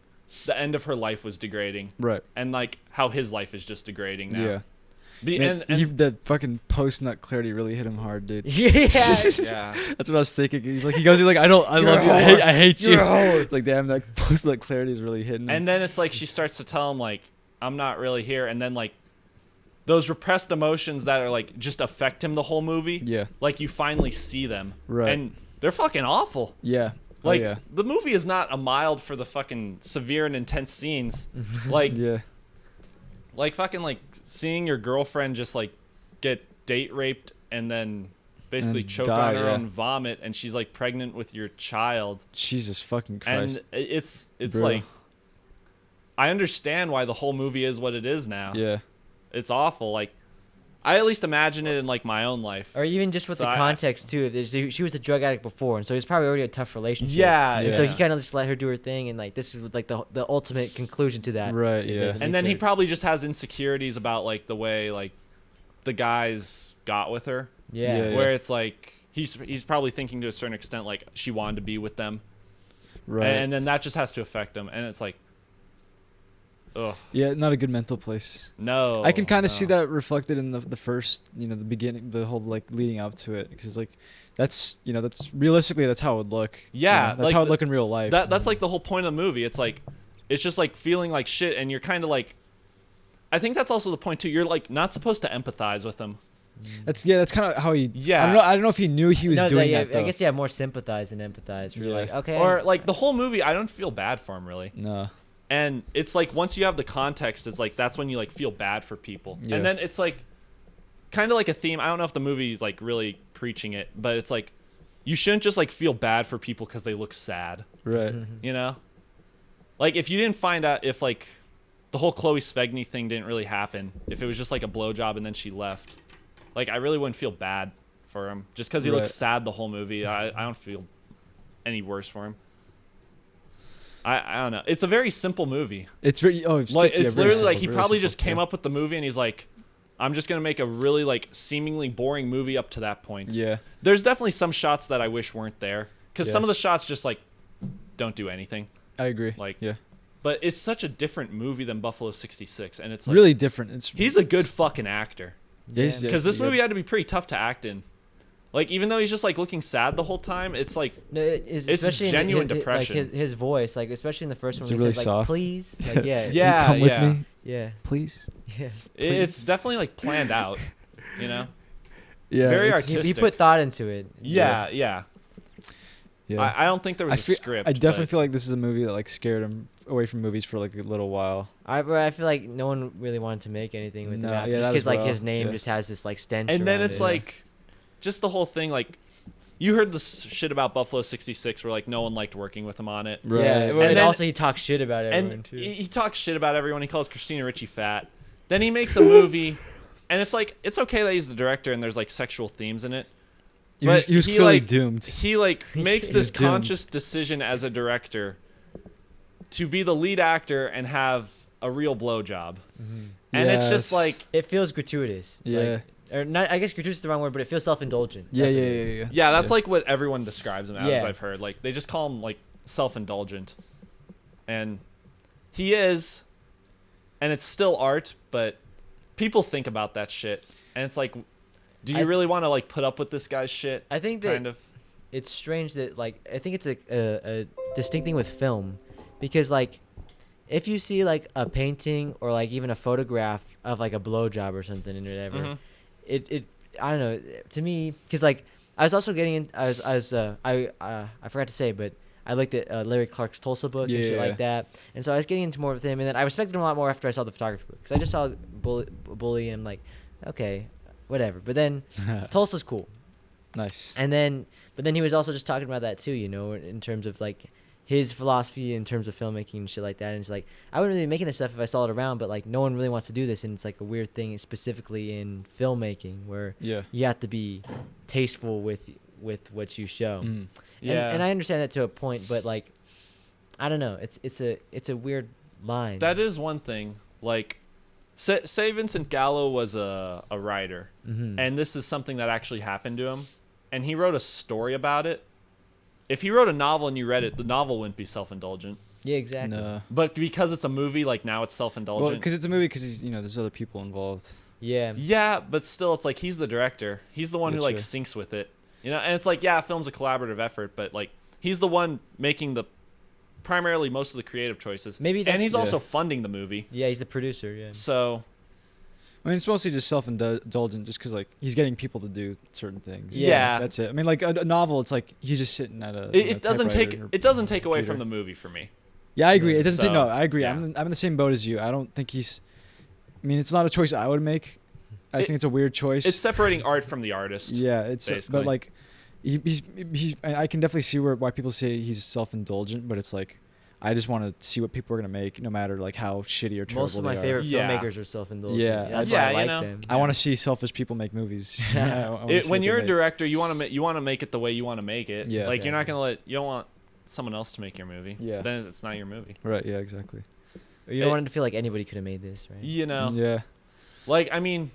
the end of her life was degrading, Right. and like how his life is just degrading now. Yeah. And that fucking post nut clarity really hit him hard, dude. Yeah. yeah, That's what I was thinking. He's like, I love you. I hate you. It's like, damn, that post nut clarity is really hitting him. and then it's like she starts to tell him like, I'm not really here, and then like those repressed emotions that are like just affect him the whole movie. Yeah. Like you finally see them, Right. and they're fucking awful. Yeah. Like yeah. the movie is not a mild for the fucking severe and intense scenes. Like Yeah. like fucking like seeing your girlfriend just like get date raped and then basically And choke die, on her yeah. own vomit, and she's like pregnant with your child. Jesus fucking Christ. And it's Bro. like, I understand why the whole movie is what it is now. Yeah. It's awful. Like I at least imagine it in like my own life. Or even just with So the context too. If she was a drug addict before, and so it's probably already a tough relationship. Yeah, And yeah. so he kind of just let her do her thing, and like this is like the ultimate conclusion to that. Right, is yeah. that And then he leads probably just has insecurities about like the way like the guys got with her. her- Yeah. Yeah. Where it's like he's probably thinking to a certain extent like she wanted to be with them. Right. And then that just has to affect him, and it's like, ugh, Yeah, not a good mental place. no. I can kind of see no. that reflected in the first, the beginning, the whole like leading up to it, because like that's realistically that's how it would look. Yeah, that's like how it would look in real life. That's like the whole point of the movie. It's like, it's just like feeling like shit, and you're kind of like, I think that's also the point too. You're like not supposed to empathize with him. That's kind of how he. Yeah. I don't know if he knew he was doing that though. I guess you have more sympathize than empathize. You're Yeah. like, okay. Or like the whole movie, I don't feel bad for him really. No. And it's like once you have the context, it's like that's when you like feel bad for people. Yeah. And then it's like kind of like a theme. I don't know if the movie's like really preaching it, but it's like you shouldn't just like feel bad for people because they look sad. Right. You know, like if you didn't find out if like the whole Chloe Svegny thing didn't really happen, if it was just like a blowjob and then she left, like I really wouldn't feel bad for him just because he Right. looks sad the whole movie. I don't feel any worse for him. I don't know. It's a very simple movie. It's very Like very it's literally simple, like he really probably simple, just came yeah. up with the movie and he's like, I'm just gonna make a really like seemingly boring movie up to that point. Yeah. There's definitely some shots that I wish weren't there because Yeah. some of the shots just like don't do anything. I agree. Like, yeah. But it's such a different movie than Buffalo 66, and it's like Really different. It's he's a good fucking actor yes, because this yeah. movie had to be pretty tough to act in. Like even though he's just like looking sad the whole time, it's like No, it's It's genuine depression. Like his voice, like especially in the first Is one, it when he really says soft? like, "Please," like yeah, Yeah. You come with me, yeah, please. yeah. it's definitely like planned out, you know? Yeah. Very it's- He artistic. put thought into it. Yeah. Yeah. I don't think there was a script. I definitely but- feel like this is a movie that like scared him away from movies for like a little while. I feel like no one really wanted to make anything with No, him after, yeah, just that because as like well, his name yeah. just has this like stench. And then around it's it. like, just the whole thing. Like, you heard the shit about Buffalo 66, where like no one liked working with him on it. Right. Yeah, And and then- also he talks shit about everyone And too. he talks shit about everyone. He calls Christina Ricci fat. Then he makes a movie, and it's like it's okay that he's the director and there's like sexual themes in it. He was, But he was he, clearly like- doomed. He like makes He this was doomed. conscious decision as a director to be the lead actor and have a real blowjob, and it's just Yes. like It feels gratuitous. Yeah. Like, or not. I guess gratuitous is the wrong word, but it feels self-indulgent. Yeah, That's yeah, what yeah, it is. yeah. yeah, that's like what everyone describes him as. Yeah. I've heard like they just call him like self-indulgent, and he is, and it's still art, but people think about that shit, and it's like Do you really want to like put up with this guy's shit? I think that kind of. it's strange that like I think it's a distinct thing with film, because like if you see like a painting or like even a photograph of like a blowjob or something and whatever, Mhm. it I don't know, to me, because like I was also getting in, I forgot to say, but I looked at Larry Clark's Tulsa book and shit Yeah. like that, and so I was getting into more with him, and then I respected him a lot more after I saw the photography book, because I just saw Bully and I'm like, okay, whatever. But then Tulsa's cool. Nice. But then he was also just talking about that too, you know, in terms of like his philosophy in terms of filmmaking and shit like that. And it's like, I wouldn't really be making this stuff if I saw it around, but like no one really wants to do this, and it's like a weird thing specifically in filmmaking where Yeah. you have to be tasteful with what you show. Mm. Yeah. And I understand that to a point, but like I don't know, it's a weird line. That is one thing. Like, say Vincent Gallo was a writer, Mhm. and this is something that actually happened to him, and he wrote a story about it. If he wrote a novel and you read it, the novel wouldn't be self-indulgent. Yeah, exactly. No. But because it's a movie, like now it's Well, self-indulgent. because it's a movie, because he's there's other people involved. Yeah. Yeah, but still, it's like he's the director. He's the one who like Gotcha. syncs with it, you know. And it's like, yeah, film's a collaborative effort, but like he's the one making the primarily most of the creative choices. Maybe and that's- he's Yeah. also funding the movie. Yeah, he's the producer, yeah. So I mean, it's mostly just self-indulgent, just because like he's getting people to do certain things. Yeah. That's it. I mean, like a novel, it's like he's just sitting at a. it doesn't take away computer. from the movie for me. Yeah, I agree. Yeah. It doesn't take. So, No, I agree. yeah. I'm in the same boat as you. I don't think he's. I mean, it's not a choice I would make. I think it's a weird choice. It's separating art from the artist. Yeah, it's basically. but like, he's. I can definitely see why people say he's self-indulgent, but it's like, I just want to see what people are gonna make, no matter like how shitty or terrible Most of my they are. favorite Yeah. filmmakers are self-indulgent. Yeah. That's Yeah, why I you like know. them. I want to see selfish people make movies. I wanna see When what you're they a make. director, you want to make it the way you want to make it. Yeah. Like Yeah. you're not gonna you don't want someone else to make your movie. Yeah. Then it's not your movie. Right. Yeah. Exactly. You don't want it to feel like anybody could have made this, right? You know. Yeah. Like I mean,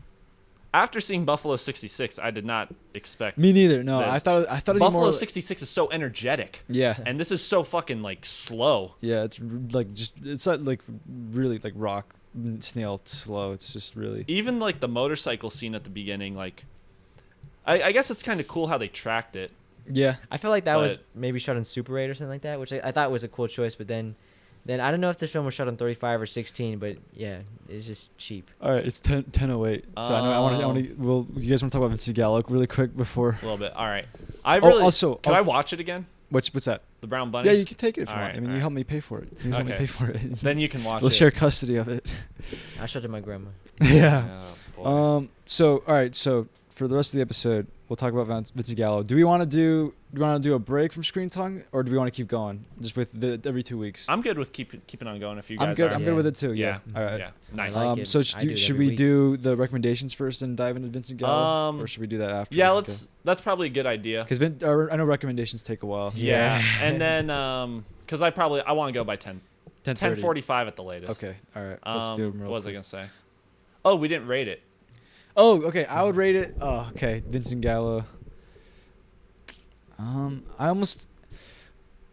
after seeing Buffalo 66, I did not expect. Me neither. No, This. I thought it'd be Buffalo more. 66 is so energetic, Yeah. and this is so fucking like slow. Yeah, it's like just it's not like really like rock snail slow. It's just really Even like the motorcycle scene at the beginning, like I guess it's kind of cool how they tracked it. yeah. I feel like that was But- maybe shot on Super 8 or something like that, which I thought was a cool choice. But then I don't know if the film was shot on 35 or 16, but yeah, it's just cheap. All right, it's 10:08. So I want to. Well, you guys want to talk about Vincent Gallo really quick before? A little bit. All right. I Oh, really. also- Can I watch it again? What's that? The Brown Bunny. Yeah, you can take it if you All want. right, I mean, all you right. help me pay for it. You just help me Okay. pay for it. Then you can watch we'll it. share custody of it. I showed it to my grandma. Yeah. Oh, boy. So all right. So for the rest of the episode, we'll talk about Vincent Gallo. Do we want to do a break from Screen Tongue, or do we want to keep going just with every 2 weeks? I'm good with keeping on going if you guys I'm good. are. I'm Yeah. good with it too. Yeah. Yeah. All right. Yeah. Nice. I like it. So I do it should every we week. do the recommendations first and dive into Vincent Gallo, or should we do that after? Yeah, that's probably a good idea. Because I know recommendations take a while. So Yeah. And then because I want to go by 10:30. 10:45 at the latest. Okay. All right. Let's do them real What was I quick. gonna say? Oh, we didn't rate it. Oh, okay. I would rate it. Oh, okay. Vincent Gallo.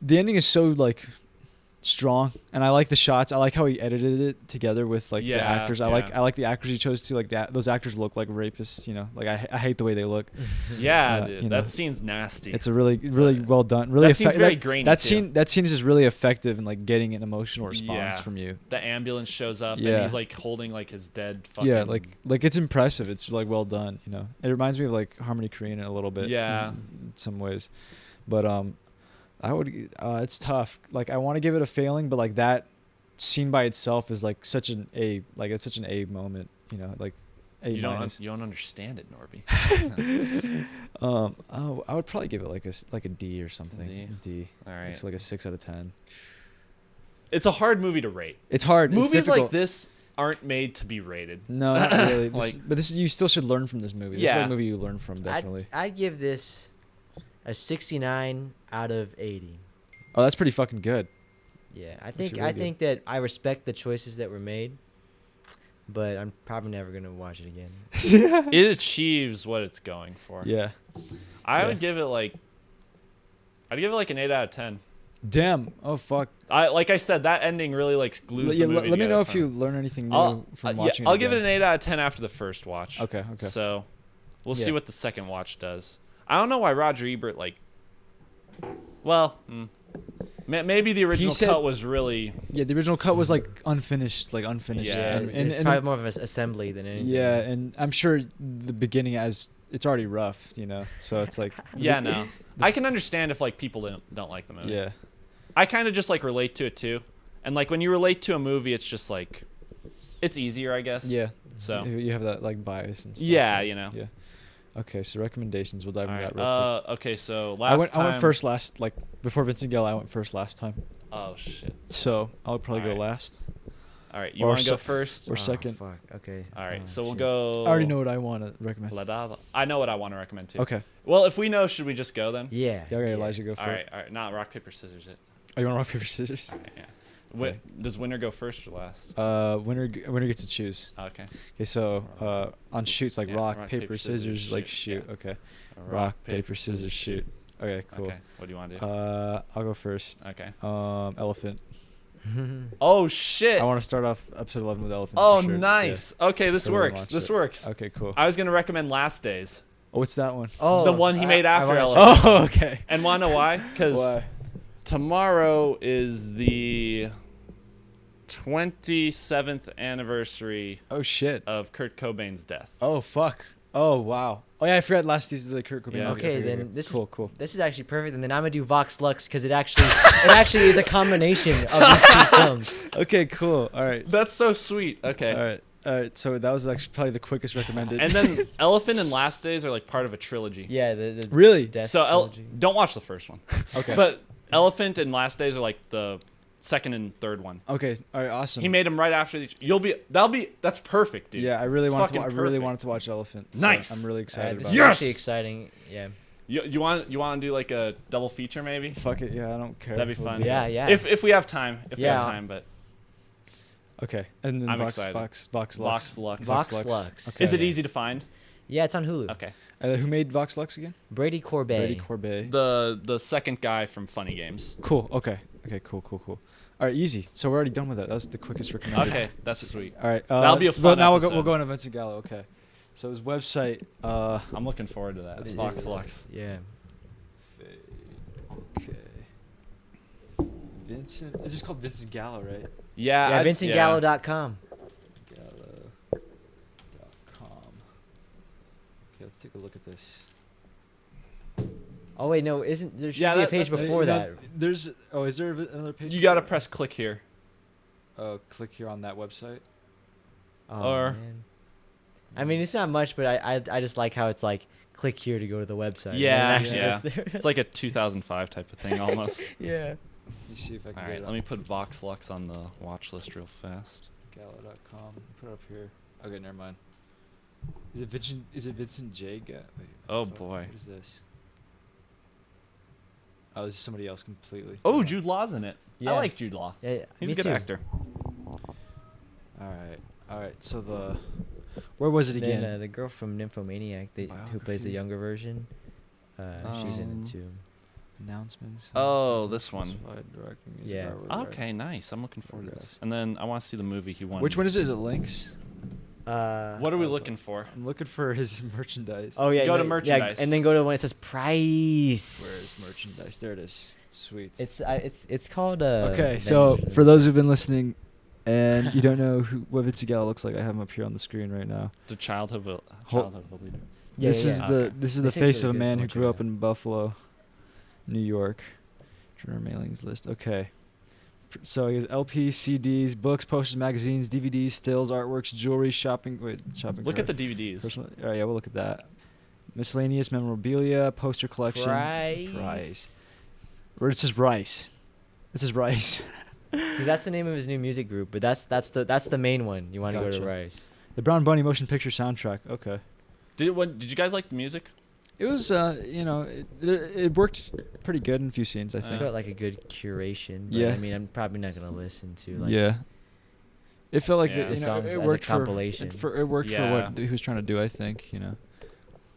The ending is so like strong, and I like the shots. I like how he edited it together with like the Yeah, actors. I yeah. like the actors he chose to. Like those actors look like rapists. You know, like I hate the way they look. Yeah, Yeah, dude, you know. that scene's nasty. It's a really well done. Really That scene's effective. very grainy, That too. scene is just really effective in like getting an emotional response Yeah. from you. The ambulance shows up Yeah. and he's like holding like his dead fucking. Yeah, like it's impressive. It's like well done. You know, it reminds me of like Harmony Korine a little bit. Yeah. in some ways, but I would. It's tough. Like I want to give it a failing, but like that scene by itself is like such an A. Like it's such an A moment. You know, like A you minus. don't understand it, Norby. I would probably give it like a D or something. D? D. All right. It's like a 6 out of 10. It's a hard movie to rate. It's hard. It's Movies difficult. like this aren't made to be rated. No, not really. Like- You still should learn from this movie. This is Yeah. like a movie you learn from, definitely. I'd give this a 69 out of 80. Oh, that's pretty fucking good. Yeah, I Actually think really I good. think that I respect the choices that were made, but I'm probably never gonna watch it again. It achieves what it's going for. Yeah. I Yeah. would give it like. I'd give it like an 8 out of 10. Damn. Oh fuck. Like I said, that ending really like glues Yeah, the movie let me together know if for you me. learn anything new I'll from watching I'll it give it again. an 8 out of 10 after the first watch. Okay. Okay. So, We'll Yeah. see what the second watch does. I don't know why Roger Ebert Well, maybe the original said- cut was really. Yeah, the original cut was like unfinished. Yeah. Yeah, and, it's and probably more of an assembly than anything. yeah, and I'm sure the beginning it's already rough, so it's like Yeah, no. I can understand if like people don't like the movie. yeah. I kind of just like relate to it too, and like when you relate to a movie, it's just like, it's easier, I guess. Yeah. So. You have that like bias and stuff. Yeah, right? you know. Yeah. Okay, so recommendations. We'll dive All into right. that real quick. Okay, so I last time. went first last, like before Vincent Gallo. I went first last time, Oh shit. so I'll probably All go right. last. All right, you Or want to go se- first? or Oh, second. Fuck. Okay. All right, Oh, so we'll shit. go. I already know what I want to recommend. I know what I want to recommend too. Okay. Well, if we know, should we just go then? Yeah. Yeah, okay, Elijah, go for All it. right, all right. Not rock paper scissors it. Oh, you want rock paper scissors? Okay, yeah. Okay. Does winner go first or last? Winner gets to choose. Okay. Okay, so on shoots like Yeah, rock, paper, scissors, like shoot. yeah. Okay. Rock, paper, scissors, shoot. Okay, cool. Okay. What do you want to do? I'll go first. Okay. Elephant. Oh shit. I want to start off episode 11 with elephant. Oh, for sure. nice. Okay, this Totally works. watched This it. works. Okay, cool. I was gonna recommend Last Days, Oh, what's that one? Oh, the one he made I after wanna Elephant. check- Oh, okay. And want to know why? Because Why? tomorrow is the 27th anniversary Oh shit. of Kurt Cobain's death. Oh fuck. Oh wow. Oh yeah, I forgot last season of the Kurt Cobain. Yeah. movie. Okay, then this cool, is cool. This is actually perfect, and then I'm gonna do Vox Lux because it actually is a combination of these two films. Okay, cool. All right. That's so sweet. Okay. All right. All right. So that was actually probably the quickest recommended. And then Elephant and Last Days are like part of a trilogy. Yeah, the Really? Death So trilogy. don't watch the first one. Okay. But Elephant and Last Days are like the second and third one. Okay. All right. Awesome. He made them right after each. That's perfect, dude. Yeah, I really It's wanted to. fucking I really perfect. wanted to watch Elephant. So Nice. I'm really excited This about is it. Yes! actually exciting. Yeah. You want to do like a double feature maybe? Fuck it. Yeah, I don't care. That'd be We'll fun. do Yeah, it. yeah. If we have time. If we Yeah. have time, but Okay. And then I'm Vox excited. Lux. Vox Lux. Vox Lux. Okay. Is it Yeah. easy to find? Yeah, it's on Hulu. Okay. Who made Vox Lux again? Brady Corbet. Brady Corbet. The second guy from Funny Games. Cool. Okay. Okay. Cool. Cool. Cool. All right. Easy. So we're already done with that. That was the quickest recommended. Okay, that's sweet. All right. That'll be a so fun now episode. we'll go into Vincent Gallo. Okay. So his website. I'm looking forward to that. It's It Vox is- Lux. Yeah. Okay. Vincent. It's just called Vincent Gallo, right? Yeah. Yeah, VincentGallo.com. Gallo.com. Okay, let's take a look at this. Oh wait, no, isn't there should Yeah, be a that- page that's- before No, that? There's. Oh, is there another page? You gotta before press click here. that? Oh, click here on that website. Oh, Or- man. I mean, it's not much, but I just like how it's like click here to go to the website. and Yeah, then it actually yeah. goes there. It's like a 2005 type of thing almost. Yeah. Let me see if I can All get right, it let on me put Vox Lux on the watch list real fast. Gallo.com. Put it up here. Okay, never mind. Is it Vincent J? Wait, what the Oh, fuck? boy. What is this? Oh, this is somebody else completely. Oh, Never mind. Jude Law's in it. Yeah. I like Jude Law. Yeah, He's me a good too. actor. All right. So where was it again? Then the girl from Nymphomaniac, who plays the Biography. younger version, she's in it too. Announcements. Oh, this one. Slide, directing, music, Yeah. artwork, Okay, nice. I'm looking forward to this. Photographs. And then I want to see the movie he won. Which one is it? Is it Links? What are we looking for? I'm looking for his merchandise. Oh yeah, Go to yeah, merchandise. and then go to when it says price. Where's merchandise? There it is. Sweet. It's called Okay, Avengers so or for something. those who've been listening, and you don't know what Vincent Gallo looks like, I have him up here on the screen right now. The childhood of Hol- a leader. Yeah, this yeah, is yeah. the Okay. this is This the seems face really of a good. man who We'll check grew it up out. in Buffalo, New York. Journal mailings list. Okay. So he has LPs, CDs, books, posters, magazines, DVDs, stills, artworks, jewelry, shopping. Wait, shopping. Look at cart. the DVDs. Personal, all right, yeah, we'll look at that. Miscellaneous memorabilia, poster collection. Price. Or it says Rice. It says Rice. Because that's the name of his new music group, but that's the main one. You want to go Gotcha. to Rice. The Brown Bunny motion picture soundtrack. Okay. Did you guys like the music? It was, it worked pretty good in a few scenes, I I think. felt like a good curation. But Yeah. I mean, I'm probably not gonna listen to like. Yeah. It felt like Yeah. the The songs it as a worked for compilation. it worked Yeah. for what he was trying to do. I think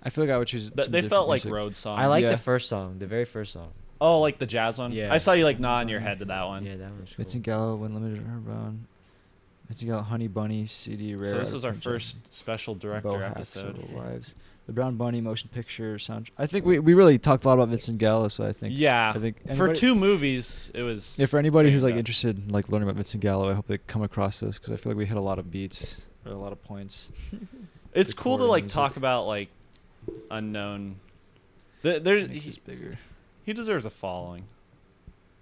I feel like I would choose. some They felt different like music. road songs. I like Yeah. the first song, the very first song. Oh, like the jazz one. Yeah. I saw you like nodding your head to that one. Yeah, that one's cool. Vincent Gallo, When Limited Herbound. Vincent Gallo, Honey Bunny, CD Rare. So this Out of was our Print, first special director Bo Hacks, episode. Total Lives. The Brown Bunny motion picture sound. I think we really talked a lot about Vincent Gallo, so I think Yeah. I think For anybody- 2 movies, it was. Yeah, for anybody who's like in-depth. interested in like learning about Vincent Gallo, I hope they come across this because I feel like we hit a lot of beats or a lot of points. It's cool to recording like music. talk about like unknown. There's Makes this bigger. he deserves a following.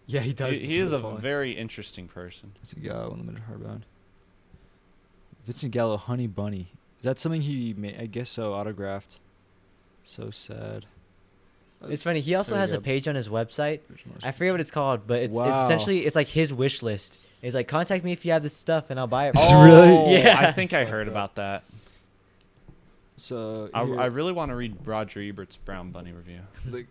Yeah, he does. He is a very interesting person. Vincent Gallo, Unlimited Hardbound. Vincent Gallo, Honey Bunny. Is that something he made? I guess so. Autographed. So sad. It's funny. He also There we has a go. page on his website. Original I forget what it's called, but it's Wow. essentially it's like his wish list. It's like contact me if you have this stuff and I'll buy it. It's For you. really- Yeah. I think I Like heard that. about that. So I really want to read Roger Ebert's Brown Bunny review.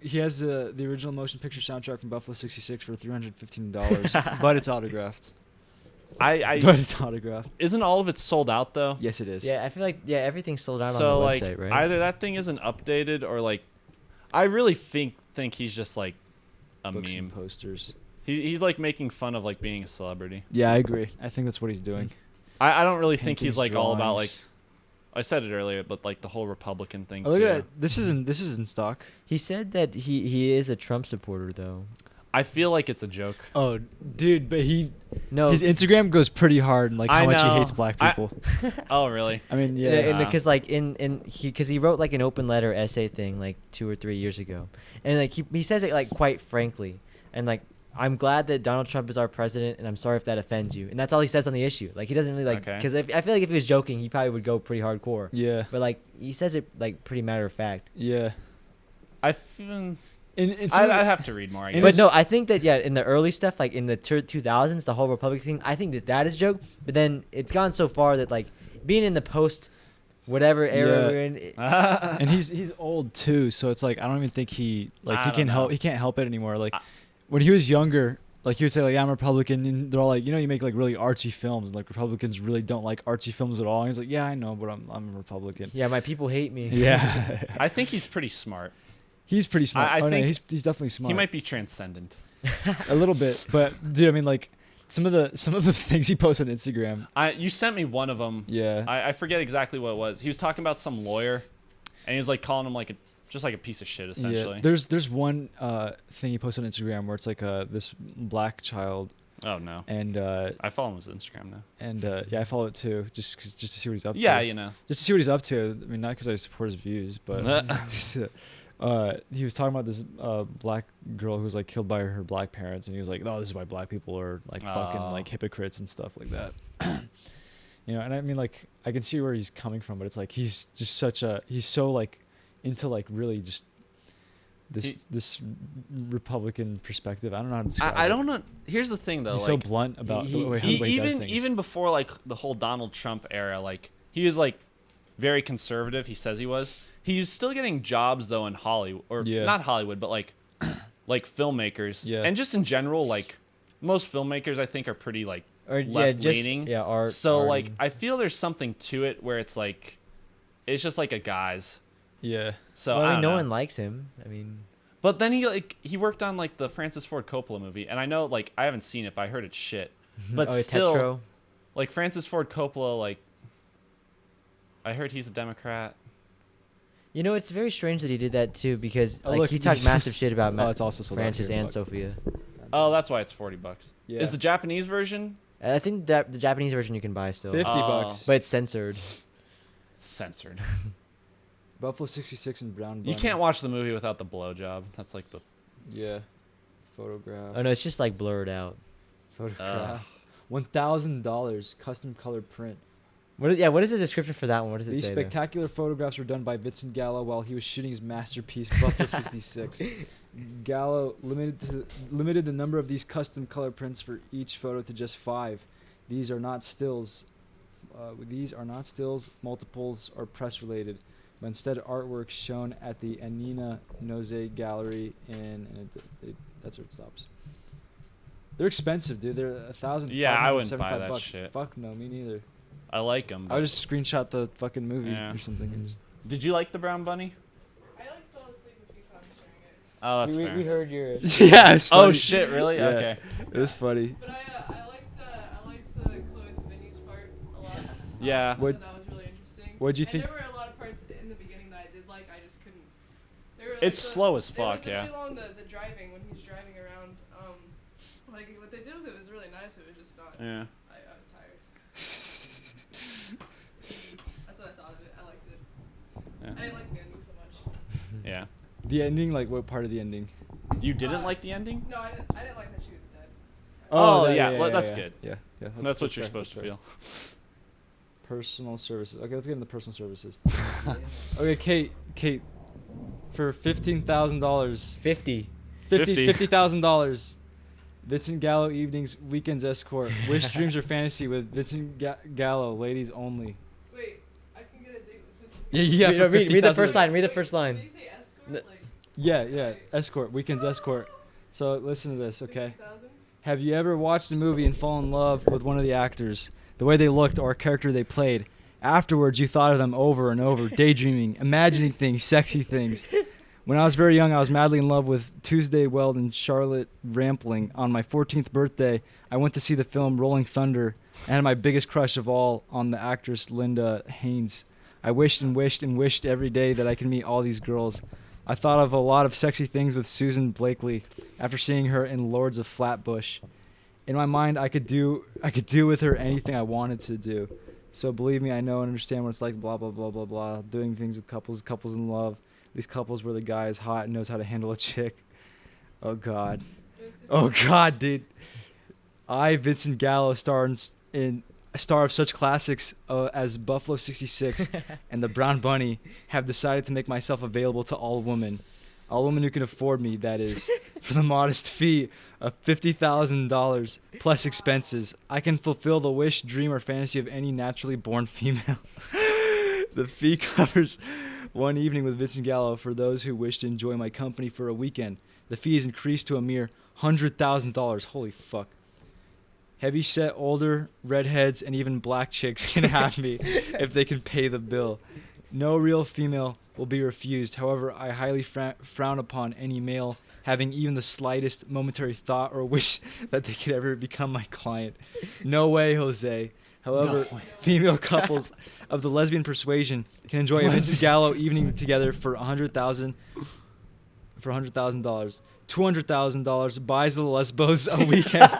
he has the original motion picture soundtrack from Buffalo '66 for $315, but it's autographed. But it's autographed. Isn't all of it sold out though? Yes, it is. Yeah, I feel like everything's sold out So on the like website, right? either that thing isn't updated or like, I really think he's just like a Books and meme. posters. He's like making fun of like being a celebrity. Yeah, I agree. I think that's what he's doing. I don't really think he's Paintings, like all about like. drawings. I said it earlier, but like the whole Republican thing Oh, look too. at that. This is in stock. He said that he is a Trump supporter though. I feel like it's a joke. Oh, dude, but No, his Instagram goes pretty hard and like how I much he know. hates black people. Oh really? I mean, yeah, yeah. because like because he wrote like an open letter essay thing like 2 or 3 years ago, and like he says it like quite frankly, and like I'm glad that Donald Trump is our president, and I'm sorry if that offends you, and that's all he says on the issue. Like he doesn't really like Okay. because I feel like if he was joking, he probably would go pretty hardcore. Yeah. But like he says it like pretty matter of fact. Yeah. I feel. In I'd have to read more. I in guess. But no, I think that in the early stuff, like in the 2000s, the whole Republic thing, I think that is a joke. But then it's gone so far that like being in the post whatever era Yeah. we're in, and he's old too, so it's like I don't even think he I he don't know. can't help it anymore. Like when he was younger, like he would say like I'm Republican, and they're all like, you make like really artsy films, and like Republicans really don't like artsy films at all. And he's like, yeah, I know, but I'm a Republican. yeah, my people hate me. Yeah. I think he's pretty smart. He's pretty smart. I No, think he's definitely smart. He might be transcendent. a little bit, but dude, I mean like some of the things he posts on Instagram. You sent me one of them. Yeah. I forget exactly what it was. He was talking about some lawyer, and he was like calling him like just like a piece of shit essentially. Yeah. There's one thing he posted on Instagram where it's like this black child Oh no. and I follow him on Instagram now. and yeah, I follow it too, just to see what he's up to. Yeah, you know. Just to see what he's up to. I mean, not because I support his views, but he was talking about this black girl who was like killed by her black parents, and he was like, "Oh, this is why black people are like fucking Oh. like hypocrites and stuff like that." And I mean, like, I can see where he's coming from, but it's like he's just he's so like into like really just this Republican perspective. I don't know how to describe it. I don't know. Here's the thing though. He's like, so blunt about the way he, he does even things. even before like the whole Donald Trump era, like he was like very conservative. He says he was. He's still getting jobs though in Hollywood, or Yeah. not Hollywood, but like like filmmakers. Yeah. And just in general, like most filmmakers, I think are pretty like Or left just leaning. art. So art like and- I feel there's something to it where it's like it's just like a guy's. yeah. So well, I I don't mean, no know. one likes him. I mean, But then he worked on like the Francis Ford Coppola movie, and I know like I haven't seen it, but I heard it's shit. But oh, still, Tetro. like Francis Ford Coppola, like I heard he's a Democrat. You know, it's very strange that he did that too, because Oh, like look, he talked this massive is- shit about oh, it's also sold out Francis here, and look. Sophia. Oh, that's why it's $40. Yeah. Is the Japanese version I think that the Japanese version you can buy still, 50 Oh. bucks? but it's censored. censored? Buffalo 66 and Brown Bunny. You can't watch the movie without the blowjob. That's like the Yeah. Photograph. Oh no, it's just like blurred out. Photograph. $1,000 custom color print. What is the description for that one? What does it These say? there? spectacular photographs were done by Vincent Gallo while he was shooting his masterpiece Buffalo 66. Gallo limited the number of these custom color prints for each photo to just 5. These are not stills. Multiples are press related, but instead artwork shown at the Anina Noze Gallery that's where it stops. They're expensive, dude. They're $1,000. Yeah, I wouldn't buy that bucks. shit. Fuck no, me neither. I like them. I would just screenshot the fucking movie Yeah. or something. And just Did you like the Brown Bunny? I like fell asleep a few times during it. Oh, that's we fair. heard your. yeah. It's Oh funny. shit! Really? Yeah. Okay. It was funny. But I liked the Chloe Sevigny's part. Yeah. I thought What- that was really interesting. what'd you And think- there were a lot of parts in the beginning that I did like. I just couldn't. They were, like, It's slow as It fuck, was yeah. really long, the driving when he's driving around. Like what they did with it was really nice. It was just not. Yeah. I was tired. That's what I thought of it. I liked it. Yeah. I didn't like the ending so much. Yeah. The ending, like what part of the ending? You didn't like the ending? No, I didn't like that she was dead. Oh, that- yeah, well, that's good. Yeah, yeah. That's what you're fair, supposed to that's feel. fair. Personal services. Okay, let's get into personal services. Okay, Kate, for $15,000, 50. $50,000. Vincent Gallo evenings, weekends escort. Wish, dreams, or fantasy with Vincent Gallo, ladies only. Wait, I can get a date with him. Yeah, Read- for read the 50,000. first line. Read the first Did line. you say escort? N- Like, Yeah, escort, weekends escort. So listen to this, okay? 50,000? Have you ever watched a movie and fallen in love with one of the actors, the way they looked or a character they played? Afterwards, you thought of them over and over, daydreaming, imagining things, sexy things. When I was very young, I was madly in love with Tuesday Weld and Charlotte Rampling. On my 14th birthday, I went to see the film Rolling Thunder and had my biggest crush of all on the actress Linda Haynes. I wished and wished and wished every day that I could meet all these girls. I thought of a lot of sexy things with Susan Blakely after seeing her in Lords of Flatbush. In my mind, I could do with her anything I wanted to do. So believe me, I know and understand what it's like, blah, blah, blah, blah, blah, doing things with couples in love. These couples where the guy is hot and knows how to handle a chick. Oh, God. Oh, God, dude. I, Vincent Gallo, star of such classics as Buffalo 66 and The Brown Bunny, have decided to make myself available to all women. All women who can afford me, that is, for the modest fee of $50,000 plus expenses. I can fulfill the wish, dream, or fantasy of any naturally born female. The fee covers one evening with Vincent Gallo for those who wish to enjoy my company for a weekend. The fee is increased to a mere $100,000. Holy fuck. Heavy-set, older, redheads, and even black chicks can have me if they can pay the bill. No real female will be refused. However, I highly frown upon any male having even the slightest momentary thought or wish that they could ever become my client. No way, Jose. However, female couples of the lesbian persuasion can enjoy a Vincent Gallo evening together for $100,000. $200,000 buys the lesbos a weekend,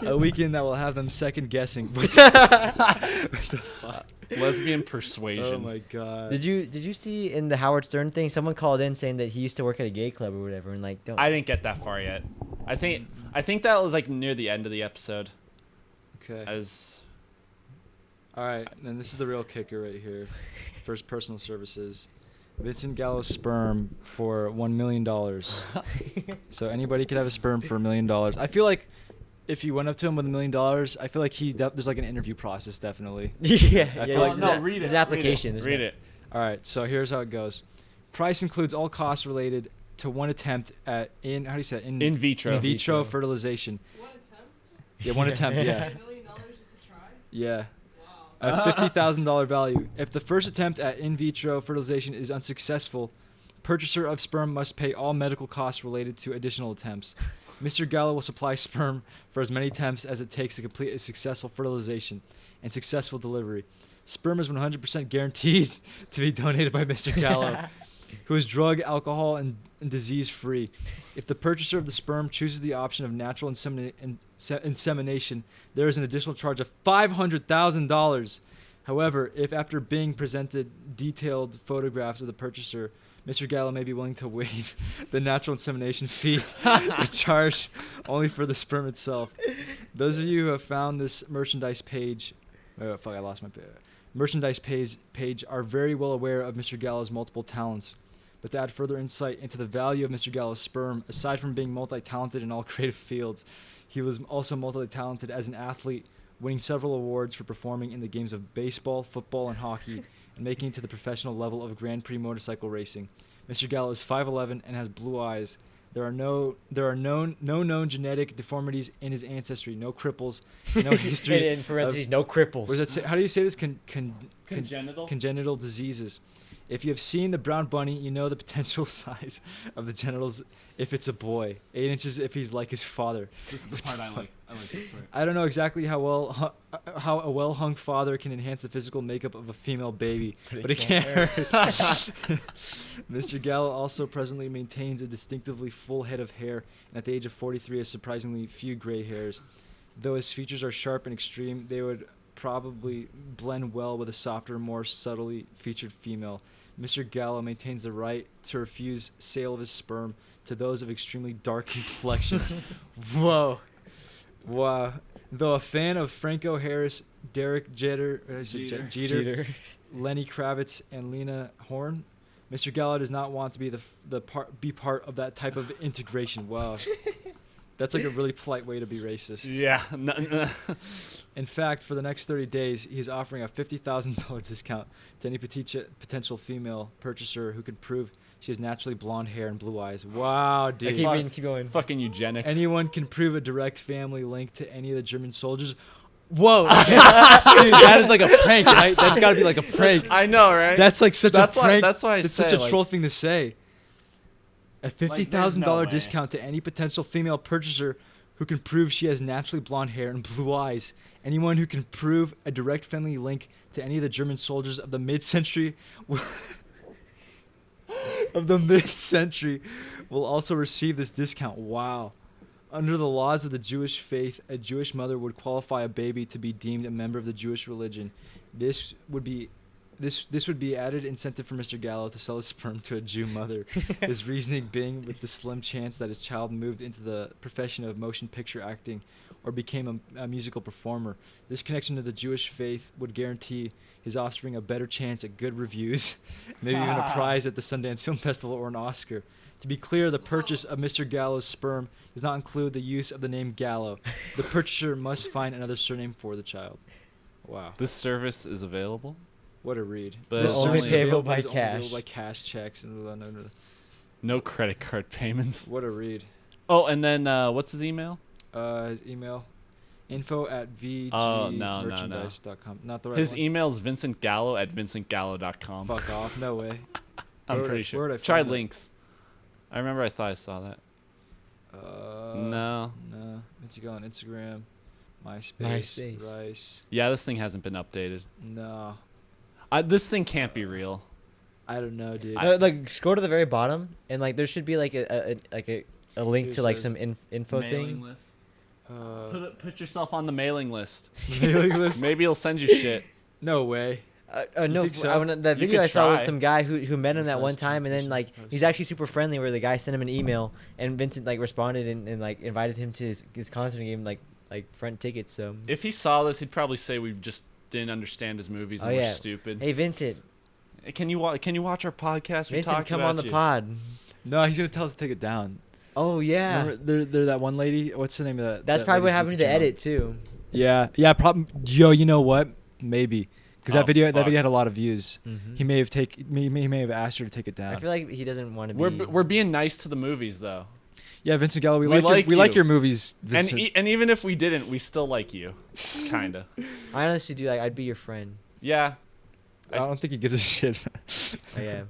a weekend that will have them second guessing. What the fuck? Lesbian persuasion. Oh my god. Did you see in the Howard Stern thing? Someone called in saying that he used to work at a gay club or whatever, and like, don't. I didn't get that far yet. I think that was like near the end of the episode. Okay. As All right, and this is the real kicker right here. First, personal services. Vincent Gallo's sperm for $1 million. So anybody could have a sperm for $1 million. I feel like if you went up to him with $1 million, I feel like there's like an interview process, definitely. yeah, I yeah. feel like- there's read it. There's an application. there's Read no- it. All right, so here's how it goes. Price includes all costs related to one attempt at In vitro. in vitro vitro. fertilization. One attempt? Yeah, one attempt. Yeah, $1 million just to try? yeah. Wow. A $50,000 value. If the first attempt at in vitro fertilization is unsuccessful, purchaser of sperm must pay all medical costs related to additional attempts. Mr. Gallo will supply sperm for as many attempts as it takes to complete a successful fertilization and successful delivery. Sperm is 100% guaranteed to be donated by Mr. Gallo, who is drug, alcohol, and disease-free. If the purchaser of the sperm chooses the option of natural insemination, there is an additional charge of $500,000. However, if after being presented detailed photographs of the purchaser, Mr. Gallo may be willing to waive the natural insemination fee, the charge only for the sperm itself. Those of you who have found this merchandise page, merchandise page are very well aware of Mr. Gallo's multiple talents. But to add further insight into the value of Mr. Gallo's sperm, aside from being multi-talented in all creative fields, he was also multi-talented as an athlete, winning several awards for performing in the games of baseball, football, and hockey, and making it to the professional level of Grand Prix motorcycle racing. Mr. Gallo is 5'11" and has blue eyes. There are no known genetic deformities in his ancestry, no cripples, no history. in parentheses, no cripples. What does that say? How do you say this? Congenital. Congenital diseases. If you have seen the brown bunny, you know the potential size of the genitals if it's a boy. 8 inches if he's like his father. This is the part I like. I like this part. I don't know exactly how a well-hung father can enhance the physical makeup of a female baby, but it can't hurt. Mr. Gallo also presently maintains a distinctively full head of hair, and at the age of 43 has surprisingly few gray hairs. Though his features are sharp and extreme, they would probably blend well with a softer, more subtly featured female. Mr. Gallo maintains the right to refuse sale of his sperm to those of extremely dark complexions. Whoa. Wow. Though a fan of Franco Harris, Derek Jeter, Lenny Kravitz, and Lena Horne, Mr. Gallo does not want to be part of that type of integration. Wow. That's like a really polite way to be racist. Yeah. In fact, for the next 30 days, he is offering a $50,000 discount to any potential female purchaser who can prove she has naturally blonde hair and blue eyes. Wow, dude. Keep going. Fucking eugenics. Anyone can prove a direct family link to any of the German soldiers. Whoa. Dude, that is like a prank, right? That's got to be like a prank. I know, right? That's like such a prank. That's why I It's say, such a like, troll thing to say. A $50,000 no way. discount to any potential female purchaser who can prove she has naturally blonde hair and blue eyes. Anyone who can prove a direct family link to any of the German soldiers of the mid-century will also receive this discount. Wow. Under the laws of the Jewish faith, a Jewish mother would qualify a baby to be deemed a member of the Jewish religion. This would be added incentive for Mr. Gallo to sell his sperm to a Jew mother. His reasoning being with the slim chance that his child moved into the profession of motion picture acting or became a musical performer. This connection to the Jewish faith would guarantee his offspring a better chance at good reviews, maybe even a prize at the Sundance Film Festival or an Oscar. To be clear, the purchase of Mr. Gallo's sperm does not include the use of the name Gallo. The purchaser must find another surname for the child. Wow. This service is available. What a read. But This it's service only is payable available- by is only available cash. by cash checks and No credit card payments. what a read. Oh, and then what's his email? His email info@vgmerchandise.com. Not the right His one. email is VincentGallo@VincentGallo.com. Fuck off. No way. I'm Where would pretty I- sure. where would I Try find that? links. I remember I thought I saw that. No. No. It's go on Instagram, MySpace, MySpace. Rice. Yeah, this thing hasn't been updated. No. This thing can't be real. I don't know, dude. No, like just go to the very bottom and like there should be like a link Here to like says some info thing. list. Uh, Put yourself on the mailing list. mailing list? Maybe he'll send you shit. No way. No, think so? that You video could I saw was try. some guy who met him that one First time, and then like impression, he's actually super friendly. Where the guy sent him an email, and Vincent like responded and like invited him to his concert and gave him like front tickets. So If he saw this, he'd probably say we just didn't understand his movies and Oh, we're yeah. stupid. hey Vincent, Can you watch our podcast? We Vincent, talked come about on the you. pod. No, he's gonna tell us to take it down. Oh yeah, Remember, there that one lady. What's the name of that? that's that probably what lady's happened to the YouTube channel? edit too. Yeah. Yo, you know what? Maybe because Oh, that video fuck. had a lot of views. Mhm. He may have asked her to take it down. I feel like he doesn't want to be. We're being nice to the movies though, Yeah, Vincent Gallo, we We like like your you. movies, Vincent. and even if we didn't, we still like you, kinda. I honestly do. Like I'd be your friend. Yeah. I don't think he gives a shit. Oh, yeah.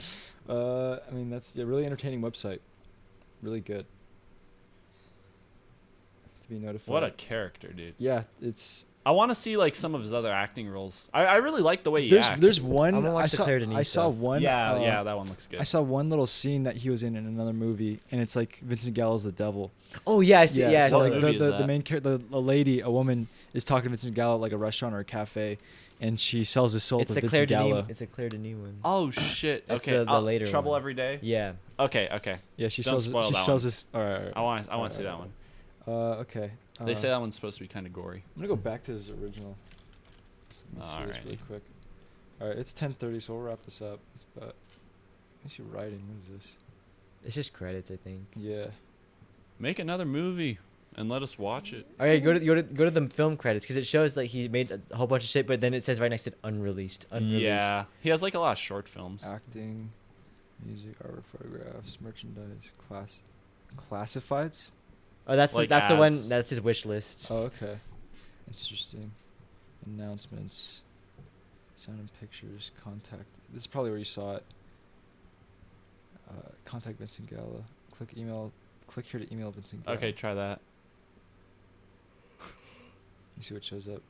I mean that's a really entertaining website. Really good. To be notified. What a character, dude. Yeah, it's I want to see like some of his other acting roles. I really like the way he there's acts. there's one I'm gonna watch the Claire Denis I saw stuff. one yeah, that one looks good. I saw one little scene that he was in another movie, and it's like Vincent Gallo's the devil. Oh yeah, I see. Yeah, I so saw what like that. movie is the that? main character, the lady, a woman, is talking to Vincent Gallo at like a restaurant or a cafe, and she sells his soul It's to the Claire Vincent Gallo. Denis. It's a Claire Denis one. Oh shit. That's Okay. the later Trouble one. Every Day. Yeah. Okay. Yeah, she Don't sells. spoil She that sells one. his. All right. I want to see that one. Okay. They say that one's supposed to be kind of gory. I'm gonna go back to his original. Let me see this really Alrighty. quick. All right, it's 10:30, so we'll wrap this up. But what's she writing? What is this? It's just credits, I think. Yeah. Make another movie and let us watch it. All right, go to the film credits because it shows like he made a whole bunch of shit, but then it says right next to it unreleased. Yeah, he has like a lot of short films. Acting, music, art, photographs, merchandise, classifieds. Oh, that's Like that's the one. ads. That's his wish list. Oh, okay. Interesting. Announcements, sound and pictures, contact. This is probably where you saw it. Contact Vincent Gallo. Click email. Click here to email Vincent Gallo. Okay, try that. You see what shows up.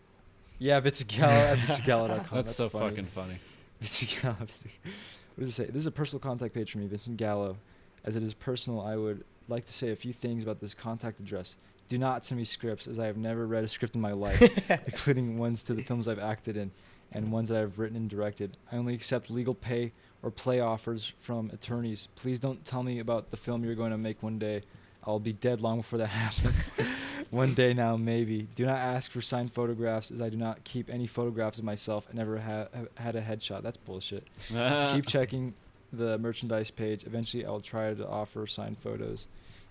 Yeah, Vincent Gallo at vincentgallo.com. That's so funny. fucking funny. Vincent Gallo. What does it say? This is a personal contact page for me, Vincent Gallo. As it is personal, I would like to say a few things about this contact address. Do not send me scripts, as I have never read a script in my life, including ones to the films I've acted in and ones that I've written and directed. I only accept legal pay or play offers from attorneys. Please don't tell me about the film you're going to make one day. I'll be dead long before that happens. One day now, maybe. Do not ask for signed photographs, as I do not keep any photographs of myself and never had a headshot. That's bullshit. Keep checking the merchandise page. Eventually, I'll try to offer signed photos.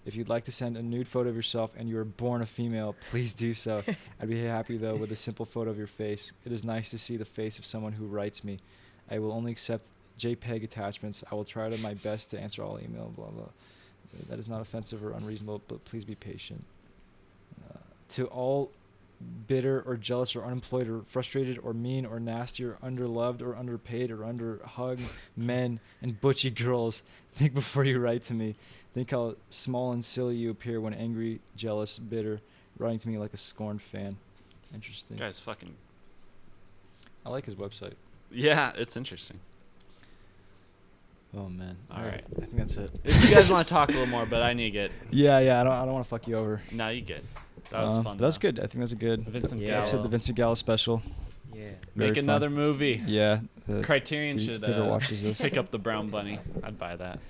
If you'd like to send a nude photo of yourself and you were born a female, please do so. I'd be happy, though, with a simple photo of your face. It is nice to see the face of someone who writes me. I will only accept JPEG attachments. I will try to my best to answer all email, blah, blah. That is not offensive or unreasonable, but please be patient. To all bitter or jealous or unemployed or frustrated or mean or nasty or underloved or underpaid or underhugged men and butchy girls, think before you write to me. Think how small and silly you appear when angry, jealous, bitter, writing to me like a scorned fan. Interesting. Guy's fucking. I like his website. Yeah, it's interesting. Oh man. All right. I think that's it. If you guys want to talk a little more, but I need to get. Yeah. I don't want to fuck you over. No, you good. That was fun. That's though. good. I think that's a good. Vincent Yeah. Episode, Gallo. the Vincent Gallo special. Yeah. Very Make fun. another movie. Yeah. Criterion if should whoever watches this. pick up the Brown Bunny. I'd buy that.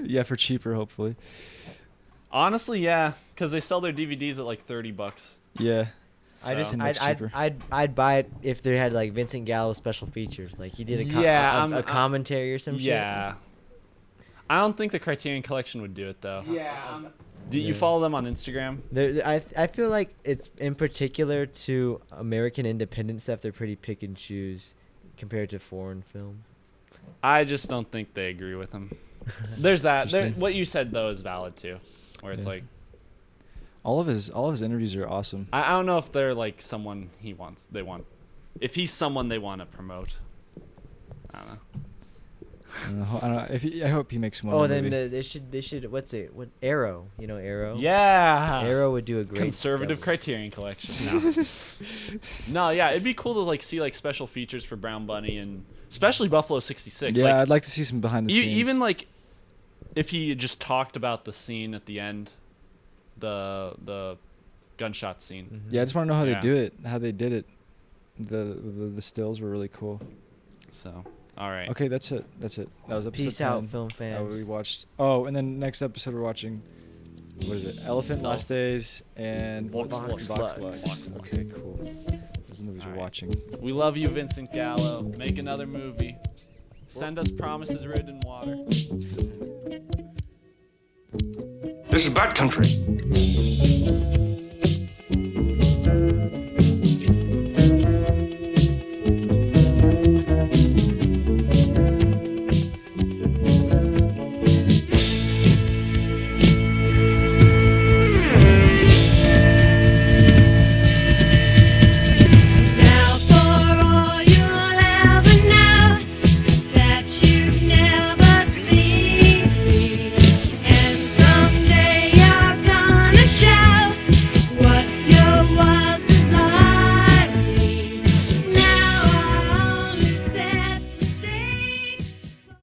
Yeah, for cheaper, hopefully. Honestly, yeah, because they sell their DVDs at like $30. Yeah. I just So- much cheaper. I'd buy it if they had like Vincent Gallo special features, like he did Yeah, a commentary or some yeah. I don't think the Criterion Collection would do it though. Yeah. Do you Yeah. follow them on Instagram? shit. I feel like it's in particular to American independent stuff. They're pretty pick and choose compared to foreign film. I just don't think they agree with him. There's that. Interesting. What you said though is valid too, where it's Yeah. like All of his interviews are awesome. I don't know if they're like someone if he's someone they want to promote. I don't know. I don't know. I hope he makes one. Oh, more then movie. they should what Arrow? You know Arrow? Yeah. Arrow would do a great Conservative double. Criterion Collection. No, yeah, it'd be cool to like see like special features for Brown Bunny and especially Buffalo 66. Yeah, like, I'd like to see some behind the scenes. even like if he just talked about the scene at the end, the gunshot scene. Mhm. Yeah, I just want to know how Yeah. they do it, how they did it. The stills were really cool. So, all right. Okay, that's it. That was episode Peace 10. out, film fans. We watched. Oh, and then next episode we're watching. What is it? Elephant No. Last Days and Vox Vox Lux. Lux. Vox Lux. Okay, cool. Those are the movies All we're right. watching. We love you, Vincent Gallo. Make another movie. Send us promises written in water. This is bad country.